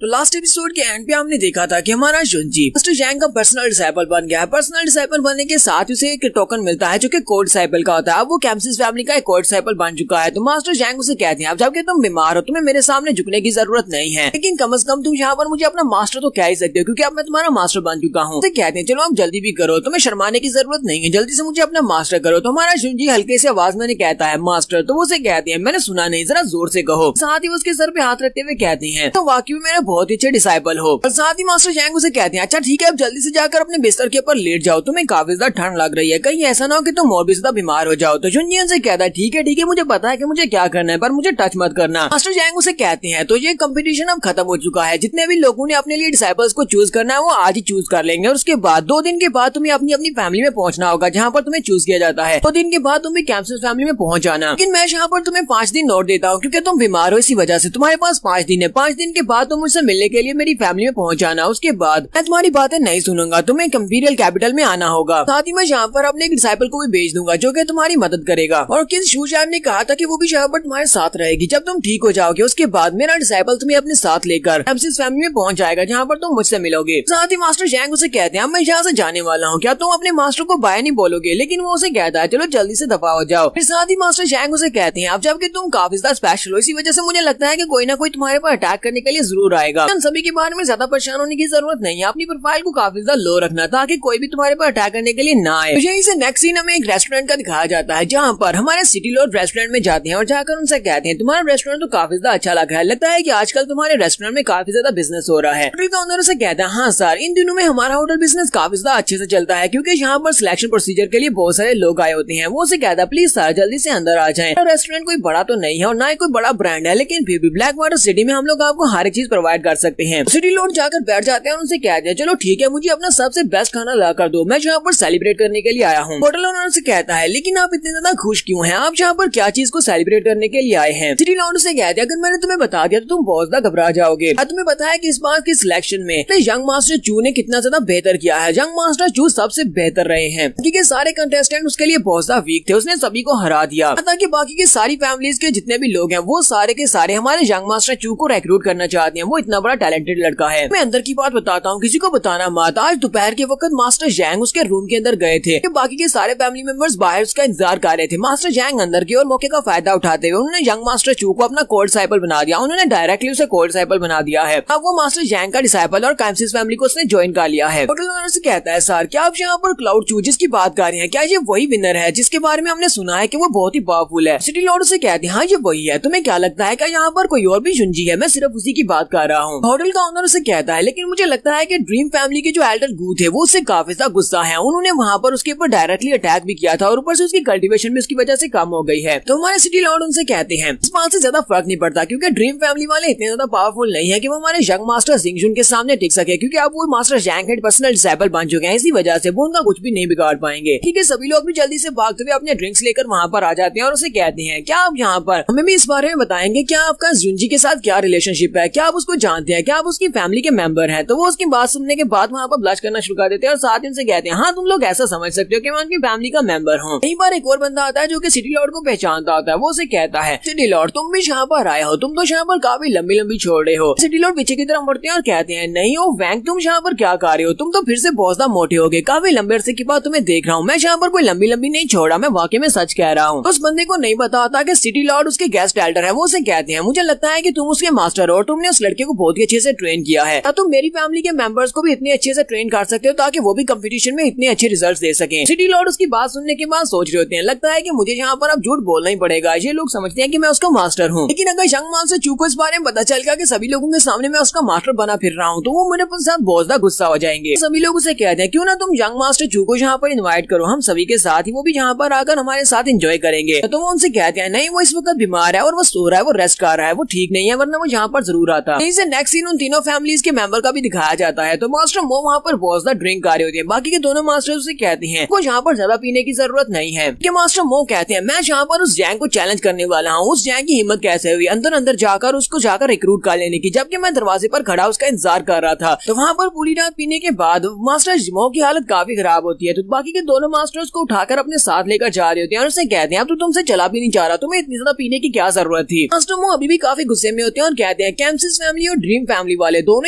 तो लास्ट एपिसोड के एंड पे हमने देखा था कि हमारा जुंजी मास्टर जैंग का पर्सनल डिसाइपल बन गया है। पर्सनल डिसाइपल बनने के साथ उसे एक टोकन मिलता है जो कि कोड डिसाइपल का होता है। अब वो कैम्पसिस फैमिली का एक कोड डिसाइपल बन चुका है। तो मास्टर जैंग उसे कहते हैं अब जबकि तुम बीमार हो तुम्हें मेरे सामने झुकने की जरूरत नहीं है, लेकिन कम से कम तुम यहाँ पर मुझे अपना मास्टर तो कह ही सकते हो क्योंकि अब मैं तुम्हारा मास्टर बन चुका हूँ। तो कहते हैं चलो अब जल्दी भी करो, तुम्हें शर्माने की जरूरत नहीं है, जल्दी से मुझे अपना मास्टर करो। तो हमारा जुंजी हल्के से आवाज में कहता है मास्टर। तो वो उसे कहते हैं मैंने सुना नहीं, जरा जोर से कहो। साथ ही उसके सर पे हाथ रखते हुए कहते हैं तो वाकई में मेरा बहुत ही अच्छे डिसाइपल हो। और साथ ही मास्टर जैंग उसे कहते हैं अच्छा ठीक है अब जल्दी से जाकर अपने बिस्तर के ऊपर लेट जाओ, तुम्हें काफी ज्यादा ठंड लग रही है, कहीं ऐसा ना हो कि तुम और भी ज्यादा बीमार हो जाओ। तो जुंजी उनसे कहता है ठीक है मुझे पता है कि मुझे क्या करना है पर मुझे टच मत करना। मास्टर जैंग उसे कहते हैं तो ये कंपटीशन अब खत्म हो चुका है, जितने भी लोगों ने अपने लिए डिसाइपल्स को चूज करना है वो आज ही चूज कर लेंगे और उसके बाद 2 दिन के बाद तुम्हें अपनी अपनी फैमिली में पहुंचना होगा जहाँ पर तुम्हें चूज किया जाता है। 2 दिन के बाद तुम भी कैम्पसिस फैमिली में पहुंच जाना। लेकिन मैं यहाँ पर तुम्हें 5 दिन और देता हूँ क्योंकि तुम बीमार हो, इसी वजह से तुम्हारे पास 5 दिन है। 5 दिन के बाद तुम मुझसे मिलने के लिए मेरी फैमिली में पहुंच जाना। उसके बाद मैं तुम्हारी बातें नहीं सुनूंगा, तुम्हें इंपीरियल कैपिटल में आना होगा। साथ ही मैं यहाँ पर अपने एक डिसाइपल को भी भेज दूंगा जो कि तुम्हारी मदद करेगा। और किस शूजैन ने कहा था कि वो भी यहाँ पर तुम्हारे साथ रहेगी। जब तुम ठीक हो जाओगे उसके बाद मेरा डिसाइपल तुम्हें अपने साथ लेकर कैम्पसिस फैमिली में पहुंच जाएगा जहाँ पर तुम मुझसे मिलोगे। साथ ही मास्टर जैंग उसे कहते हैं मैं यहाँ से जाने वाला हूँ, क्या तुम अपने मास्टर को बाय नहीं बोलोगे? लेकिन वो उसे कहता है चलो जल्दी से दफा हो जाओ। फिर साथ ही मास्टर जैंग उसे कहते हैं अब जबकि तुम काफी ज्यादा स्पेशल हो इसी वजह से मुझे लगता है कि कोई ना कोई तुम्हारे पर अटैक करने के लिए जरूर आएगा। हम सभी के बारे में ज्यादा परेशान होने की जरूरत नहीं है, अपनी प्रोफाइल को काफी ज्यादा लो रखना ताकि कोई भी तुम्हारे पर अटैक करने के लिए ना आए। तो यहीं से नेक्स्ट सीन हमें एक रेस्टोरेंट का दिखाया जाता है जहाँ पर हमारे सिटी लॉर्ड रेस्टोरेंट में जाते हैं और जाकर उनसे कहते हैं तुम्हारा रेस्टोरेंट तो काफी ज्यादा अच्छा लगा है, लगता है कि आजकल तुम्हारे रेस्टोरेंट में काफी ज्यादा बिजनेस हो रहा है। होटल का ओनर से कहता है हाँ सर इन दिनों में हमारा होटल बिजनेस काफी ज्यादा अच्छे से चलता है क्योंकि यहाँ पर सिलेक्शन प्रोसीजर के लिए बहुत सारे लोग आए होते हैं। वो उसे कहता है प्लीज सर जल्दी से अंदर आ जाएं। रेस्टोरेंट कोई बड़ा तो नहीं है और ना ही कोई बड़ा ब्रांड है, लेकिन फिर भी ब्लैक वाटर सिटी में हम लोग आपको हर एक चीज प्रोवाइड कर सकते हैं। सिटी लॉर्ड जाकर बैठ जाते हैं और उनसे कहते हैं चलो ठीक है मुझे अपना सबसे बेस्ट खाना ला कर दो, मैं यहाँ पर सेलिब्रेट करने के लिए आया हूँ। होटल ओनर से कहता है लेकिन आप इतने ज्यादा खुश क्यों हैं, आप यहाँ पर क्या चीज को सेलिब्रेट करने के लिए आए हैं? सिटी लॉर्ड से कहते हैं अगर मैंने तुम्हें बता दिया तो तुम बहुत ज्यादा घबरा जाओगे। तुम्हें पता है कि इस बार की सिलेक्शन में यंग मास्टर चू ने कितना ज्यादा बेहतर किया है। यंग मास्टर चू सबसे बेहतर रहे हैं क्योंकि सारे कंटेस्टेंट उसके लिए बहुत ज्यादा वीक थे, उसने सभी को हरा दिया। ताकि बाकी की सारी फैमिलीज के जितने भी लोग हैं वो सारे के सारे हमारे यंग मास्टर चू को रिक्रूट करना चाहते हैं। वो इतना बड़ा टैलेंटेड लड़का है। मैं अंदर की बात बताता हूँ, किसी को बताना मत। आज दोपहर के वक्त मास्टर जैंग उसके रूम के अंदर गए थे, बाकी के सारे फैमिली मेंबर्स बाहर उसका इंतजार कर रहे थे। मास्टर जैंग अंदर के और मौके का फायदा उठाते हुए उन्होंने यंग मास्टर चू को अपना कोड डिसाइपल बना दिया। उन्होंने डायरेक्टली उसे कोड डिसाइपल बना दिया है। अब वो मास्टर जैंग का डिसाइपल और कैम्पसिस फैमिली को उसने ज्वाइन कर लिया है। होटल ओनर से कहता है सर क्या आप यहाँ पर क्लाउड चू जिसकी बात कर रहे हैं क्या ये वही विनर है जिसके बारे में हमने सुना है कि वो बहुत ही पावरफुल है? सिटी लॉर्ड से कहते हैं हाँ ये वही है, तुम्हें क्या लगता है क्या यहाँ पर कोई और भी जुंजी है? मैं सिर्फ उसी की बात कर रहा हूँ। होटल का ओनर से कहता है लेकिन मुझे लगता है कि ड्रीम फैमिली के जो एल्डर गू थे वो उससे काफी ज्यादा गुस्सा है, उन्होंने वहाँ पर उसके ऊपर डायरेक्टली अटैक भी किया था और ऊपर से उसकी कल्टीवेशन भी उसकी वजह से कम हो गई है। तो हमारे सिटी लॉर्ड उनसे कहते हैं इस बात से ज्यादा फर्क नहीं पड़ता क्योंकि ड्रीम फैमिली वाले इतने ज्यादा पावरफुल नहीं है कि वो हमारे यंग मास्टर जिंगजुन के सामने टिक सके, क्योंकि अब वो मास्टर जैंग के पर्सनल डिसाइपल बन चुके हैं। इसी वजह से वो उनका कुछ भी नहीं बिगाड़ पाएंगे। ठीक है, सभी लोग भी जल्दी से भागते हुए अपने ड्रिंक्स लेकर वहाँ पर आ जाते हैं और उसे कहते हैं क्या आप यहाँ पर हमें भी इस बारे में बताएंगे क्या आपका जुंजी के साथ क्या रिलेशनशिप है, क्या आप उसको जानते हैं, क्या आप उसकी फैमिली के मेंबर हैं? तो वो उसकी बात सुनने के बाद वहाँ पर ब्लश करना शुरू कर देते हैं और साथ ही उनसे कहते हैं हाँ तुम लोग ऐसा समझ सकते हो कि मैं उनकी फैमिली का मेंबर हूँ। कई बार एक और बंदा आता है जो कि सिटी लॉर्ड को पहचानता होता है। वो उसे कहता है सिटी लॉर्ड तुम भी यहाँ पर आए हो, तुम तो यहाँ पर काफी लंबी लंबी छोड़ रहे हो। सिटी लॉर्ड पीछे की तरफ बढ़ते हैं और कहते हैं नहीं हो वैंग तुम यहाँ पर क्या कर रहे हो, तुम तो फिर से बहुत ज्यादा मोटे हो गए, काफी लंबे अरसे के बाद तुम्हें देख रहा हूँ। मैं यहाँ पर कोई लंबी लंबी नहीं छोड़ा, मैं वाकई में सच कह रहा हूँ। उस बंदे को नहीं पता होता कि सिटी लॉर्ड उसके गेस्ट एल्डर है। वो उसे कहते हैं मुझे लगता है कि तुम उसके मास्टर हो और तुमने उस लड़के को को बहुत ही अच्छे से ट्रेन किया है। तुम मेरी फैमिली के मेंबर्स को भी इतने अच्छे से ट्रेन कर सकते हो ताकि वो भी कंपटीशन में इतने अच्छे रिजल्ट्स दे सकें। सिटी लॉर्ड उसकी बात सुनने के बाद सोच रहे होते हैं, लगता है कि मुझे यहाँ पर अब झूठ बोलना ही पड़ेगा। ये लोग समझते हैं कि मैं उसका मास्टर हूँ, लेकिन अगर यंग मास्टर चू को इस बारे में पता चल गया कि सभी लोगों के सामने मैं उसका मास्टर बना फिर रहा हूँ तो वो मेरे साथ बहुत ज्यादा गुस्सा हो जाएंगे। सभी लोग उसे कहते हैं, क्यों ना तुम यंग मास्टर चू को यहाँ पर इन्वाइट करो, हम सभी के साथ ही वो भी यहाँ पर आकर हमारे साथ एंजॉय करेंगे। तो वो उनसे कहते हैं, नहीं वो इस वक्त बीमार है और वो सो रहा है, वो रेस्ट कर रहा है, वो ठीक नहीं है, वरना वो यहाँ पर जरूर आता। इसे नेक्स्ट सीन उन तीनों फैमिलीज के मेंबर का भी दिखाया जाता है। तो मास्टर मो वहाँ पर बहुत ज्यादा ड्रिंक कर रहे होते हैं। बाकी के दोनों मास्टर उसे कहते हैं को यहाँ पर ज्यादा पीने की जरूरत नहीं है। कि मास्टर मो कहते हैं, मैं यहाँ पर उस जैंग को चैलेंज करने वाला हूँ। उस जैंग की हिम्मत कैसे हुई अंदर अंदर जाकर उसको जाकर रिक्रूट कर लेने की, जबकि मैं दरवाजे पर खड़ा उसका इंतजार कर रहा था। तो वहाँ पर पूरी रात पीने के बाद मास्टर मो की हालत काफी खराब होती है। तो बाकी के दोनों मास्टर्स को उठाकर अपने साथ लेकर जा रहे होते हैं और उसे कहते हैं, अब तो तुमसे चला भी नहीं जा रहा, तुम्हें इतनी ज्यादा पीने की क्या जरूरत थी। मास्टर मो अभी भी काफी गुस्से में होते हैं और कहते हैं, कैम्सिस फैमिली और ड्रीम फैमिली वाले दोनों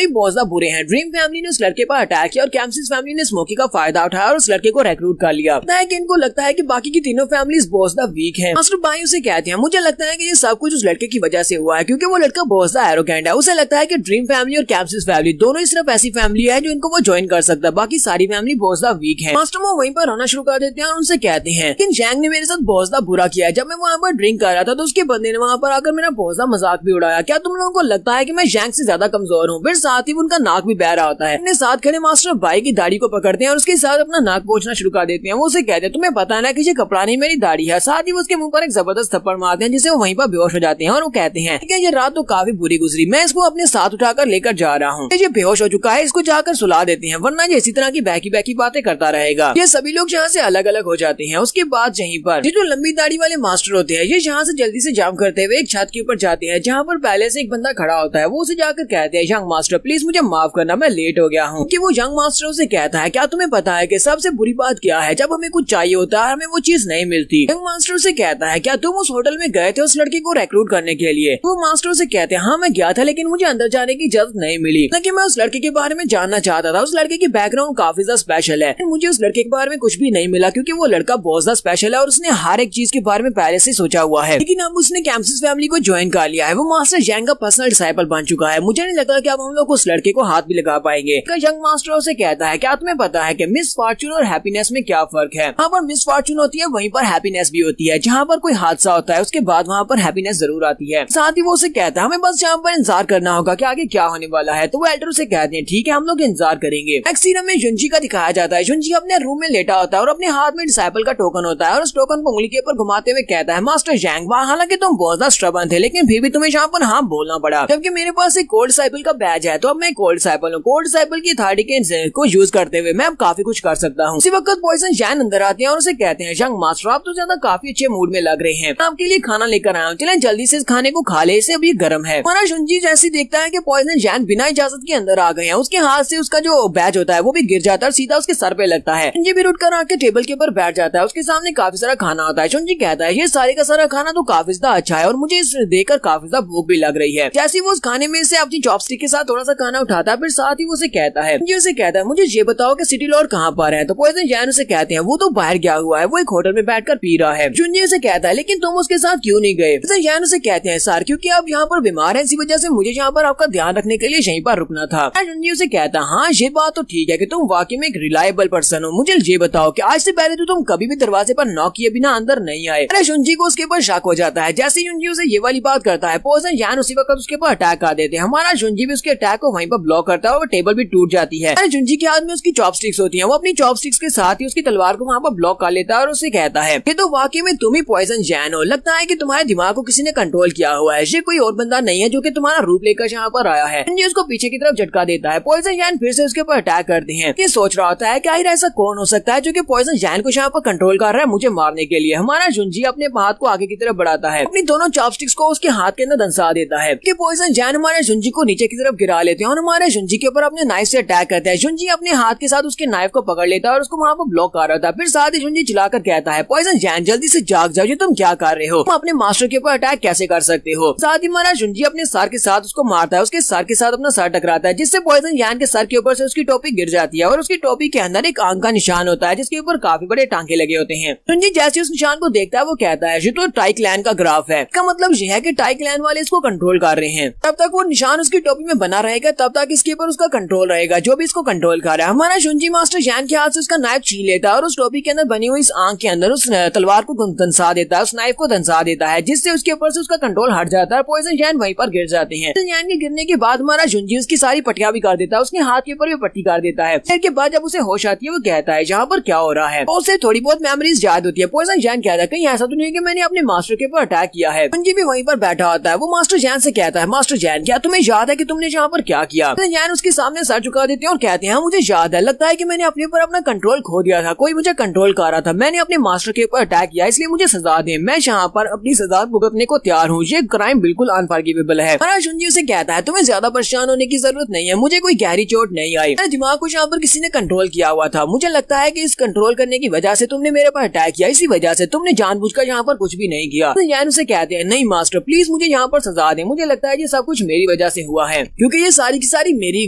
ही बहुत ज्यादा बुरे हैं। ड्रीम फैमिली ने उस लड़के पर अटैक किया और कैम्सिस फैमिली ने स्मोकी का फायदा उठाया और उस लड़के को रिक्रूट कर लिया। इनको लगता है कि बाकी की तीनों फैमिलीज बहुत ज्यादा वीक हैं। मास्टर भाई उसे कहते हैं, मुझे लगता है कि ये सब कुछ उस लड़के की वजह से हुआ है, क्योंकि वो लड़का बहुत ज्यादा एरोगेंट है। उसे लगता है कि ड्रीम फैमिली और कैम्सिस फैमिली दोनों ही सिर्फ ऐसी फैमिली है जो इनको वो ज्वाइन कर सकता है, बाकी सारी फैमिली बहुत ज्यादा वीक है। मास्टर वो वहीं पर रहना शुरू कर देते हैं और उनसे कहते हैं, लेकिन जैंग ने मेरे साथ बहुत ज्यादा बुरा किया है। जब मैं वहाँ पर ड्रिंक कर रहा था तो उसके बंदे ने वहाँ पर आकर मेरा बहुत ज्यादा मजाक भी उड़ाया। क्या तुम लोगों को लगता है कि मैं जैंग से ज्यादा कमजोर हूँ? फिर साथ ही उनका नाक भी बह रहा होता है। अपने साथ खड़े मास्टर भाई की दाढ़ी को पकड़ते हैं और उसके साथ अपना नाक पोंछना शुरू कर देते हैं। वो उसे कहते हैं, तुम्हें पता है ना कि ये कपड़ा नहीं मेरी दाढ़ी है। साथ ही वो उसके मुंह पर एक जबरदस्त थप्पड़ मारते हैं जिससे वो वहीं पर बेहोश हो जाते हैं और वो कहते हैं कि ये रात तो काफी बुरी गुजरी, मैं इसको अपने साथ उठाकर लेकर जा रहा हूँ। ये बेहोश हो चुका है, इसको जाकर सुला देते हैं, वरना ये इसी तरह की बहकी बहकी बातें करता रहेगा। ये सभी लोग यहाँ से अलग अलग हो जाते हैं। उसके बाद यहीं पर ये जो लंबी दाढ़ी वाले मास्टर होते हैं, ये यहाँ से जल्दी से जाम करते हुए एक छत के ऊपर जाते हैं जहाँ पर पहले से एक बंदा खड़ा होता है। वो उसे जाकर कहते हैं, यंग मास्टर प्लीज मुझे माफ करना, मैं लेट हो गया हूँ। कि वो यंग मास्टर उसे कहता है, क्या तुम्हें पता है कि सबसे बुरी बात क्या है? जब हमें कुछ चाहिए होता है हमें वो चीज नहीं मिलती। यंग मास्टर उसे कहता है, क्या तुम उस होटल में गए थे उस लड़की को रिक्रूट करने के लिए? वो मास्टर उसे कहते हैं, हाँ मैं गया था, लेकिन मुझे अंदर जाने की इजाजत नहीं मिली, लेकिन मैं उस लड़के के बारे में जानना चाहता था। उस लड़के की बैकग्राउंड काफी ज्यादा स्पेशल है। मुझे उस लड़के के बारे में कुछ भी नहीं मिला क्योंकि वो लड़का बहुत ज्यादा स्पेशल है और उसने हर एक चीज के बारे में पहले से सोचा हुआ है। लेकिन अब उसने कैम्सिस फैमिली को ज्वाइन कर लिया है। वो मास्टर जैंग का पर्सनल डिसाइपल बन चुका है। मुझे नहीं लगता कि अब हम लोग उस लड़के को हाथ भी लगा पाएंगे। यंग मास्टर उसे कहता है, क्या तुम्हें पता है कि मिस फॉर्चून और हैप्पीनेस में क्या फर्क है? वहाँ पर मिस फॉर्चून होती है, वहीं पर हैप्पीनेस भी होती है। जहाँ पर कोई हादसा होता है उसके बाद वहाँ पर हैप्पीनेस जरूर आती है। साथ ही वो उसे कहता है, हमें बस यहाँ पर इंतजार करना होगा कि आगे क्या होने वाला है। तो वो एल्डर उसे कहते हैं, ठीक है हम लोग इंतजार करेंगे। नेक्स्ट सीन में युनजी का दिखाया जाता है। युनजी अपने रूम में लेटा होता है और अपने हाथ में डिसाइपल का टोकन होता है और उस टोकन को उंगली के ऊपर घुमाते हुए कहता है, मास्टर जैंग हालांकि तुम बहुत ज्यादा स्ट्रबन थे, लेकिन फिर भी तुम्हें यहाँ पर हाँ बोलना पड़ा, जबकि मेरे पास एक कोल्ड डिसाइपल का बैज है, तो अब मैं कोल्ड डिसाइपल हूँ। कोल्ड डिसाइपल की अथॉरिटी के को यूज करते हुए मैं अब काफी कुछ कर सकता हूँ। इसी वक्त पॉइजन जैन अंदर आते हैं और उसे कहते हैं, यंग मास्टर आप तो ज्यादा काफी अच्छे मूड में लग रहे हैं, आपके लिए खाना लेकर आया हूँ, चलें जल्दी से इस खाने को खा ले, इसे अभी गर्म है। हमारा युनजी जैसे देखता है कि पॉइजन जैन बिना इजाजत के अंदर आ गए हैं, उसके हाथ से उसका जो बैज होता है वो भी गिर जाता है और सीधा उसके सर पे लगता है। युनजी भी उठकर आके टेबल के ऊपर बैठ जाता है। उसके सामने काफी सारा खाना होता है। युनजी कहता है, ये सारे का सारा खाना तो काफी ज्यादा अच्छा है और मुझे इसे देखकर काफी ज्यादा भूख भी लग रही है। जैसे वो उस खाने में से अपनी चॉपस्टिक के साथ थोड़ा सा खाना उठाता है, फिर साथ ही वो उसे कहता है, मुझे ये बताओ कि सिटी लॉर्ड कहाँ पर है? तो पॉइजन जैन उसे कहते हैं, वो तो बाहर गया हुआ है, वो एक होटल में बैठकर पी रहा है। युनजी उसे कहता है, लेकिन तुम उसके साथ क्यों नहीं गए? पॉइजन जैन उसे कहते हैं, सर क्योंकि आप यहाँ पर बीमार हैं, इसी वजह से मुझे यहाँ पर आपका ध्यान रखने के लिए यहीं पर रुकना था। युनजी उसे कहता है, हाँ ये बात तो ठीक है कि तुम वाकई में एक रिलायबल पर्सन हो। मुझे ये बताओ कि आज से पहले तो तुम कभी भी दरवाजे पर नॉक किए बिना अंदर नहीं आए। अरे युनजी को उसके ऊपर शक हो जाता है। जैसे युनजी उसे ये वाली बात करता है, पॉइजन जैन उसी वक्त उसके ऊपर अटैक कर देते हैं। हमारा युनजी भी उसके अटैक को वहीं पर ब्लॉक करता है और टेबल भी टूट जाती है। युनजी के हाथ में उसकी चॉपस्टिक्स होती हैं, वो अपनी चॉपस्टिक्स के साथ ही उसकी तलवार को वहाँ पर ब्लॉक कर लेता है और उसे कहता है, ये तो वाकई में तुम ही पॉइजन जैन हो, लगता है कि तुम्हारे दिमाग को किसी ने कंट्रोल किया हुआ है, ये कोई और बंदा नहीं है जो कि तुम्हारा रूप लेकर यहाँ पर आया है। युनजी उसको पीछे की तरफ झटका देता है। पॉइजन जैन फिर से उसके ऊपर अटैक करते हैं। ये सोच रहा होता है कि आखिर ऐसा कौन हो सकता है जो कि पॉइजन जैन को यहाँ पर कंट्रोल कर रहा है मुझे मारने के लिए। हमारा युनजी अपने हाथ को आगे की तरफ बढ़ाता है, अपनी दोनों चॉपस्टिक्स को उसके हाथ के अंदर दंसा देता है कि पॉइजन जैन हमारे युनजी को नीचे की तरफ गिरा लेते हैं और हमारे युनजी के ऊपर अपने नाइफ से अटैक करते हैं। युनजी अपने हाथ के साथ उसके नाइफ को पकड़ लेता है और उसको वहाँ पर ब्लॉक कर रहा था। फिर साथ ही युनजी चिल्लाकर कहता है, पॉइजन जैन जल्दी से जाग जाओ, ये तुम क्या कर रहे हो? तुम अपने मास्टर के ऊपर अटैक कैसे कर सकते हो? साथ ही हमारा युनजी अपने सर के साथ उसको मारता है, उसके सर के साथ अपना सर टकराता है, जिससे पॉइजन जैन के सर के ऊपर से उसकी टोपी गिर जाती है और उसकी टोपी के अंदर एक आंख का निशान होता है जिसके ऊपर काफी बड़े टांके लगे होते हैं। युनजी जैसे उस निशान को देखता है वो कहता है, ये तो टाई क्लैन का ग्राफ है, इसका मतलब यह है कि टाई क्लैन वाले इसको कंट्रोल कर रहे हैं। तब तक वो निशान उसकी टोपी में बना रहेगा तब तक इसके ऊपर उसका कंट्रोल रहेगा, जो भी इसको कंट्रोल कर रहा है। हमारा शुनजी मास्टर जैन के हाथ से उसका नाइफ छीन लेता है और उस टोपी के अंदर बनी हुई इस आंख के अंदर उस तलवार को धंसा देता है, उस नाइफ को धंसा देता है, जिससे उसके ऊपर से उसका कंट्रोल हट जाता है। पॉइजन जैन वहीं पर गिर जाते हैं। जैन के गिरने के बाद हमारा शुनजी उसकी सारी पट्टियां भी कर देता है, उसके हाथ के ऊपर भी पट्टी कर देता है। फिर के बाद जब उसे होश आती है वो कहता है यहाँ पर क्या हो रहा है, तो उसे थोड़ी बहुत मेमोरीज याद होती है। पॉइजन जैन कहता है कहीं ऐसा तो नहीं कि मैंने अपने मास्टर के ऊपर अटैक किया है। शुनजी भी वहीं पर बैठा होता है। वो मास्टर जैन से कहता है मास्टर जैन क्या तुम्हें याद है कि तुमने यहाँ पर क्या किया? जैन उसके सामने सर झुका देते हैं और कहते हैं मुझे याद है, लगता है कि मैंने अपने ऊपर अपना कंट्रोल खो दिया था, कोई मुझे कंट्रोल कर रहा था, मैंने अपने मास्टर के ऊपर अटैक किया, इसलिए मुझे सजा दे, मैं यहाँ पर अपनी सजा भुगतने को तैयार हूँ, ये क्राइम बिल्कुल अनफॉरगिवेबल है। महाराज शुनजी उसे कहता है तुम्हें ज्यादा परेशान होने की जरूरत नहीं है, मुझे कोई गहरी चोट नहीं आई, मेरे दिमाग को यहाँ पर किसी ने कंट्रोल किया हुआ था, मुझे लगता है कि इस कंट्रोल करने की वजह से तुमने मेरे पर अटैक किया, इसी वजह से तुमने जानबूझकर यहाँ पर कुछ भी नहीं किया। जैन उसे कहते हैं नहीं मास्टर प्लीज मुझे यहाँ पर सजा दे, मुझे लगता है ये सब कुछ मेरी वजह से हुआ है, क्योंकि ये सारी की सारी मेरी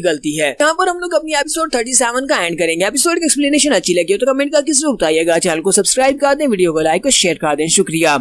गलती है। यहाँ पर हम लोग अपनी एपिसोड 37 का एंड करेंगे। एपिसोड की एक्सप्लेनेशन अच्छी लगी हो तो कमेंट करके जरूर बताइएगा, चैनल को सब्सक्राइब कर दें, वीडियो को लाइक और शेयर कर दें। शुक्रिया।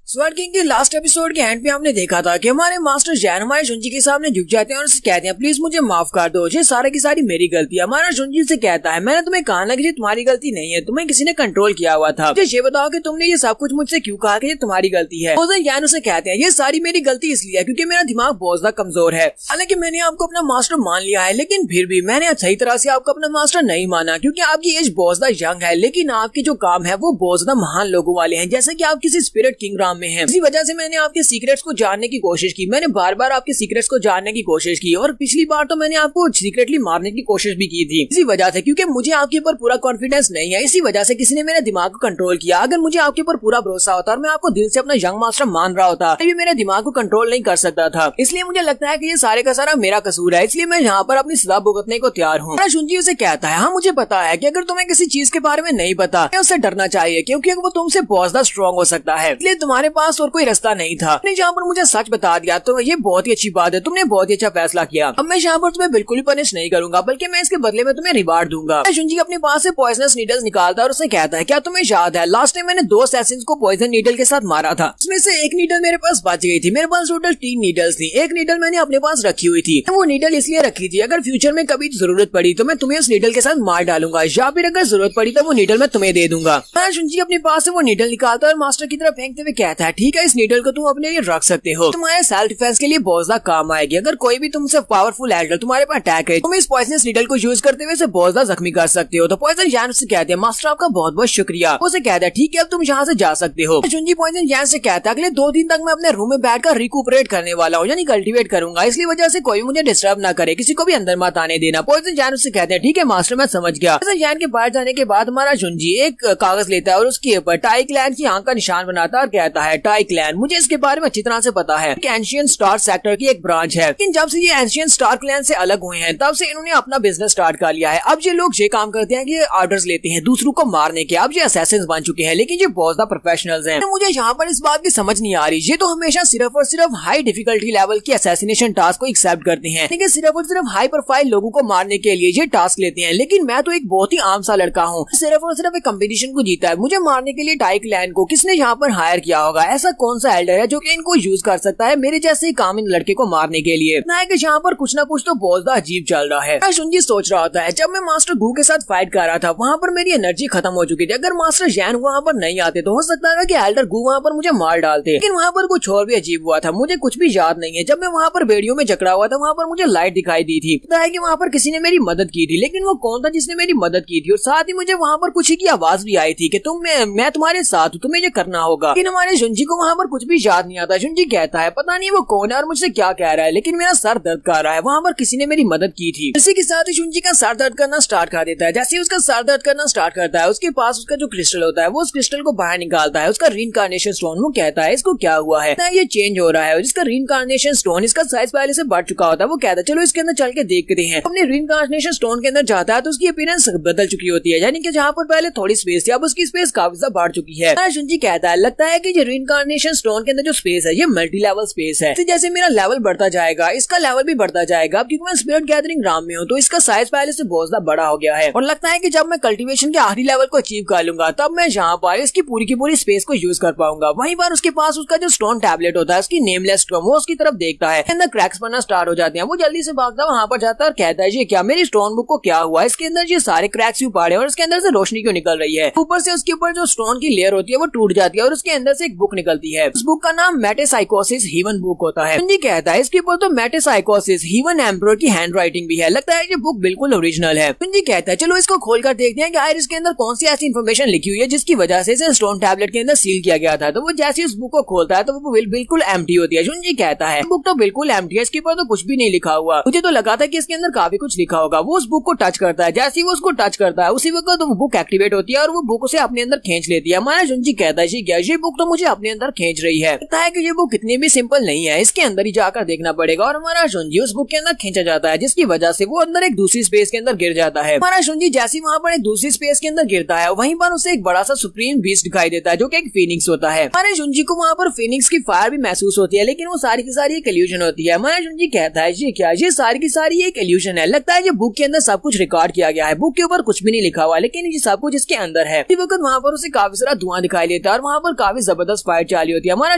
स्वर्ड किंग के लास्ट एपिसोड के एंड पे हमने देखा था कि हमारे मास्टर जैन हमारे शुनजी के सामने झुक जाते हैं और उससे कहते हैं प्लीज मुझे माफ कर दो, ये सारी की सारी मेरी गलती है। हमारा शुनजी से कहता है मैंने तुम्हें कहा ना कि ये तुम्हारी गलती नहीं है, तुम्हें किसी ने कंट्रोल किया हुआ था, मुझे ये बताओ कि तुमने ये सब कुछ मुझसे क्यों कहा कि ये तुम्हारी गलती है? जैन उसे कहते हैं ये सारी मेरी गलती इसलिए है क्योंकि मेरा दिमाग बहुत ज्यादा कमजोर है। हालांकि मैंने आपको अपना मास्टर मान लिया है, लेकिन फिर भी मैंने सही तरह से आपको अपना मास्टर नहीं माना, क्योंकि आपकी एज बहुत ज्यादा यंग है, लेकिन आपके जो काम है वो बहुत ज्यादा महान लोगों वाले हैं, जैसे कि आप किसी स्पिरिट किंगडम में हैं। इसी वजह से मैंने आपके सीक्रेट्स को जानने की कोशिश की, मैंने बार बार आपके सीक्रेट्स को जानने की कोशिश की, और पिछली बार तो मैंने आपको सीक्रेटली मारने की कोशिश भी की थी। इसी वजह से क्योंकि मुझे आपके ऊपर पूरा कॉन्फिडेंस नहीं है, इसी वजह से किसी ने मेरे दिमाग को कंट्रोल किया। अगर मुझे आपके ऊपर पूरा भरोसा होता और मैं आपको दिल से अपना यंग मास्टर मान रहा होता, तो मेरे दिमाग को कंट्रोल नहीं कर सकता था। इसलिए मुझे लगता है कि ये सारे का सारा मेरा कसूर है, इसलिए मैं यहाँ पर अपनी सजा भुगतने को तैयार हूँ। शुनजी उसे कहता है हाँ मुझे पता है कि अगर तुम्हें किसी चीज के बारे में नहीं पता तो उससे डरना चाहिए, क्योंकि वो तुमसे बहुत ज्यादा स्ट्रॉन्ग हो सकता है, इसलिए तुम्हारे पास और कोई रास्ता नहीं था। जहाँ पर मुझे सच बता दिया तो ये बहुत ही अच्छी बात है, तुमने बहुत ही अच्छा फैसला किया। अब मैं यहाँ पर तुम्हें बिल्कुल भी पनिश नहीं करूंगा, बल्कि मैं इसके बदले में तुम्हें रिवार्ड दूंगा। शुनजी अपने पास से पॉइजनस नीडल्स निकालता है और उसे कहता है क्या तुम्हें याद है लास्ट टाइम मैंने 2 असैसिन्स को पॉइजन नीडल के साथ मारा था, उसमें से एक नीडल मेरे पास बच गई थी, मेरे पास टोटल 3 नीडल्स थी, एक नीडल मैंने अपने पास रखी हुई थी। वो नीडल इसलिए रखी थी अगर फ्यूचर में कभी जरूरत पड़ी तो मैं तुम्हें उस नीडल के साथ मार डालूंगा, या फिर अगर जरूरत पड़ी तो वो नीडल मैं तुम्हें दे दूंगा। शुनजी अपने पास से वो नीडल निकालता है और मास्टर की तरफ फेंकते हुए कहता है ठीक है इस नीडल को तुम अपने लिए रख सकते हो, तुम्हारे सेल्फ डिफेंस के लिए बहुत ज्यादा काम आएगी। अगर कोई भी तुमसे पावरफुल एल्डर तुम्हारे पर अटैक है, तुम इस पॉइजनस नीडल को यूज करते हुए बहुत ज्यादा जख्मी कर सकते हो। तो पॉइजन जैन से कहते हैं मास्टर आपका बहुत बहुत शुक्रिया। उसे कहता है ठीक है अब तुम यहाँ से जा सकते हो। शुनजी पॉइजन जैन से कहता है अगले 2 दिन तक मैं अपने रूम में बैठकर रिकूपरेट करने वाला हूँ, यानी कल्टीवेट करूंगा, इसलिए वजह से कोई मुझे डिस्टर्ब ना करे, किसी को भी अंदर मत आने देना। पॉइजन जैन से कहते हैं ठीक है मास्टर मैं समझ गया। पॉइजन जैन के बाहर जाने के बाद हमारा शुनजी एक कागज लेता है और उसके ऊपर टाई क्लैन की आंख का निशान बनाता है और कहता है टाई क्लैन मुझे इसके बारे में अच्छी तरह से पता है, एंशिएंट स्टार सेक्टर की एक ब्रांच है, लेकिन जब से ये एंशिएंट स्टार क्लैन से अलग हुए हैं तब से इन्होंने अपना बिजनेस स्टार्ट कर लिया है। अब ये लोग ये काम करते हैं कि ऑर्डर्स लेते हैं दूसरों को मारने के, अब ये असैसिन्स बन चुके हैं, लेकिन ये बहुत ज्यादा प्रोफेशनल्स हैं। तो मुझे यहाँ पर इस बात की समझ नहीं आ रही, ये तो हमेशा सिर्फ और सिर्फ हाई डिफिकल्टी लेवल के असैसिनेशन टास्क को एक्सेप्ट करते हैं, लेकिन सिर्फ और सिर्फ हाई प्रोफाइल लोगों को मारने के लिए ये टास्क लेते हैं, लेकिन मैं तो एक बहुत ही आम सा लड़का हूँ, सिर्फ और सिर्फ एक कंपटीशन को जीता है, मुझे मारने के लिए टाई क्लैन को किसने यहाँ पर हायर किया होगा? ऐसा कौन सा एल्डर है जो कि इनको यूज कर सकता है मेरे जैसे काम इन लड़के को मारने के लिए? यहाँ पर कुछ ना कुछ तो बहुत ज्यादा अजीब चल रहा है। शुनजी सोच रहा होता है जब मैं मास्टर गू के साथ फाइट कर रहा था वहाँ पर मेरी एनर्जी खत्म हो चुकी थी, अगर मास्टर जैन वहाँ पर नहीं आते तो हो सकता है कि एल्डर गू वहाँ पर मुझे मार डालते, लेकिन वहाँ पर कुछ और भी अजीब हुआ था, मुझे कुछ भी याद नहीं है। जब मैं वहाँ पर बेड़ियों में जकड़ा हुआ था वहाँ पर मुझे लाइट दिखाई दी थी, पता है कि वहाँ पर किसी ने मेरी मदद की थी, लेकिन वो कौन था जिसने मेरी मदद की थी? और साथ ही मुझे वहाँ पर कुछ की आवाज भी आई थी कि मैं तुम्हारे साथ हूँ, तुम्हें ये करना होगा, लेकिन हमारे शुनजी को वहाँ पर कुछ भी याद नहीं आता। शुनजी कहता है पता नहीं वो कौन है और मुझसे क्या कह रहा है, लेकिन मेरा सर दर्द कर रहा है, वहाँ पर किसी ने मेरी मदद की थी। इसी के साथ ही शुनजी का सर दर्द करना स्टार्ट कर देता है। जैसे ही उसका सर दर्द करना स्टार्ट करता है उसके पास उसका जो क्रिस्टल होता है वो उस क्रिस्टल को बाहर निकालता है, उसका रीइंकार्नेशन स्टोन। वो कहता है इसको क्या हुआ है, ये चेंज हो रहा है, जिसका रीइंकार्नेशन स्टोन इसका साइज पहले से बढ़ चुका होता है। वो कहता है चलो इसके अंदर चल के देखते हैं। अपने रीइंकार्नेशन स्टोन के अंदर जाता है तो उसकी अपीयरेंस बदल चुकी होती है, यानी कि जहाँ पर पहले थोड़ी स्पेस थी अब उसकी स्पेस काफी ज्यादा बढ़ चुकी है। शुनजी कहता है लगता है कि ये रीइंकार्नेशन स्टोन के अंदर जो स्पेस है ये मल्टी लेवल स्पेस है। तो जैसे मेरा लेवल बढ़ता जाएगा इसका लेवल भी बढ़ता जाएगा। क्योंकि मैं स्पिरिट गैदरिंग ग्राम में हूँ तो इसका साइज पहले से बहुत ज्यादा बड़ा हो गया है और लगता है कि जब मैं कल्टीवेशन के आखिरी लेवल को अचीव कर लूंगा तब मैं यहाँ पर इसकी पूरी की पूरी स्पेस को यूज कर पाऊंगा। वहीं पर उसके पास उसका जो स्टोन टैबलेट होता है उसकी नेमलेस स्टोन वो उसकी तरफ देखता है, अंदर क्रैक्स बनना स्टार्ट हो जाते हैं। वो जल्दी से भागता है वहाँ पर जाता है और कहता है जी क्या मेरी स्टोन बुक को क्या हुआ, इसके अंदर ये सारे क्रैक्स क्यों पड़े और इसके अंदर से रोशनी क्यों निकल रही है। ऊपर से उसके ऊपर जो स्टोन की लेयर होती है वो टूट जाती है और उसके अंदर से एक बुक निकलती है। उस बुक का नाम मेटासाइकोसिस हीवन बुक होता है। जी कहता है इसके ऊपर तो मेटासाइकोसिस हीवन एम्परर की हैंड राइटिंग भी है, लगता है ये बुक बिल्कुल ओरिजिनल है। जी कहता है चलो इसको खोलकर देखते हैं कि आखिर इसके अंदर कौन सी ऐसी इन्फॉर्मेशन लिखी हुई है जिसकी वजह से इसे स्टोन टैबलेट के अंदर सील किया गया था। तो वो जैसे उस बुक को खोलता है तो वो बिल्कुल एम्प्टी होती है। जी कहता है बुक तो बिल्कुल एम्प्टी है, इसके ऊपर तो कुछ भी नहीं लिखा हुआ, मुझे तो लगा था कि इसके अंदर काफी कुछ लिखा होगा। वो उस बुक को टच करता है, जैसे ही वो उसको टच करता है उसी वक्त तो वो बुक एक्टिवेट होती है और वो बुक उसे अपने अंदर खींच लेती है। हमारा जुंजी कहता है क्या ये बुक तो मुझे अपने अंदर खींच रही है, लगता है कि ये बुक इतनी भी सिंपल नहीं है, इसके अंदर ही जाकर देखना पड़ेगा। और हमारा जुंजी उस बुक के अंदर खींचा जाता है जिसकी वजह से वो अंदर एक दूसरी स्पेस के अंदर गिर जाता है। हमारा जुंजी जैसे वहाँ पर एक दूसरी स्पेस के अंदर गिरता है वहीं पर उसे एक बड़ा सा सुप्रीम बीस्ट दिखाई देता है जो कि एक फीनिक्स होता है। हमारे जुंजी को वहाँ पर फीनिक्स की फायर भी महसूस होती है लेकिन वो सारी की सारी एक इल्यूजन होती है। हमारा जुंजी कहता है ये क्या, ये सारी की सारी एक इल्यूजन है, लगता है ये बुक के अंदर सब कुछ रिकॉर्ड किया गया है, बुक के ऊपर कुछ भी नहीं लिखा हुआ लेकिन ये सब कुछ इसके अंदर है। इस वक्त वहाँ पर उसे काफी सारा धुआं दिखाई देता है और वहाँ पर काफी जबरदस्त फायर चाली होती है। हमारा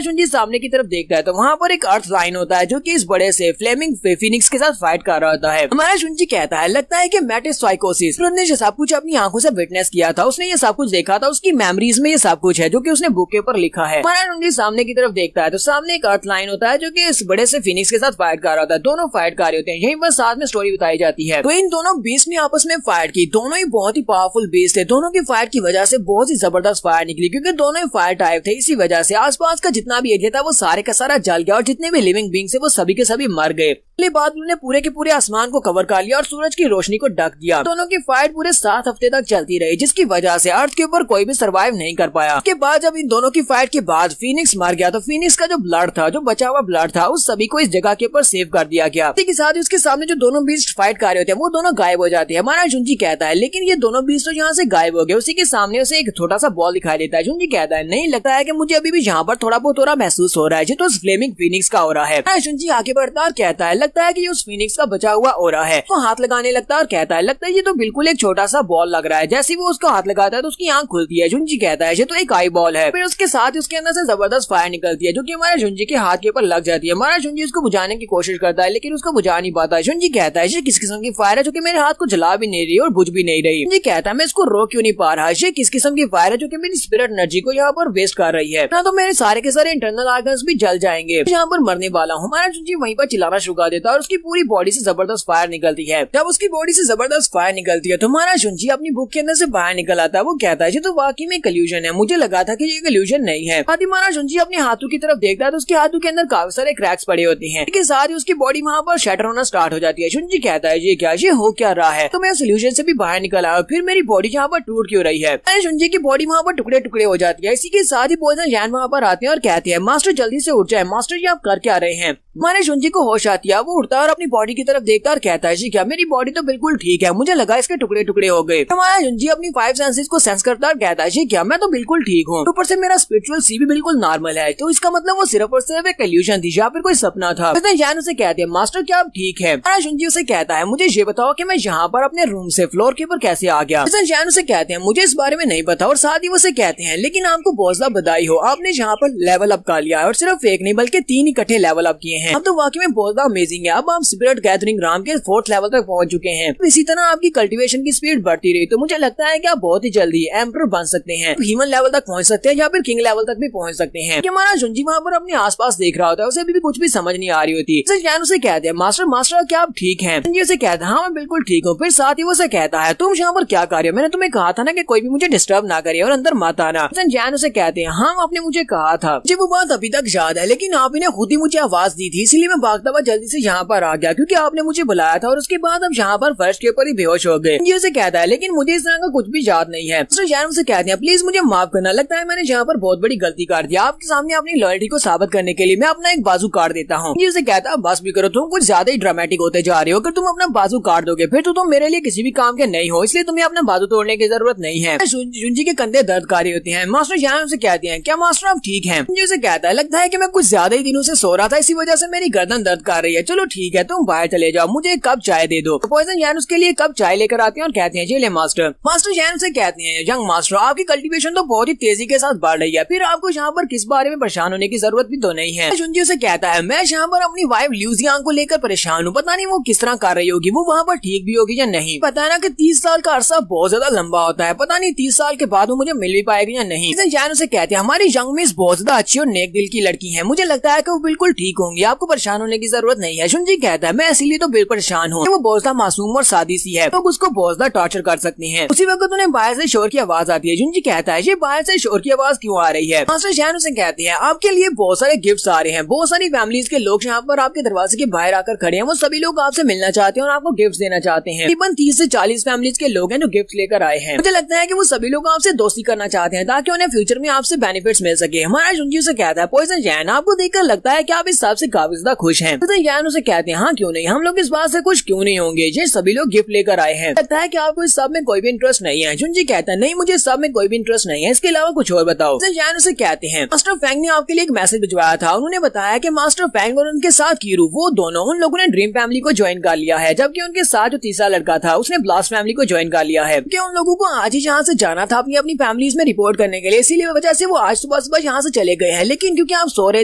जुंजी सामने की तरफ देखता है तो वहाँ पर एक अर्थ लाइन होता है जो कि इस बड़े से फ्लेमिंग फीनिक्स के साथ फाइट कर रहा होता है। हमारा जुंजी कहता है लगता है कि मेटासाइकोसिस ने ये सब कुछ अपनी आंखों से विटनेस किया था, उसने ये सब कुछ देखा था, उसकी मेमोरीज में ये सब कुछ है जो कि उसने बुक के ऊपर लिखा है। हमारा जुंजी सामने की तरफ देखता है तो सामने एक अर्थ लाइन होता है जो कि इस बड़े से फीनिक्स के साथ फाइट कर रहा होता है। दोनों फाइट कर रहे होते हैं, यहीं पर साथ में स्टोरी बताई जाती है। तो इन दोनों बीस्ट ने आपस में फाइट की, दोनों ही बहुत ही पावरफुल बीस्ट थे। दोनों की फाइट की वजह से बहुत ही जबरदस्त फायर निकली क्योंकि दोनों ही फायर टाइप थे। इसी वजह से आसपास का जितना भी एरिया था वो सारे का सारा जल गया और जितने भी लिविंग बींग्स थे वो सभी के सभी मर गए। बादलों ने पूरे के पूरे आसमान को कवर कर लिया और सूरज की रोशनी को ढक दिया। दोनों की फाइट पूरे 7 हफ्ते तक चलती रही जिसकी वजह से अर्थ के ऊपर कोई भी सरवाइव नहीं कर पाया। उसके बाद जब इन दोनों की फाइट के बाद फीनिक्स मर गया तो फीनिक्स का जो ब्लड था, जो बचा हुआ ब्लड था, उस सभी को इस जगह के ऊपर सेव कर दिया गया। इसी के साथ ही उसके सामने जो दोनों बीस्ट फाइट कर रहे होते हैं वो दोनों गायब हो जाते हैं। हमारा जुंजी कहता है लेकिन ये दोनों बीस्ट तो यहाँ से गायब हो गए। उसी के सामने उसे एक छोटा सा बॉल दिखाई देता है। जुंजी कहता है नहीं, लगता है कि मुझे अभी भी यहाँ पर थोड़ा बहुत हो रहा महसूस हो रहा है, जो तो फ्लेमिंग फीनिक्स का हो रहा है। जुंजी आगे बढ़ता और कहता है लगता है कि ये उस फीनिक्स का बचा हुआ हो रहा है। वो हाथ लगाने लगता है और कहता है लगता है ये तो बिल्कुल एक छोटा सा बॉल लग रहा है। जैसे वो उसका हाथ लगाता है तो उसकी आंख खुलती है। जुंजी कहता है ये तो एक आई बॉल है। फिर उसके साथ उसके अंदर से जबरदस्त फायर निकलती है जो कि हमारे जुंजी के हाथ के ऊपर लग जाती है। हमारा जुंजी उसको बुझाने की कोशिश करता है लेकिन उसको बुझा नहीं पाता है। जुंजी कहता है ये किस किस्म की फायर है जो कि मेरे हाथ को जला भी नहीं रही और बुझ भी नहीं रही। जुंजी कहता है मैं इसको रोक क्यों नहीं पा रहा, ये किस किस्म की फायर है जो कि मेरी स्पिरिट एनर्जी को यहाँ पर वेस्ट कर रही है, ना तो मेरे सारे के सारे इंटरनल ऑर्गन्स भी जल जाएंगे, यहाँ पर मरने वाला हूँ। हमारा जुंजी वहीं पर चिल्लाना शुरू कर देता है और उसकी पूरी बॉडी से जबरदस्त फायर निकलती है। जब उसकी बॉडी से जबरदस्त फायर निकलती है तो हमारा जुंजी अपनी बुक के अंदर से बाहर निकल आता है। वो कहता है ये तो वाकई में इल्यूजन है, मुझे लगा था कि ये इल्यूजन नहीं है। साथ ही हमारा जुंजी अपने हाथों की तरफ देखता है तो उसके हाथों के अंदर काफी सारे क्रैक्स पड़े होते हैं। इसके साथ ही उसकी बॉडी वहाँ पर शटर होना स्टार्ट हो जाती है। जुंजी कहता है ये क्या, ये हो क्या रहा है, तो मैं उस इल्यूजन से भी बाहर निकल आया, फिर मेरी बॉडी यहाँ पर टूट क्यों रही है। जुंजी की बॉडी वहाँ पर टुकड़े टुकड़े हो जाती है। इसी के साथ ही पॉइजन जैन वहाँ पर आते हैं और कहते हैं मास्टर जल्दी से उठ जाए, मास्टर जी आप कर क्या रहे हैं। हमारे जुंजी को होश आती है, वो उठता है और अपनी बॉडी की तरफ देखता है और कहता है जी क्या, मेरी बॉडी तो बिल्कुल ठीक है, मुझे लगा इसके टुकड़े टुकड़े हो गए। हमारा जुंजी अपनी 5 सेंसेस को सेंस करता है और कहता है जी क्या, मैं तो बिल्कुल ठीक हूँ, ऊपर से मेरा स्पिरिचुअल सी भी बिल्कुल नॉर्मल है, तो इसका मतलब वो सिर्फ और सिर्फ एक इल्यूजन थी या फिर कोई सपना था। जैन उसे कहते हैं मास्टर क्या आप ठीक है। हमारा जुंजी उसे कहता है मुझे ये बताओ कि मैं यहाँ पर अपने रूम से फ्लोर के ऊपर कैसे आ गया। जैन उसे कहते हैं मुझे इस बारे में नहीं पता, और साथ ही उसे कहते हैं लेकिन आपको बहुत ज्यादा बधाई हो, आपने यहाँ पर लेवल अप कर लिया है और सिर्फ एक नहीं बल्कि 3 इकट्ठे लेवल अप किए हैं। अब तो वाकई में बहुत अमेजिंग है। अब आप स्पिरिट गैदरिंग ग्राम के 4th लेवल तक पहुंच चुके हैं। तो इसी तरह आपकी कल्टीवेशन की स्पीड बढ़ती रही तो मुझे लगता है कि आप बहुत ही जल्दी एम्परर बन सकते हैं, ह्यूमन लेवल तक पहुंच सकते हैं या फिर किंग लेवल तक भी पहुंच सकते हैं। कि हमारा जुंजी वहाँ पर अपने आसपास देख रहा होता है, उसे भी कुछ भी समझ नहीं आ रही होती। जैन उसे कहते हैं मास्टर क्या आप ठीक हैं। जुंजी उसे कहता है हाँ मैं बिल्कुल ठीक हूँ। फिर साथ ही वो उसे कहता है तुम यहाँ पर क्या कर रहे हो, मैंने तुम्हें कहा था ना कि कोई भी मुझे डिस्टर्ब ना करे और अंदर मत आना। जैन उसे कहते हैं हाँ आपने मुझे कहा था। मुझे वो बात अभी तक याद है, लेकिन आप इन्हें खुद ही मुझे आवाज दी थी, इसलिए मैं भागता हुआ जल्दी से यहाँ पर आ गया क्योंकि आपने मुझे बुलाया था और उसके बाद हम यहाँ पर फर्श के ऊपर ही बेहोश हो गए। ये उसे कहता है लेकिन मुझे इस तरह का कुछ भी याद नहीं है। मिस्टर जैन उसे कहते हैं प्लीज मुझे माफ करना, लगता है मैंने यहाँ पर बहुत बड़ी गलती कर दी। आपके सामने अपनी लॉयल्टी को साबित करने के लिए मैं अपना एक बाजू काट देता हूँ। ये उसे कहता है बस भी करो, तुम कुछ ज्यादा ही ड्रामेटिक होते जा रहे हो। अगर तुम अपना बाजू काट दोगे फिर तो तुम मेरे लिए किसी भी काम के नहीं हो, इसलिए तुम्हें अपना बाजू तोड़ने की जरूरत नहीं है। जुंजी के कंधे दर्दकारी होते हैं। मास्टर जैन उसे कहते हैं क्या मास्टर आप ठीक हैं? जुंजी उसे कहता है लगता है कि मैं कुछ ज्यादा ही दिनों से सो रहा था, इसी वजह से मेरी गर्दन दर्द कर रही है। चलो ठीक है तुम बाहर चले जाओ, मुझे एक कप चाय दे दो। पॉइजन जैन उसके लिए कप चाय लेकर आते हैं और कहते हैं जी ले मास्टर। मास्टर जैन उसे कहते हैं यंग मास्टर आपकी कल्टीवेशन तो बहुत ही तेजी के साथ बढ़ रही है, फिर आपको यहाँ पर किस बारे में परेशान होने की जरूरत भी तो नहीं है। जुंजी उसे कहता है मैं यहाँ पर अपनी वाइफ ल्यूजियांग को लेकर परेशान हूँ, पता नहीं वो किस तरह कर रही होगी, वो वहाँ पर ठीक भी होगी या नहीं। पता है ना कि 30 साल का अरसा बहुत ज्यादा लंबा होता है, पता नहीं 30 साल के बाद वो मुझे मिल भी पाएगी या नहीं। जैन उसे कहते हैं हमारी यंग मिस बहुत ज्यादा अच्छी और नेक दिल की लड़की है, मुझे लगता है कि वो बिल्कुल ठीक होंगी, आपको परेशान होने की जरूरत नहीं है। जुंजी कहता है मैं इसीलिए तो बिल्कुल परेशान हूँ, वो बहुत ज्यादा मासूम और सादी सी है, तो उसको बहुत ज्यादा टॉर्चर कर सकती है। उसी वक्त उन्हें बाहर से शोर की आवाज आती है। जुंजी कहता है ये बाहर से शोर की आवाज क्यों आ रही है? मास्टर जैन उसे कहते हैं आपके लिए बहुत सारे गिफ्ट्स आ रहे हैं, बहुत सारी फैमिलीज के लोग यहाँ पर आपके दरवाजे के बाहर आकर खड़े हैं, वो सभी लोग आपसे मिलना चाहते हैं और आपको गिफ्ट देना चाहते हैं। तकरीबन 30 से 40 फैमिलीज के लोग हैं जो गिफ्ट लेकर आए हैं। मुझे लगता है कि वो सभी लोग आपसे दोस्ती करना चाहते हैं ताकि उन्हें फ्यूचर में आपसे बेनिफिट्स मिल सके। हमारा जुंजी से कहता है पॉइजन जैन आपको देखकर लगता है कि आप इस सब से काफी ज्यादा खुश हैं। पॉइजन जैन उसे कहते हैं हाँ क्यों नहीं, हम लोग इस बात से खुश क्यों नहीं होंगे, ये सभी लोग गिफ्ट लेकर आए हैं। लगता है कि आपको इस सब में कोई भी इंटरेस्ट नहीं है। जुंजी कहता है नहीं मुझे इस सब में कोई भी इंटरेस्ट नहीं है, इसके अलावा कुछ और बताओ। जैन उसे कहते हैं मास्टर फैंग ने आपके लिए एक मैसेज भिजवाया था, उन्होंने बताया कि मास्टर फैंग और उनके साथ कीरू वो दोनों उन लोगों ने ड्रीम फैमिली को ज्वाइन कर लिया है, जबकि उनके साथ जो तीसरा लड़का था उसने ब्लास्ट फैमिली को ज्वाइन कर लिया है। क्या उन लोगों को आज ही यहाँ से जाना था अपनी अपनी फैमिलीज में रिपोर्ट करने के लिए, इसीलिए वजह से वो आज सुबह सुबह यहाँ से चले गए हैं, लेकिन क्योंकि आप सो रहे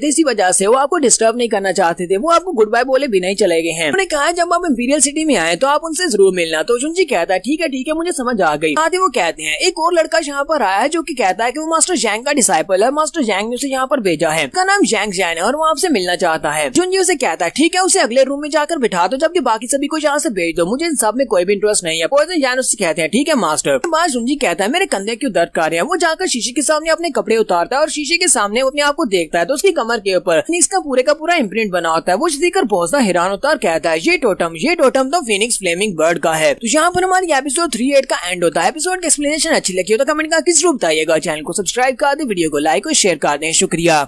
थे इसी वजह से वो आपको डिस्टर्ब नहीं करना चाहते थे, वो आपको गुड बाय बोले बिना ही चले गए हैं। उन्होंने कहा जब आप इंपीरियल सिटी में आए तो आप उनसे जरूर मिलना। तो जुंजी कहता है ठीक है मुझे समझ आ गई। आगे वो कहते हैं एक और लड़का यहाँ पर आया है जो कि कहता है कि वो मास्टर जैंग का डिसाइपल है, मास्टर जैंग ने उसे यहाँ पर भेजा है, उसका नाम जैंग जैन है और वो आपसे मिलना चाहता है। जुंजी उसे कहता है ठीक है उसे अगले रूम में जाकर बिठा दो, जबकि बाकी सभी को यहाँ से भेज दो, मुझे इन सब में कोई भी इंटरेस्ट नहीं है। पॉइजन जैन उससे कहते हैं ठीक है मास्टर। बाद जुंजी कहता है मेरे कंधे क्यों दर्द कर रहे हैं। वो जाकर शीशे के सामने अपने कपड़े उतारता है और शीशे के सामने अपने आप को देखता है तो उसकी कमर के ऊपर फिनिक्स का पूरा इम्प्रिंट बना होता है। वो देखकर बहुत ज्यादा हैरान होता है और कहता है ये टोटम तो फिनिक्स फ्लेमिंग बर्ड का है। तो यहाँ पर हमारी एपिसोड 38 का एंड होता है। एपिसोड की एक्सप्लेनेशन अच्छी लगी हो तो कमेंट करके जरूर बताइएगा, चैनल को सब्सक्राइब कर दे, वीडियो को लाइक और शेयर कर दें, शुक्रिया।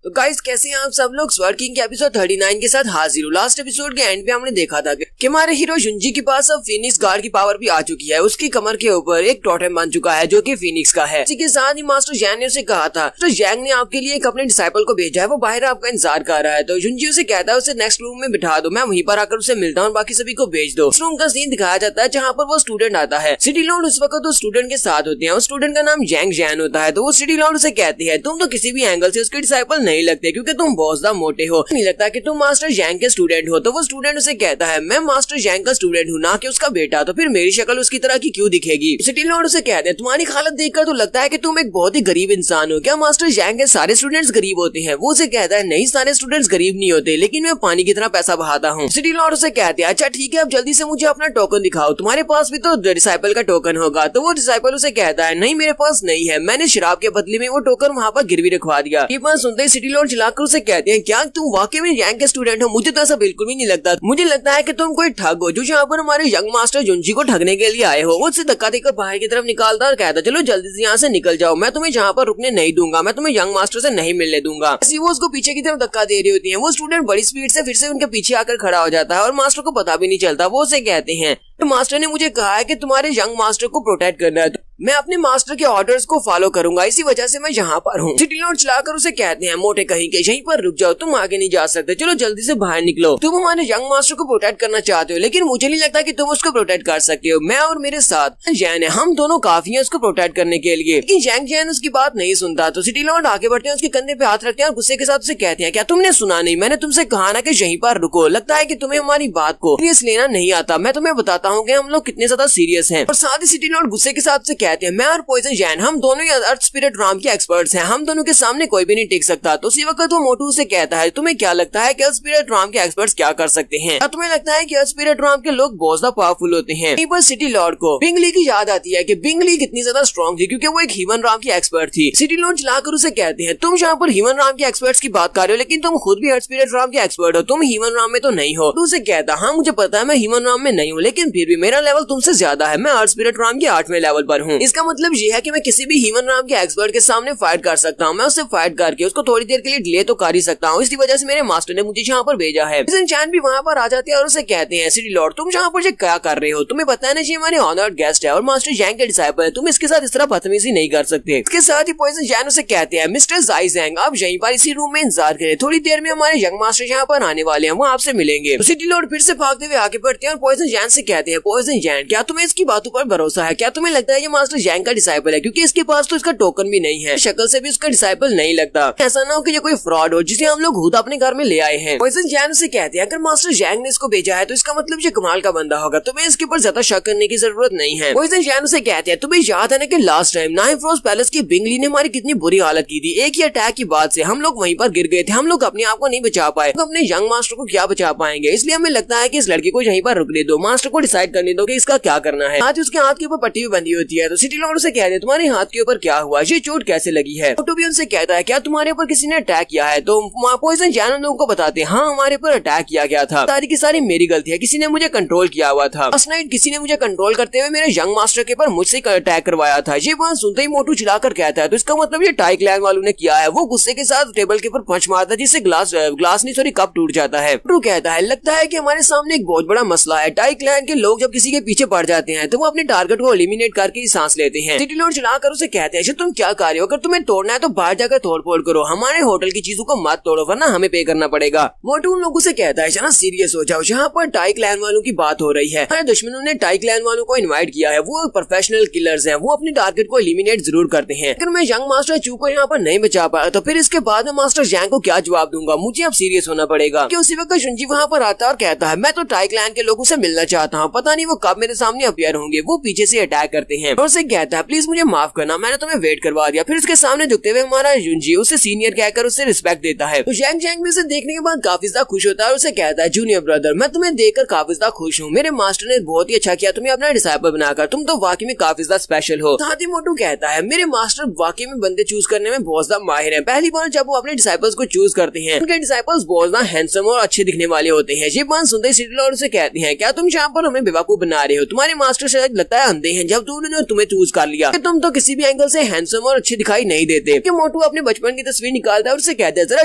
तो गाइस कैसे हैं आप सब लोग। स्वर्ड किंग के एपिसोड 39 के साथ हाजिर हूँ। लास्ट एपिसोड के एंड पे हमने देखा था कि हमारे हीरो जुंजी के पास अब फिनिक्स गार्ड की पावर भी आ चुकी है, उसकी कमर के ऊपर एक टोटेम बन चुका है जो कि फिनिक्स का है। इसी के साथ ही मास्टर जैन ने उसे कहा था तो जैंग ने आपके लिए एक अपने डिसाइपल को भेजा है, वो बाहर आपका इंतजार कर रहा है। तो जुंजी उसे कहता है उसे नेक्स्ट रूम में बिठा दो, मैं वहीं पर आकर उसे मिलता हूँ और बाकी सभी को भेज दो। इस रूम का सीन दिखाया जाता है जहाँ पर वो स्टूडेंट आता है। सिटी लॉर्ड उस वक्त उस स्टूडेंट के साथ होते हैं, उस स्टूडेंट का नाम जैंग जैन होता है। तो वो सिटी लॉर्ड उसे कहती है तुम तो किसी भी एंगल से उसके डिसाइपल नहीं लगते क्योंकि तुम बहुत ज्यादा मोटे हो, नहीं लगता कि तुम मास्टर जैंग के स्टूडेंट हो। तो वो स्टूडेंट उसे कहता है मैं मास्टर जैंग का स्टूडेंट हूँ ना कि उसका बेटा, तो फिर मेरी शक्ल उसकी तरह की क्यों दिखेगी। सिटी लॉर्ड उसे कहते हैं तुम्हारी हालत देखकर तो लगता है कि तुम एक बहुत ही गरीब इंसान हो, क्या मास्टर जैंग के सारे स्टूडेंट्स गरीब होते हैं? वो उसे कहता है नहीं सारे स्टूडेंट्स गरीब नहीं होते, लेकिन मैं पानी की तरह पैसा बहाता हूँ। सिटी लॉर्ड उसे कहते हैं अच्छा ठीक है अब जल्दी से मुझे अपना टोकन दिखाओ, तुम्हारे पास भी तो डिसाइपल का टोकन होगा। तो वो डिसाइपल उसे कहता है नहीं मेरे पास नहीं है, मैंने शराब के बदले में वो टोकन वहाँ पर गिरवी रखवा दिया। ये बात सुनते ही सिटी लॉर्ड चिल्लाकर उसे कहते हैं क्या तुम वाकई में जैंग के स्टूडेंट हो? मुझे तो ऐसा बिल्कुल भी नहीं लगता, मुझे लगता है कि तुम कोई ठग हो जो यहाँ पर हमारे यंग मास्टर जुंजी को ठगने के लिए आए हो। वो उससे धक्का देकर बाहर की तरफ निकालता और कहता चलो जल्दी से यहाँ से निकल जाओ, मैं तुम्हें यहाँ पर रुकने नहीं दूंगा, मैं तुम्हें यंग मास्टर से नहीं मिलने दूंगा। ऐसी वो उसको पीछे की तरफ धक्का दे रही होती है। वो स्टूडेंट बड़ी स्पीड से फिर से उनके पीछे आकर खड़ा हो जाता है और मास्टर को पता भी नहीं चलता। वो उसे कहते हैं तो मास्टर ने मुझे कहा है कि तुम्हारे यंग मास्टर को प्रोटेक्ट करना है, मैं अपने मास्टर के ऑर्डर्स को फॉलो करूंगा, इसी वजह से मैं यहाँ पर हूँ। सिटी लॉर्ड चलाकर उसे कहते हैं मोटे कहीं के यहीं पर रुक जाओ, तुम आगे नहीं जा सकते, चलो जल्दी से बाहर निकलो। तुम हमारे यंग मास्टर को प्रोटेक्ट करना चाहते हो लेकिन मुझे नहीं लगता कि तुम उसको प्रोटेक्ट कर सकते हो। मैं और मेरे साथ जैन है, हम दोनों काफी हैं उसको प्रोटेक्ट करने के लिए। लेकिन जैंग जैन उसकी बात नहीं सुनता। तो सिटी लॉर्ड आगे बढ़ते हैं, उसके कंधे पे हाथ रखते हैं और गुस्से के साथ उसे कहते हैं क्या तुमने सुना नहीं, मैंने तुमसे कहा ना कि यहीं पर रुको, लगता है कि तुम्हें हमारी बात को सीरियस लेना नहीं आता। मैं तुम्हें बताता हूँ कि हम लोग कितने ज्यादा सीरियस हैं। और साथ ही सिटी लॉर्ड गुस्से के साथ से कहते हैं मैं और पॉइजन जैन हम दोनों ही अर्थ स्पिरिट राम के एक्सपर्ट्स हैं, हम दोनों के सामने कोई भी नहीं टिक सकता। तो उसी वक्त वो मोटू से कहता है तुम्हें क्या लगता है कि अर्थ स्पिरिट राम के एक्सपर्ट्स क्या कर सकते हैं? क्या तुम्हें लगता है कि अर्थ स्पिरिट राम के लोग बहुत ज्यादा पावरफुल होते हैं? यहीं पर सिटी लॉर्ड को बिंगली की याद आती है कि बिंगली कितनी ज्यादा स्ट्रॉन्ग थी क्योंकि वो एक ह्यूमन राम की एक्सपर्ट थी। सिटी लॉर्ड चलाकर उसे कहते हैं तुम यहाँ पर ह्यूमन राम के एक्सपर्ट्स की बात कर रहे हो लेकिन तुम खुद भी अर्थ स्पिरिट राम के एक्सपर्ट हो, तुम ह्यूमन राम में तो नहीं हो। तो उसे कहता हाँ मुझे पता है मैं ह्यूमन राम में नहीं हूँ लेकिन फिर भी मेरा लेवल तुमसे ज्यादा है, मैं अर्थ स्पिरिट राम के 8वें लेवल पर हूँ। इसका मतलब ये है कि मैं किसी भी ह्यूमन राम के एक्सपर्ट के सामने फाइट कर सकता हूँ, मैं उससे फाइट करके उसको थोड़ी देर के लिए डिले तो कर ही सकता हूँ। इसी वजह से मेरे मास्टर ने मुझे यहाँ पर भेजा है। चैन भी वहाँ पर आ जाते हैं और उसे कहते हैं सिटी लॉर्ड तुम यहाँ पर क्या कर रहे हो, तुम्हें पता है ना जी हमारे ऑनर्ड गेस्ट है और मास्टर जैंग के डिसाइपल है, तुम इसके साथ इस तरह बदतमीजी नहीं कर सकते। इसके साथ ही पॉइजन जैन उसे कहते हैं मिस्टर जाई ज़ैंग आप यहीं पर इसी रूम में इंतजार करें, थोड़ी देर में हमारे यंग मास्टर यहाँ पर आने वाले हैं, वो आपसे मिलेंगे। तो सिटी लॉर्ड फिर से भागते हुए आगे बढ़ते हैं और पॉइजन जैन से कहते हैं पॉइजन जैन क्या तुम्हें इसकी बातों पर भरोसा है? क्या तुम्हें लगता है ये मास्टर जैंग का डिसाइपल है? क्योंकि इसके पास तो इसका टोकन भी नहीं है, शक्ल से भी उसका डिसाइपल नहीं लगता। ऐसा ना हो कि ये कोई फ्रॉड हो जिसे हम लोग खुद अपने घर में ले आए हैं। पॉइजन जैन से कहते हैं अगर मास्टर जैंग ने इसको भेजा है तो इसका मतलब ये कमाल का बंदा होगा, तुम्हें इसके ऊपर ज्यादा शक करने की जरूरत नहीं है। पॉइजन जैन से कहते हैं तुम्हें याद है ना कि लास्ट टाइम नाइफ रोज पैलेस की बिंगली ने हमारी कितनी बुरी हालत की थी, एक ही अटैक की बाद से हम लोग वहीं पर गिर गए थे, हम लोग अपने आप को नहीं बचा पाए, तो अपने यंग मास्टर को क्या बचा पाएंगे? इसलिए हमें लगता है कि इस लड़के को यहीं पर रुकने दो, मास्टर को डिसाइड करने दो कि इसका क्या करना है। आज उसके हाथ के ऊपर पट्टी भी बंधी होती है। तो सिटी लॉर्ड से कहते हैं तुम्हारे हाथ के ऊपर क्या हुआ, ये चोट कैसे लगी है? मोटू भी उनसे कहता है क्या तुम्हारे ऊपर किसी ने अटैक किया है? तो पॉइजन जैन उन लोगों को बताते हैं हाँ हमारे ऊपर अटैक किया गया था, सारी की सारी मेरी गलती है, किसी ने मुझे कंट्रोल किया हुआ था, लास्ट नाइट किसी ने मुझे कंट्रोल करते हुए मेरे यंग मास्टर के ऊपर मुझसे अटैक करवाया था। ये बात सुनते ही मोटू चिल्लाकर कहता है तो इसका मतलब ये टाई क्लैन वालों ने किया है। वो गुस्से के साथ टेबल के ऊपर पंच मारता है जिससे ग्लास नहीं सॉरी कप टूट जाता है। मोटू कहता है लगता है कि हमारे सामने एक बहुत बड़ा मसला है, टाई क्लैन के लोग जब किसी के पीछे पड़ जाते हैं तो वो अपने टारगेट को एलिमिनेट करके ही सांस लेते हैं। सिटी लॉर्ड चलाकर उसे कहते हैं तुम क्या कर रहे हो, अगर तुम्हें तोड़ना है तो बाहर जाकर तोड़ फोड़ करो, हमारे होटल की चीजों को मत तोड़ो वरना हमें पे करना पड़ेगा। मोटू उन लोगों से कहता है चला सीरियस हो जाओ, यहाँ पर टाई क्लैन वालों की बात हो रही है, हमारे दुश्मनों ने टाई क्लैन वालों को इनवाइट किया है, वो प्रोफेशनल किलर्स हैं, वो अपने टारगेट को एलिमिनेट जरूर करते हैं। अगर मैं यंग मास्टर चू को यहाँ पर नहीं बचा पाया तो फिर इसके बाद में मास्टर जैंग को क्या जवाब दूंगा, मुझे अब सीरियस होना पड़ेगा। कि उसी वक्त शुंजी वहाँ पर आता है और कहता है मैं तो टाई क्लैन के लोगों से मिलना चाहता हूँ, पता नहीं वो कब मेरे सामने अपियर होंगे। वो पीछे से अटैक करते हैं और उसे कहता है प्लीज मुझे माफ करना, मैंने तुम्हें वेट करवा दिया। फिर उसके सामने झुकते हुए हमारा युंजी उसे सीनियर कहकर उससे रिस्पेक्ट देता है। तो जैंग जैंग भी उसे देखने के बाद काफी ज्यादा खुश होता है और उसे कहता है जूनियर ब्रदर मैं तुम्हें देखकर काफी ज्यादा खुश हूँ, मेरे मास्टर ने बहुत ही अच्छा किया तुम्हें अपना डिसाइपल बनाकर, तुम तो वाकई में काफी ज्यादा स्पेशल हो। साथ ही मोटू कहता है मेरे मास्टर वाकई में बंदे चूज करने में बहुत ज्यादा माहिर है, पहली बार जब वो अपने डिसाइपल्स को चूज करते हैं उनके डिसाइपल्स बहुत ज्यादा हैंडसम और अच्छे दिखने वाले होते हैं। ये बात सुनते ही सिटी लॉर्ड उसे कहते हैं क्या तुम यहाँ पर हमें बेवकूफ बना रहे हो, तुम्हारे मास्टर शायद लगता है अंधे हैं, जब तुमने तुम्हें चूज कर लिया तुम तो किसी भी एंगल से हैंडसम और अच्छे दिखाई नहीं देते। कि मोटू अपने बचपन की तस्वीर निकालता है और उसे कहता है जरा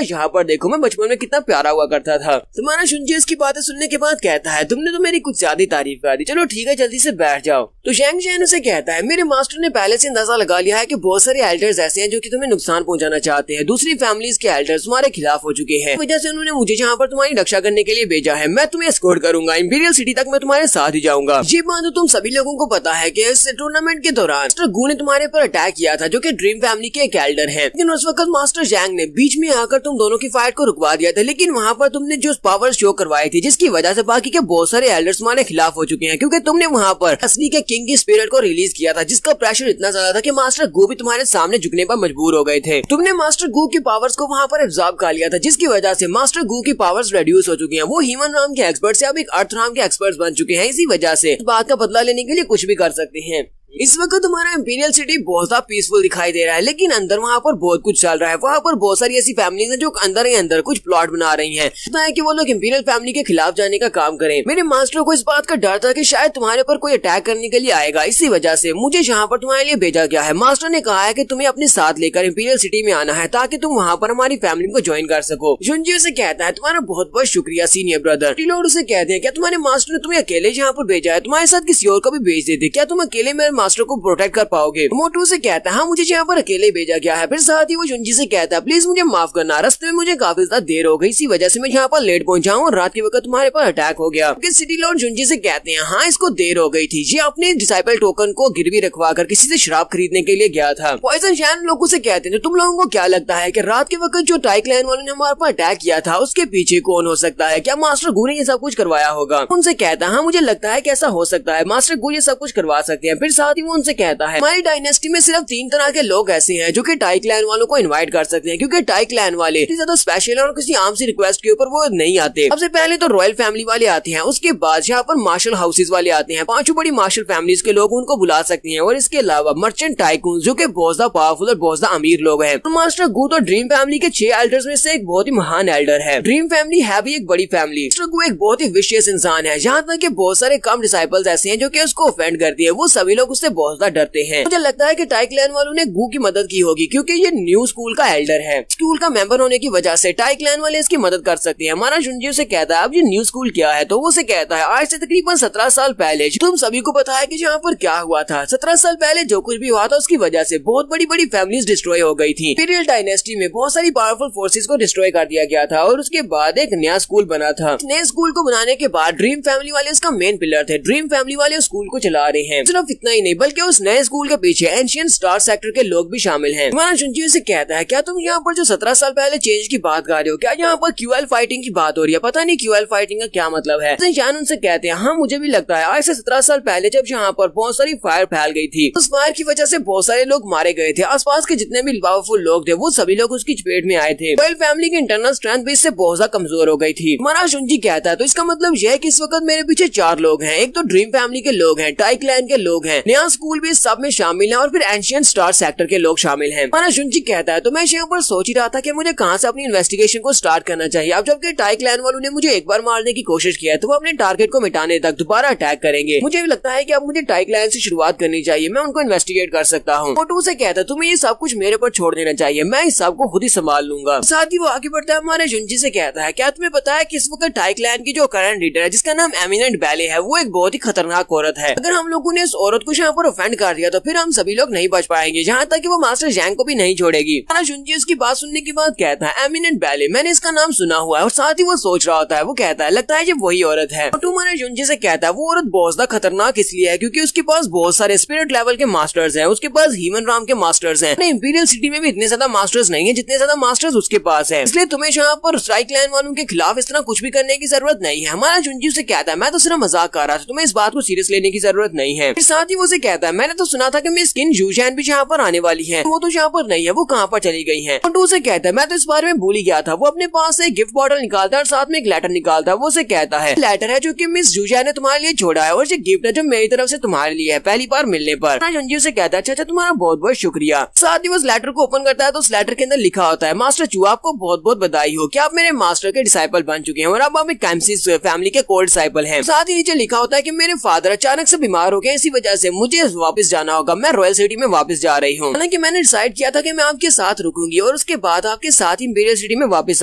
यहाँ पर देखो मैं बचपन में कितना प्यारा हुआ करता था। तुम्हारा शुंजी इसकी बातें सुनने के बाद कहता है तुमने तो मेरी कुछ ज्यादा तारीफ कर दी, चलो ठीक है जल्दी से बैठ जाओ। तो जैंग जैन उसे कहता है मेरे मास्टर ने पहले से अंदाजा लगा लिया है कि बहुत सारे एल्डर्स ऐसे हैं जो कि तुम्हें नुकसान पहुंचाना चाहते हैं, दूसरी फैमिलीज के एल्डर्स तुम्हारे खिलाफ हो चुके हैं, वजह से उन्होंने मुझे यहाँ पर तुम्हारी रक्षा करने के लिए भेजा है, मैं तुम्हें एस्कॉर्ट करूंगा, इंपीरियल सिटी तक मैं तुम्हारे साथ ही जाऊंगा। ये बात तो तुम सभी लोगों को पता है कि इस टूर्नामेंट के दौरान मास्टर गू ने तुम्हारे पर अटैक किया था जो कि ड्रीम फैमिली के एक एल्डर है, लेकिन उस वक्त मास्टर जैंग ने बीच में आकर तुम दोनों की फाइट को रुकवा दिया था, लेकिन वहाँ पर तुमने जो पावर शो करवाई थी जिसकी वजह से बाकी के बहुत सारे एल्डर्स तुम्हारे खिलाफ हो चुके हैं, क्योंकि तुमने वहाँ पर असली के किंग की स्पिरिट को रिलीज किया था जिसका प्रेशर इतना ज्यादा था कि मास्टर गू भी तुम्हारे सामने झुकने पर मजबूर हो गए थे। तुमने मास्टर गू की पावर्स को वहाँ पर एब्जॉर्ब कर लिया था जिसकी वजह से मास्टर गू की पावर्स रिड्यूस हो चुकी हैं, वो ह्यूमन राम के एक्सपर्ट से अब एक अर्थ राम के एक्सपर्ट बन चुके हैं। इसी वजह से इस बात का बदला लेने के लिए कुछ भी कर सकते हैं। इस वक्त हमारा इंपीरियल सिटी बहुत ज्यादा पीसफुल दिखाई दे रहा है, लेकिन अंदर वहाँ पर बहुत कुछ चल रहा है। वहाँ पर बहुत सारी ऐसी फैमिलीज हैं जो अंदर ही अंदर कुछ प्लॉट बना रही हैं, है कि वो लोग इंपीरियल फैमिली के खिलाफ जाने का काम करें। मेरे मास्टर को इस बात का डर था कि शायद तुम्हारे पर कोई अटैक करने के लिए आएगा, इसी वजह से मुझे यहाँ पर तुम्हारे लिए भेजा गया है। मास्टर ने कहा है कि तुम्हें अपने साथ लेकर इंपीरियल सिटी में आना है ताकि तुम वहाँ पर हमारी फैमिली को ज्वाइन कर सको। जुंजी से कहता है तुम्हारा बहुत बहुत शुक्रिया सीनियर ब्रदर। टिलोड उसे कहते हैं क्या तुम्हारे मास्टर ने तुम्हें अकेले यहाँ पर भेजा है, तुम्हारे साथ किसी और को भी भेज देते, क्या तुम अकेले मेरे मास्टर को प्रोटेक्ट पाओगे? मोटू से कहता है हाँ मुझे यहाँ पर अकेले भेजा गया है। फिर साथ ही वो जुंजी से कहता है प्लीज मुझे माफ करना, रास्ते में मुझे काफी ज्यादा देर हो गई, इसी वजह से मैं यहाँ पर लेट पहुंचा हूँ और रात के वक्त तुम्हारे पर अटैक हो गया। सिटी लॉर्ड जुंजी से कहते हैं हाँ इसको देर हो गई थी, ये अपने डिसाइपल टोकन को गिरवी रखवा कर किसी से शराब खरीदने के लिए गया था। पॉइजन जैन लोगों से कहते हैं तुम लोगों को क्या लगता है कि रात के वक्त जो टाई क्लैन वालों ने हमारे पर अटैक किया था उसके पीछे कौन हो सकता है? क्या मास्टर गू ने ये सब कुछ करवाया होगा? उनसे कहता है हाँ मुझे लगता है कि ऐसा हो सकता है, मास्टर गू ये सब कुछ करवा सकते हैं। फिर साथ साथ ही वो उनसे कहता है हमारी डायनेस्टी में सिर्फ 3 तरह के लोग ऐसे हैं जो कि टाई क्लैन वालों को इनवाइट कर सकते हैं, क्योंकि टाई क्लैन वाले ज्यादा स्पेशल और किसी आम सी रिक्वेस्ट के ऊपर वो नहीं आते। सबसे पहले तो रॉयल फैमिली वाले आते हैं, उसके बाद यहाँ पर मार्शल हाउसेज वाले आते हैं, 5 बड़ी मार्शल फैमिलीज के लोग उनको बुला सकते हैं, और इसके अलावा मर्चेंट टाइकून जो कि बहुत ज्यादा पावरफुल और बहुत ज्यादा अमीर लोग हैं। तो मास्टर गू तो ड्रीम फैमिली के 6 एल्डर्स में से एक बहुत ही महान एल्डर है। ड्रीम फैमिली है भी एक बड़ी फैमिली। मास्टर गू एक बहुत ही विशियस इंसान है, यहाँ तक कि बहुत सारे कम डिसाइपल्स ऐसे हैं जो कि उसको ऑफेंड करती है, वो सभी लोग उससे बहुत ज्यादा डरते हैं। मुझे लगता है कि टाई क्लैन वालों ने गू की मदद की होगी, क्योंकि ये न्यू स्कूल का एल्डर है। स्कूल का मेंबर होने की वजह से टाई क्लैन वाले इसकी मदद कर सकते हैं। हमारा जुंजी उसे कहता है अब ये न्यू स्कूल क्या है, तो वो उसे कहता है आज से तकरीबन 17 साल पहले तुम सभी को पता है कि यहाँ पर क्या हुआ था। 17 साल पहले जो कुछ भी हुआ था उसकी वजह से बहुत बड़ी बड़ी फैमिलीज डिस्ट्रॉय हो गई थी। इंपीरियल डायनेस्टी में बहुत सारी पावरफुल फोर्सेस को डिस्ट्रॉय कर दिया गया था, और उसके बाद एक नया स्कूल बना था। नए स्कूल को बनाने के बाद ड्रीम फैमिली वाले इसका मेन पिलर थे। ड्रीम फैमिली वाले स्कूल को चला रहे हैं। सिर्फ इतना ही नहीं बल्कि उस नए स्कूल के पीछे एंशिएंट स्टार सेक्टर के लोग भी शामिल हैं। हमारा जुंजी से कहता है क्या तुम यहाँ पर जो 17 साल पहले चेंज की बात कर रहे हो, क्या यहाँ पर क्यूएल फाइटिंग की बात हो रही है? पता नहीं क्यूएल फाइटिंग का क्या मतलब है। जान उनसे कहते हैं हाँ मुझे भी लगता है आज से 17 साल पहले जब यहाँ पर बहुत सारी फायर फैल गई थी, उस फायर की वजह से बहुत सारे लोग मारे गए थे। आसपास के जितने भी पावरफुल लोग थे वो सभी लोग उसकी चपेट में आए थे। रॉयल फैमिली की इंटरनल स्ट्रेंथ भी इससे बहुत ज्यादा कमजोर हो गई थी। हमारा जुंजी कहता है तो इसका मतलब यह है कि इस वक्त मेरे पीछे 4 लोग हैं। एक तो ड्रीम फैमिली के लोग हैं, टाई क्लैन के लोग हैं, नया स्कूल भी सब में शामिल है, और फिर एंशिएंट स्टार सेक्टर के लोग शामिल हैं। हमारा जुंजी कहता है तो मैं यहाँ पर सोच ही रहा था कि मुझे कहाँ से अपनी इन्वेस्टिगेशन को स्टार्ट करना चाहिए। अब जबकि टाई क्लैन वालों ने मुझे एक बार मारने की कोशिश किया तो वो अपने टारगेट को मिटाने तक दोबारा अटैक करेंगे। मुझे भी लगता है कि अब मुझे टाई क्लैन से शुरुआत करनी चाहिए, मैं उनको इन्वेस्टिगेट कर सकता हूँ। मोटू से कहता है तुम्हें ये सब कुछ मेरे पर छोड़ देना चाहिए, मैं इस सब को खुद ही संभाल लूंगा। साथ ही वो आगे बढ़ता है, हमारे जुंजी से कहता है क्या तुम्हें पता है कि इस वक्त टाई क्लैन की जो करंट लीडर है जिसका नाम एमिनेंट बैले है वो एक बहुत ही खतरनाक औरत है। अगर हम लोगों ने इस औरत को यहाँ पर ऑफेंड कर दिया तो फिर हम सभी लोग नहीं बच पाएंगे, जहाँ तक कि वो मास्टर जैंग को भी नहीं छोड़ेगी। हमारा जुंजी उसकी बात सुनने के बाद कहता है एमिनेंट बैले, मैंने इसका नाम सुना हुआ है। और साथ ही वो सोच रहा होता है, वो कहता है लगता है ये वही औरत है। मोटू हमारे जुंजी से कहता है वो औरत बहुत ज्यादा खतरनाक इसलिए है क्योंकि उसके पास बहुत सारे स्पिरिट लेवल के मास्टर्स हैं, उसके पास ह्यूमन राम के मास्टर्स हैं। इंपीरियल सिटी में भी इतने ज्यादा मास्टर्स नहीं है जितने ज्यादा मास्टर्स उसके पास है, इसलिए तुम्हें यहाँ पर टाई क्लैन वालों के खिलाफ इस तरह कुछ भी करने की जरूरत नहीं है। हमारा जुंजी से कहता है मैं तो सिर्फ मजाक कर रहा था, तुम्हें इस बात को सीरियस लेने की जरूरत नहीं है। फिर साथ ही वो से कहता है मैंने तो सुना था कि मिस किन जूजैन भी यहाँ पर आने वाली है, वो तो यहाँ पर नहीं है, वो कहाँ पर चली गई है। मोटू से कहता है मैं तो इस बारे में भूल ही गया था। वो अपने पास से एक गिफ्ट बॉटल निकालता है और साथ में एक लेटर निकालता है। वो से कहता है लेटर है जो कि मिस जूजैन ने तुम्हारे लिए छोड़ा है, और ये गिफ्ट है जो मेरी तरफ से तुम्हारे लिए है पहली बार मिलने पर। जुंजी से कहता है अच्छा तुम्हारा बहुत बहुत शुक्रिया। साथ ही वो उस लेटर को ओपन करता है तो उस लेटर के अंदर लिखा होता है मास्टर चू आपको बहुत बहुत बधाई हो कि आप मेरे मास्टर के डिसाइपल बन चुके हैं और अब आप एक कैम्सिस फैमिली के कोर डिसाइपल हैं। साथ ही नीचे लिखा होता है कि मेरे फादर अचानक से बीमार हो गए, इसी वजह से मुझे वापस जाना होगा, मैं रॉयल सिटी में वापस जा रही हूँ। हालांकि मैंने डिसाइड किया था कि मैं आपके साथ रुकूंगी और उसके बाद आपके साथ ही इंपीरियल सिटी में वापस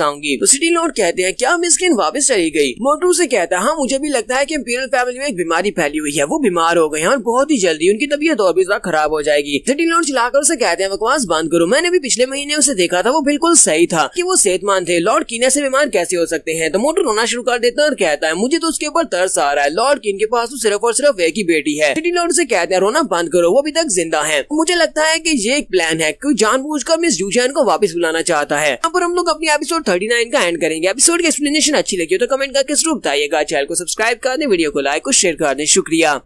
आऊंगी। तो सिटी लॉर्ड कहते हैं क्या मिस किन वापस चली गई? मोटू से कहता है हाँ मुझे भी लगता है कि इंपीरियल फैमिली में एक बीमारी फैली हुई है, वो बीमार हो गए हैं और बहुत ही जल्दी उनकी तबीयत और भी ज्यादा खराब हो जाएगी। सिटी लॉर्ड चिल्लाकर उसे कहते हैं बकवास बंद करो, मैंने भी पिछले महीने उसे देखा था, वो बिल्कुल सही था कि वो सेहतमंद थे, लॉर्ड कीने से बीमार कैसे हो सकते हैं? तो मोटू रोना शुरू कर देता है और कहता है मुझे तो उसके ऊपर तरस आ रहा है, लॉर्ड किन के पास तो सिर्फ और सिर्फ एक ही बेटी है। सिटी लॉर्ड से कहते हैं रोना बंद करो, वो अभी तक जिंदा है। मुझे लगता है कि ये एक प्लान है, कोई जानबूझकर मिस जूजैन को वापस बुलाना चाहता है। यहाँ पर हम लोग अपनी एपिसोड 39 का एंड करेंगे। एपिसोड की एक्सप्लेनेशन अच्छी लगी हो तो कमेंट करके जरूर बताइएगा। चैनल को सब्सक्राइब कर दें, वीडियो को लाइक और शेयर कर दें। शुक्रिया।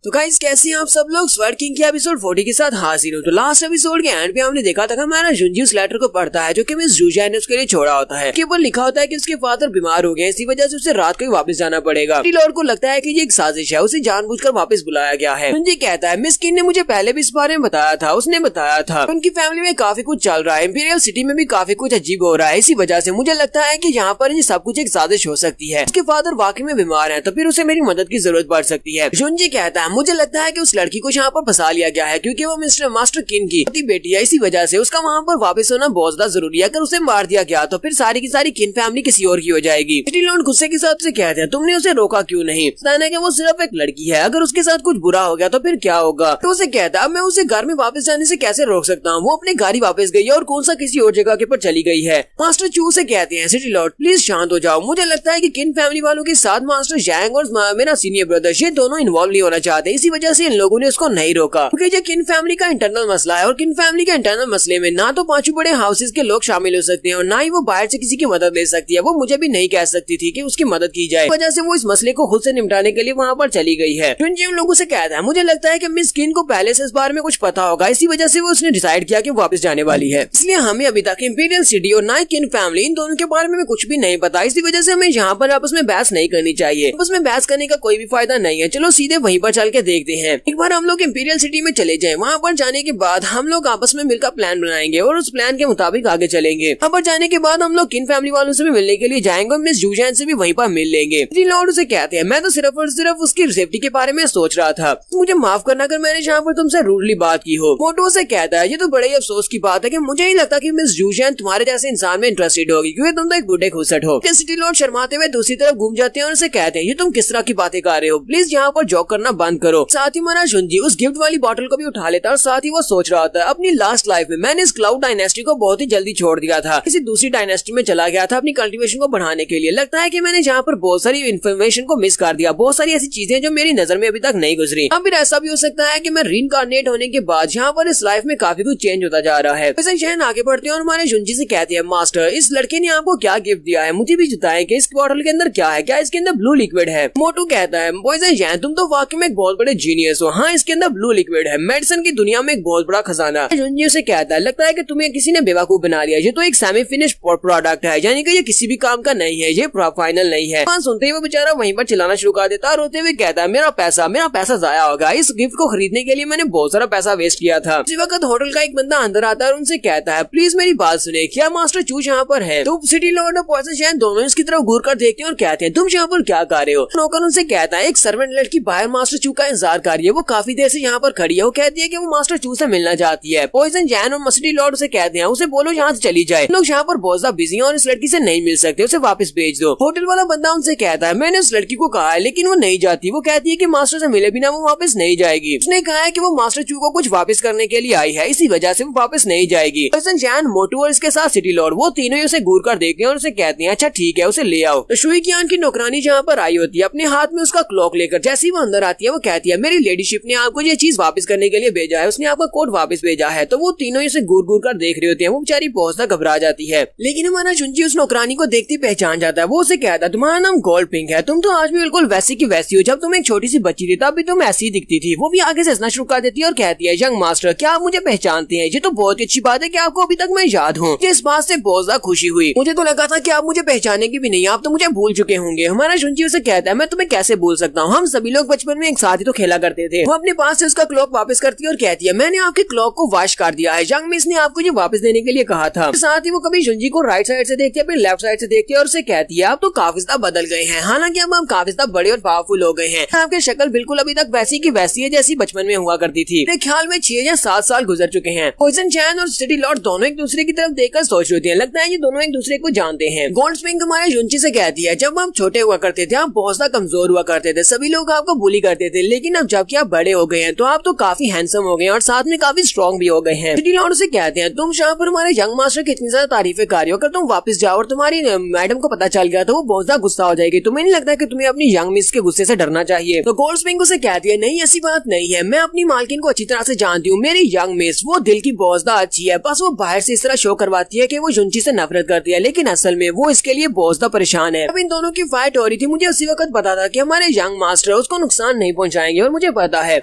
तो गाइस कैसे हैं आप सब लोग? स्वर्ड किंग के एपिसोड 40 के साथ हाजिर हूँ। तो लास्ट एपिसोड के एंड पे हमने देखा था कि हमारा जुंजी उस लेटर को पढ़ता है जो कि मिस जूजैन ने उसके लिए छोड़ा होता है। के ऊपर लिखा होता है कि उसके फादर बीमार हो गए, इसी वजह से उसे रात को ही वापस जाना पड़ेगा। लॉर्ड को लगता है कि ये एक साजिश है, उसे जानबूझकर वापस बुलाया गया है। जुंजी कहता है मिस किंग ने मुझे पहले भी इस बारे में बताया था, उसने बताया था उनकी फैमिली में काफी कुछ चल रहा है, इंपीरियल सिटी में भी काफी कुछ अजीब हो रहा है, इसी वजह से मुझे लगता है कि यहाँ पर ये सब कुछ एक साजिश हो सकती है। उसके फादर वाकई में बीमार है तो फिर उसे मेरी मदद की जरूरत पड़ सकती है। जुंजी कहता है मुझे लगता है कि लड़की को यहाँ पर फंसा लिया गया है क्योंकि वो मिस्टर मास्टर किन की बेटी है, इसी वजह से उसका वहाँ पर वापस होना बहुत ज्यादा जरूरी है। अगर उसे मार दिया गया तो फिर सारी की सारी किन फैमिली किसी और की हो जाएगी। सिटी लॉर्ड गुस्से के साथ से कहते हैं तुमने उसे रोका क्यों नहीं? बताना कि वो सिर्फ एक लड़की है, अगर उसके साथ कुछ बुरा हो गया तो फिर क्या होगा? तो उसे कहता है मैं उसे घर में वापस जाने से कैसे रोक सकता हूँ? वो अपने घर ही वापस गई है और कौन सा किसी और जगह के पर चली गई है। मास्टर चू से कहते हैं सिटी लॉर्ड प्लीज शांत हो जाओ, मुझे लगता है कि किन फैमिली वालों के साथ मास्टर जैंग और मेरा सीनियर ब्रदर ये दोनों इन्वॉल्व नहीं होना चाहते। बात है, इसी वजह से इन लोगों ने उसको नहीं रोका, क्योंकि ये किन फैमिली का इंटरनल मसला है और किन फैमिली के इंटरनल मसले में ना तो 5 बड़े हाउसेस के लोग शामिल हो सकते हैं और ना ही वो बाहर से किसी की मदद ले सकती है। वो मुझे भी नहीं कह सकती थी कि उसकी मदद की जाए, वजह से वो इस मसले को खुद से निपटाने के लिए वहाँ पर चली गई है। जुनजी उन लोगों से कहता है, मुझे लगता है कि मिस किन को पहले से इस बारे में कुछ पता होगा, इसी वजह से वो उसने डिसाइड किया कि वापस जाने वाली है। इसलिए हमें अभी तक इंपीरियल सिटी और ना ही किन फैमिली, इन दोनों के बारे में कुछ भी नहीं पता। इसी वजह से हमें यहाँ पर आपस में बहस नहीं करनी चाहिए, आपस में बहस करने का कोई भी फायदा नहीं है। चलो सीधे वहीं पर चल के देखते हैं। एक बार हम लोग इंपीरियल सिटी में चले जाएं, वहाँ पर जाने के बाद हम लोग आपस में मिलकर प्लान बनाएंगे और उस प्लान के मुताबिक आगे चलेंगे। वहाँ पर जाने के बाद हम लोग किन फैमिली वालों से भी मिलने के लिए जाएंगे और मिस जूजैन से भी वहीं पर मिल लेंगे। लॉर्ड उसे कहते हैं, मैं तो सिर्फ और सिर्फ उसकी सेफ्टी के बारे में सोच रहा था, मुझे माफ करना अगर मैंने यहाँ पर तुमसे रूडली बात की हो। मोटो से कहता है, ये तो बड़े ही अफसोस की बात है कि मुझे नहीं लगता कि मिस जूजैन तुम्हारे जैसे इंसान में इंटरेस्टेड होगी, क्योंकि तुम तो एक बुढ़े खुसट हो। सिटी लॉर्ड शर्माते हुए दूसरी तरफ घूम जाते हैं और उसे कहते हैं, ये तुम किस तरह की बातें कर रहे हो, प्लीज यहाँ पर जॉक करना बंद करो। साथ ही हमारा जुनजी उस गिफ्ट वाली बॉटल को भी उठा लेता है और साथ ही वो सोच रहा था, अपनी लास्ट लाइफ में मैंने इस क्लाउड डायनेस्टी को बहुत ही जल्दी छोड़ दिया था, किसी दूसरी डायनेस्टी में चला गया था अपनी कल्टीवेशन को बढ़ाने के लिए। लगता है कि मैंने यहाँ पर बहुत सारी इन्फॉर्मेशन को मिस कर दिया, बहुत सारी ऐसी चीजें जो मेरी नजर में अभी तक नहीं गुजरी। अब फिर ऐसा भी हो सकता है कि मैं रीइंकार्नेट होने के बाद यहाँ पर इस लाइफ में काफी कुछ चेंज होता जा रहा है। वैसे शहन आगे बढ़ते हैं और हमारे जुनजी से कहते हैं, मास्टर इस लड़के ने आपको क्या गिफ्ट दिया है, मुझे भी बताएं कि इस बॉटल के अंदर क्या है, क्या इसके अंदर ब्लू लिक्विड है। मोटू कहता है, पॉइजन शहन तुम तो वाकई में एक बहुत बड़े जीनियस हो, हाँ इसके अंदर ब्लू लिक्विड है, मेडिसिन की दुनिया में एक बहुत बड़ा खजाना। जुनजी से कहता है, लगता है कि तुम्हें किसी ने बेवकूफ बना दिया, ये तो एक सेमी फिनिश प्रोडक्ट है, यानी कि ये किसी भी काम का नहीं है, ये फाइनल नहीं है। सुनते ही वो बेचारा वहीं पर चिल्लाना शुरू कर देता है, रोते हुए कहता है, मेरा पैसा जाया होगा, इस गिफ्ट को खरीदने के लिए मैंने बहुत सारा पैसा वेस्ट किया था। इसी वक्त होटल का एक बंदा अंदर आता है और उनसे कहता है, प्लीज मेरी बात सुने, क्या मास्टर चूज यहाँ पर है? तो सिटी लॉर्ड और पॉइजन शहन दोनों इसकी तरफ घूर कर देखते हैं और कहते हैं, तुम यहाँ पर क्या कर रहे हो? नौकर उनसे कहता है, एक सर्वेंट लड़की बाहर मास्टर चू का इंतजार कर रही है, वो काफी देर से यहाँ पर खड़ी है, वो कहती है कि वो मास्टर चू से मिलना चाहती है। पॉइजन शहन और सिटी लॉर्ड उसे कहते हैं, उसे बोलो यहाँ से चली जाए, लोग यहाँ पर बहुत ज्यादा बिजी हैं और इस लड़की से नहीं मिल सकते, उसे वापस भेज दो। होटल वाला बंदा उनसे कहता है, मैंने उस लड़की को कहा है लेकिन वो नहीं जाती, वो कहती है कि मास्टर से मिले बिना वो वापस नहीं जाएगी। उसने कहा है कि वो मास्टर चू को कुछ वापस करने के लिए आई है, इसी वजह से वो वापस नहीं जाएगी। जैन, मोटू और इसके साथ सिटी लॉर्ड वो तीनों ही उसे घूर कर देखते हैं और उसे कहते हैं, अच्छा ठीक है उसे ले आओ। तो शुई कियान की नौकरानी जहाँ पर आई होती है अपने हाथ में उसका क्लॉक लेकर, जैसे ही वो अंदर आती है वो कहती है, मेरी लेडीशिप ने आपको ये चीज वापस करने के लिए भेजा है, उसने आपका कोट वापस भेजा है। तो वो तीनों इसे घूर घूर कर देख रहे होते हैं, वो बेचारी बहुत ज्यादा घबरा जाती है। लेकिन हमारा जुनजी उस नौकरानी को देखते पहचान जाता है, वो उसे कहता है, तुम्हारा नाम गोल्ड पिंक है, तुम तो आज भी बिल्कुल वैसी की वैसी हो, जब तुम एक छोटी सी बच्ची थी तब भी तुम ऐसी दिखती थी। वो भी आगे से हंसना शुरू कर देती है और कहती है, यंग मास्टर क्या आप मुझे पहचानते हैं? ये तो बहुत ही अच्छी बात है कि आपको अभी तक मैं याद हूँ। इस बात से बहुत ज्यादा खुशी हुई, मुझे तो लगा था कि आप मुझे पहचाने की भी नहीं, आप तो मुझे भूल चुके होंगे। हमारा जुनजी उसे कहता है, मैं तुम्हें कैसे भूल सकता हूँ, हम सभी लोग बचपन में एक साथ ही तो खेला करते थे। वो अपने पास से उसका क्लॉक वापस करती है और कहती है, मैंने आपके क्लॉक को वॉश कर दिया है, यंग मिस ने आपको ये वापस देने के लिए कहा था। साथ ही वो कभी जुनजी को राइट साइड से देखती है, फिर लेफ्ट साइड से देखती है और उसे कहती है, आप तो काफी ज्यादा बदल गए हैं, हालांकि अब आप काफी ज्यादा बड़े और पावरफुल हो गए हैं, आपकी शक्ल बिल्कुल अभी तक वैसी की वैसी है जैसी बचपन में हुआ करती थी। मेरे ख्याल में 6 या 7 साल गुजर चुके हैं। पॉइजन चैन और सिटी लॉर्ड दोनों एक दूसरे की तरफ देखकर सोच रहे हैं, लगता है ये दोनों एक दूसरे को जानते हैं। गोल्ड स्प्रिंग हमारे जुनची से कहती है, जब आप छोटे हुआ करते थे आप बहुत ज्यादा कमजोर हुआ करते थे, सभी लोग आपको बुली करते थे, लेकिन अब जबकि आप बड़े हो गए हैं तो आप तो काफी हैंडसम हो गए हैं और साथ में काफी स्ट्रॉन्ग भी हो गए हैं। सिटी लॉर्ड से कहते हैं, तुम यहाँ पर हमारे यंग मास्टर की इतनी ज्यादा तारीफें कर रही हो, अगर तुम वापस जाओ और तुम्हारी मैडम को पता चल गया तो वो बहुत ज्यादा गुस्सा हो जाएगी, तुम्हें नहीं लगता कि तुम्हें अपनी यंग मिस के गुस्से से डरना चाहिए? तो गोल्ड स्प्रिंग उसे कहती है, नहीं ऐसी बात नहीं है, मैं अपनी मालकिन को अच्छी तरह से जानती हूँ, मेरी यंग मिस वो दिल की बहुत ज्यादा अच्छी है, बस वो बाहर से इस तरह शो करवाती है कि वो जुनची से नफरत करती है, लेकिन असल में वो इसके लिए बहुत ज्यादा परेशान है। अब इन दोनों की फाइट हो रही थी, मुझे उसी वक्त पता था कि हमारे यंग मास्टर उसको नुकसान नहीं पहुंचाएंगे और मुझे पता है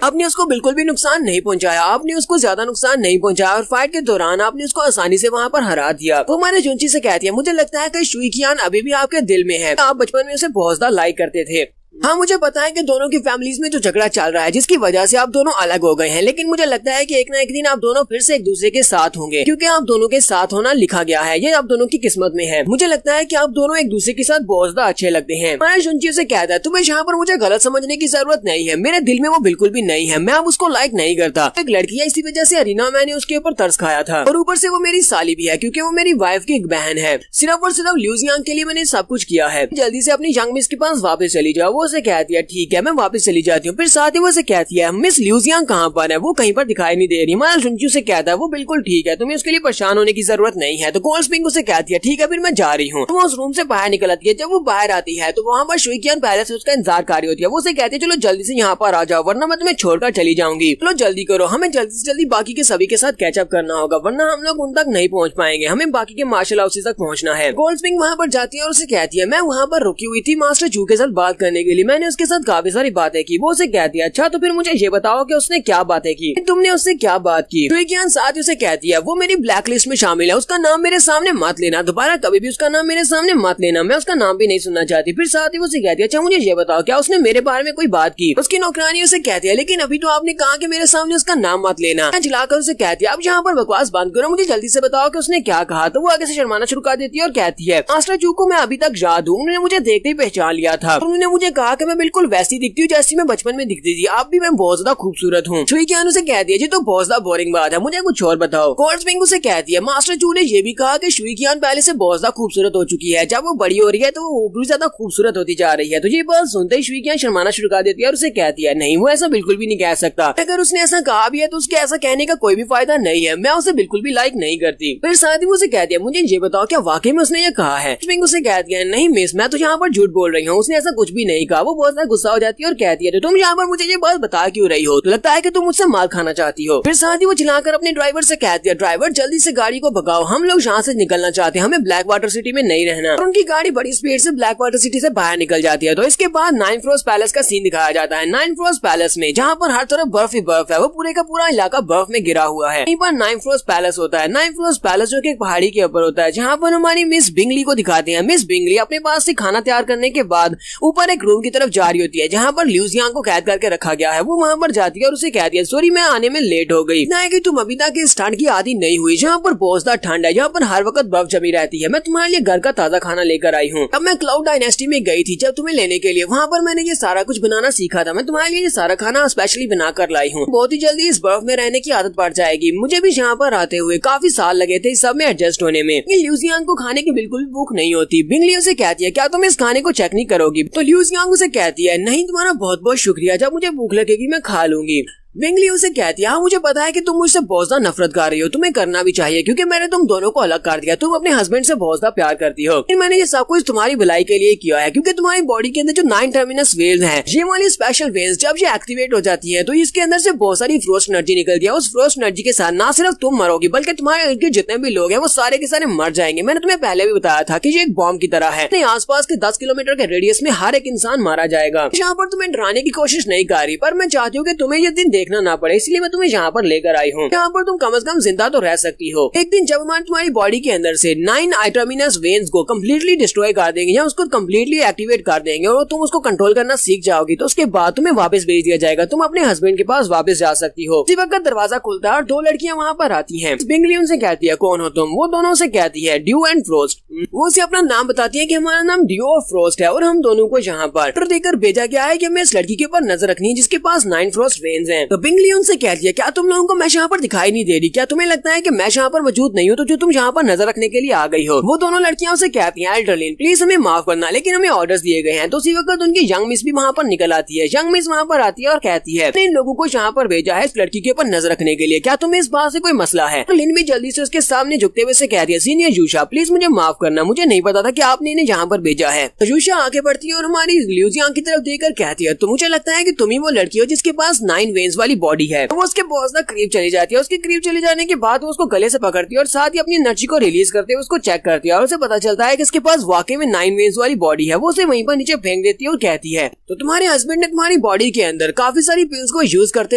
आपने उसको बिल्कुल भी नुकसान नहीं पहुंचाया, आपने उसको ज्यादा नुकसान नहीं पहुंचाया और फाइट के दौरान आपने उसको आसानी से वहाँ पर हरा दिया। वो हमारे जुनची से कहती है, मुझे लगता है कि शुई कियान अभी भी आपके दिल में है, आप बचपन में उसे बहुत ज्यादा लाइक करते थे। हाँ मुझे पता है कि दोनों की फैमिलीज में जो झगड़ा चल रहा है जिसकी वजह से आप दोनों अलग हो गए हैं, लेकिन मुझे लगता है कि एक ना एक दिन आप दोनों फिर से एक दूसरे के साथ होंगे, क्योंकि आप दोनों के साथ होना लिखा गया है, ये आप दोनों की किस्मत में है। मुझे लगता है कि आप दोनों एक दूसरे के साथ बहुत ज्यादा अच्छे लगते हैं। हमारा जुनची से कहता है, तुम्हें यहाँ पर मुझे गलत समझने की जरूरत नहीं है, मेरे दिल में वो बिल्कुल भी नहीं है, मैं अब उसको लाइक नहीं करता, एक लड़की है इसी वजह से अरीना मैंने उसके ऊपर तरस खाया था और ऊपर से वो मेरी साली भी है क्योंकि वो मेरी वाइफ की एक बहन है। सिर्फ और सिर्फ ल्यूजियांग के लिए मैंने सब कुछ किया है, जल्दी से अपनी यंग मिस के पास वापस चली जाओ, वो उसे कहती है ठीक है मैं वापस चली जाती हूँ। फिर साथ ही वो उसे कहती है मिस ल्यूजियांग कहाँ पर है, वो कहीं पर दिखाई नहीं दे रही। हमारा सुनची उसे कहता है वो बिल्कुल ठीक है, तुम्हें उसके लिए परेशान होने की जरूरत नहीं है। तो गोल्डस्प्रिंग उसे कहती है ठीक है फिर मैं जा रही हूँ। तो वो उस रूम से बाहर निकल आती है। जब वो बाहर आती है तो वहाँ पर शुइकियान पहले से उसका इंतजार कर रही होती है। वो उसे कहती है चलो जल्दी से यहाँ पर आ जाओ वरना मैं तुम्हें छोड़कर चली जाऊंगी, चलो जल्दी करो, हमें जल्दी से जल्दी बाकी के सभी के साथ कैचअप करना होगा वरना हम लोग उन तक नहीं पहुँच पाएंगे, हमें बाकी के मार्शल हाउसेस तक पहुँचना है। गोल्डस्प्रिंग वहाँ पर जाती है और उसे कहती है मैं वहाँ पर रुकी हुई थी मास्टर चू के साथ बात करने के लिए, मैंने उसके साथ काफी सारी बातें की। वो उसे कहती है अच्छा तो फिर मुझे ये बताओ कि उसने क्या बातें की, तुमने उससे क्या बात की। शुइकियान साथ ही उसे कहती है वो मेरी ब्लैक लिस्ट में शामिल है, उसका नाम मेरे सामने मत लेना, दोबारा कभी भी उसका नाम मेरे सामने मत लेना, मैं उसका नाम भी नहीं सुनना चाहती। फिर साथ ही वो उसे कहती है अच्छा मुझे ये बताओ क्या उसने मेरे बारे में कोई बात की। उसकी नौकरानी उसे कहती है लेकिन अभी तो आपने कहा कि मेरे सामने उसका नाम मत लेना। चिल्लाकर उसे कहती है अब यहाँ पर बकवास बंद करो, मुझे जल्दी से बताओ कि उसने क्या कहा। तो वो आगे से शर्माना शुरू कर देती है और कहती है मास्टर चू को मैं अभी तक याद हूँ, उन्होंने मुझे देखते ही पहचान लिया था, उन्होंने मुझे कहा कि मैं बिल्कुल वैसी दिखती हूँ जैसी मैं बचपन में दिखती थी, आप भी मैं बहुत ज्यादा खूबसूरत हूँ। शुइकियान उसे कहती है जी तो बहुत ज्यादा बोरिंग बात है, मुझे कुछ और बताओ। गोल्डस्प्रिंग उसे कहती है मास्टर चू ने ये भी कहा कि शुइकियान पहले से बहुत ज्यादा खूबसूरत हो चुकी है, जब वो बड़ी हो रही है तो वो भी ज्यादा खूबसूरत होती जा रही है। तो ये बात सुनते ही शुइकियान शर्माना शुरू कर देती है और उसे कहती है नहीं वो ऐसा बिल्कुल भी नहीं कह सकता, अगर उसने ऐसा कहा भी है तो उसके ऐसा कहने का कोई भी फायदा नहीं है, मैं उसे बिल्कुल भी लाइक नहीं करती। फिर साथ ही वो उसे कहती है मुझे ये बताओ क्या वाकई में उसने ये कहा है। शुइकियान उसे कहती है नहीं मिस मैं तो यहाँ पर झूठ बोल रही हूँ, उसने ऐसा कुछ भी नहीं कहा। वो बहुत ज्यादा गुस्सा हो जाती है और कहती है तो तुम यहाँ पर मुझे ये बात बता क्यों रही हो, तो लगता है कि तुम मुझसे मार खाना चाहती हो। फिर साथ ही वो चिल्लाकर अपने ड्राइवर से कहती है ड्राइवर जल्दी से गाड़ी को भगाओ, हम लोग यहाँ से निकलना चाहते हैं, हमें ब्लैक वाटर सिटी में नहीं रहना। और उनकी गाड़ी बड़ी स्पीड से ब्लैक वाटर सिटी से बाहर निकल जाती है। तो इसके बाद नाइन फ्रोस्ट पैलेस का सीन दिखाया जाता है। नाइन फ्रोस्ट पैलेस में जहाँ पर हर तरफ बर्फ ही बर्फ है, वो पूरे का पूरा इलाका बर्फ में गिरा हुआ है। यहीं पर नाइन फ्रोस्ट पैलेस होता है। नाइन फ्रोस्ट पैलेस जो कि एक पहाड़ी के ऊपर होता है, जहाँ पर हमारी मिस बिंगली को दिखाते हैं। मिस बिंगली अपने पास से खाना तैयार करने के बाद ऊपर एक रूम की तरफ जा रही होती है जहाँ पर ल्यूजियांग को कैद करके रखा गया है। वो वहाँ पर जाती है और उसे कहती है सॉरी मैं आने में लेट हो गई, ना कि तुम अभी तक इस ठंड की आदी नहीं हुई, जहाँ पर बहुत ज्यादा ठंड है, जहाँ पर हर वक्त बर्फ जमी रहती है। मैं तुम्हारे लिए घर का ताजा खाना लेकर आई हूँ। अब मैं क्लाउड डायनेस्टी में गई थी जब तुम्हें लेने के लिए, वहाँ पर मैंने ये सारा कुछ बनाना सीखा था, मैं तुम्हारे लिए ये सारा खाना स्पेशली बना कर लाई हूँ। बहुत ही जल्दी इस बर्फ में रहने की आदत पड़ जाएगी। मुझे भी यहाँ पर आते हुए काफी साल लगे थे सब में एडजस्ट होने में। ल्यूजियांग को खाने की बिल्कुल भी भूख नहीं होती। बिंगली उसे कहती है क्या तुम इस खाने को चेक नहीं करोगी। तो ल्यूजियांग उसे कहती है नहीं तुम्हारा बहुत बहुत शुक्रिया, जब मुझे भूख लगेगी मैं खा लूंगी। बिंगली उसे कहती है हाँ मुझे पता है कि तुम मुझसे बहुत ज्यादा नफरत कर रही हो, तुम्हें करना भी चाहिए क्योंकि मैंने तुम दोनों को अलग कर दिया, तुम अपने हस्बैंड से बहुत ज्यादा प्यार करती हो। मैंने ये सब कुछ तुम्हारी भलाई के लिए किया है क्योंकि तुम्हारी बॉडी के अंदर जो 9 टर्मिनस वेव्स हैं, ये वाली स्पेशल वेव्स जब ये एक्टिवेट हो जाती है तो इसके अंदर से बहुत सारी फ्रोस्ट एनर्जी निकलती है। उस फ्रोस्ट एनर्जी के साथ ना सिर्फ तुम मरोगी बल्कि तुम्हारे इर्द गिर्द जितने भी लोग हैं वो सारे के सारे मर जाएंगे। मैंने तुम्हें पहले भी बताया था कि ये एक बॉम्ब की तरह है, आसपास के 10 किलोमीटर के रेडियस में हर एक इंसान मारा जाएगा। यहाँ पर तुम्हें डराने की कोशिश नहीं कर रही, पर मैं चाहती हूँ कि तुम्हें ये दिन देखना ना पड़े, इसलिए मैं तुम्हें यहाँ पर लेकर आई हूँ। यहाँ पर तुम कम से कम जिंदा तो रह सकती हो। एक दिन जब हमारे तुम्हारी बॉडी के अंदर से 9 टर्मिनस वेन्स को कम्प्लीटली डिस्ट्रॉय कर देंगे या उसको कम्प्लीटली एक्टिवेट कर देंगे और तुम उसको कंट्रोल करना सीख जाओगी तो उसके बाद तुम्हें वापस भेज दिया जाएगा, तुम अपने हस्बैंड के पास वापस जा सकती हो। इसी वक्त दरवाजा खुलता है और 2 लड़कियां वहाँ पर आती हैं। बिंगली उनसे कहती है कौन हो तुम। वो दोनों से कहती है ड्यू एंड फ्रोस्ट। वो उसे अपना नाम बताती है कि हमारा नाम ड्यू और फ्रोस्ट है और हम दोनों को यहाँ पर देकर भेजा गया है कि हमें इस लड़की के ऊपर नजर रखनी है जिसके पास 9 फ्रोस्ट वेन्स हैं। तो बिंगली उनसे कहती है क्या तुम लोगों को मैं यहाँ पर दिखाई नहीं दे रही, क्या तुम्हें लगता है कि मैं यहाँ पर मौजूद नहीं हूँ तो जो तुम यहाँ पर नजर रखने के लिए आ गई हो। वो दोनों लड़कियां उसे कहती हैं एल्डरलिन प्लीज हमें माफ करना लेकिन हमें ऑर्डर्स दिए गए हैं। तो उसी वक्त उनकी यंग मिस भी वहाँ पर निकल आती है। यंग मिस वहाँ पर आती है और कहती है इन लोगों को यहाँ पर भेजा है इस लड़की के ऊपर नजर रखने के लिए, क्या तुम्हें इस बात से कोई मसला है। तो लिन भी जल्दी से उसके सामने झुकते हुए से कहती है सीनियर यूशा प्लीज मुझे माफ करना, मुझे नहीं पता था कि आपने इन्हें यहाँ पर भेजा है। तो यूशा आगे बढ़ती है और हमारी ल्यूजियांग की तरफ देखकर कहती है तो मुझे लगता है कि तुम ही वो लड़की हो जिसके पास 9 वेन्स वाली बॉडी है। तो वो उसके बहुत ज्यादा करीब चली जाती है। उसके करीब चले जाने के बाद वो उसको गले से पकड़ती है और साथ ही अपनी एनर्जी को रिलीज करते हुए उसको चेक करती है और उसे पता चलता है कि इसके पास वाकई में 9 वेन्स वाली बॉडी है। वो उसे वहीं पर नीचे फेंक देती है और कहती है तो तुम्हारे हस्बैंड ने तुम्हारी बॉडी के अंदर काफी सारी पिल्स को यूज करते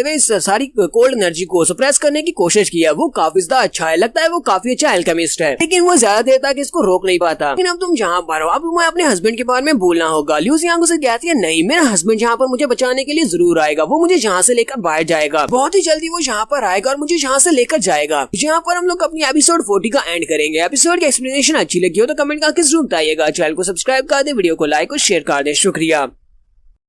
हुए इस सारी कोल्ड एनर्जी को सप्रेस करने की कोशिश की है। वो काफी ज्यादा अच्छा है, लगता है वो काफी अच्छा एल्केमिस्ट है, लेकिन वो ज्यादा देर तक इसको रोक नहीं पाता। लेकिन अब तुम जहाँ पर हो अब तुम्हें अपने हस्बैंड के बारे में बोलना होगा। ल्यूजियांग उसे कहती है नहीं मेरा हस्बैंड यहाँ पर मुझे बचाने के लिए जरूर आएगा, वो मुझे यहाँ से लेकर बाहर जाएगा, बहुत ही जल्दी वो यहाँ पर आएगा और मुझे यहाँ से लेकर जाएगा। यहाँ पर हम लोग अपनी एपिसोड 40 का एंड करेंगे। एपिसोड की एक्सप्लेनेशन अच्छी लगी हो तो कमेंट करके जरूर बताइएगा। चैनल को सब्सक्राइब कर दे, वीडियो को लाइक और शेयर कर दे। शुक्रिया।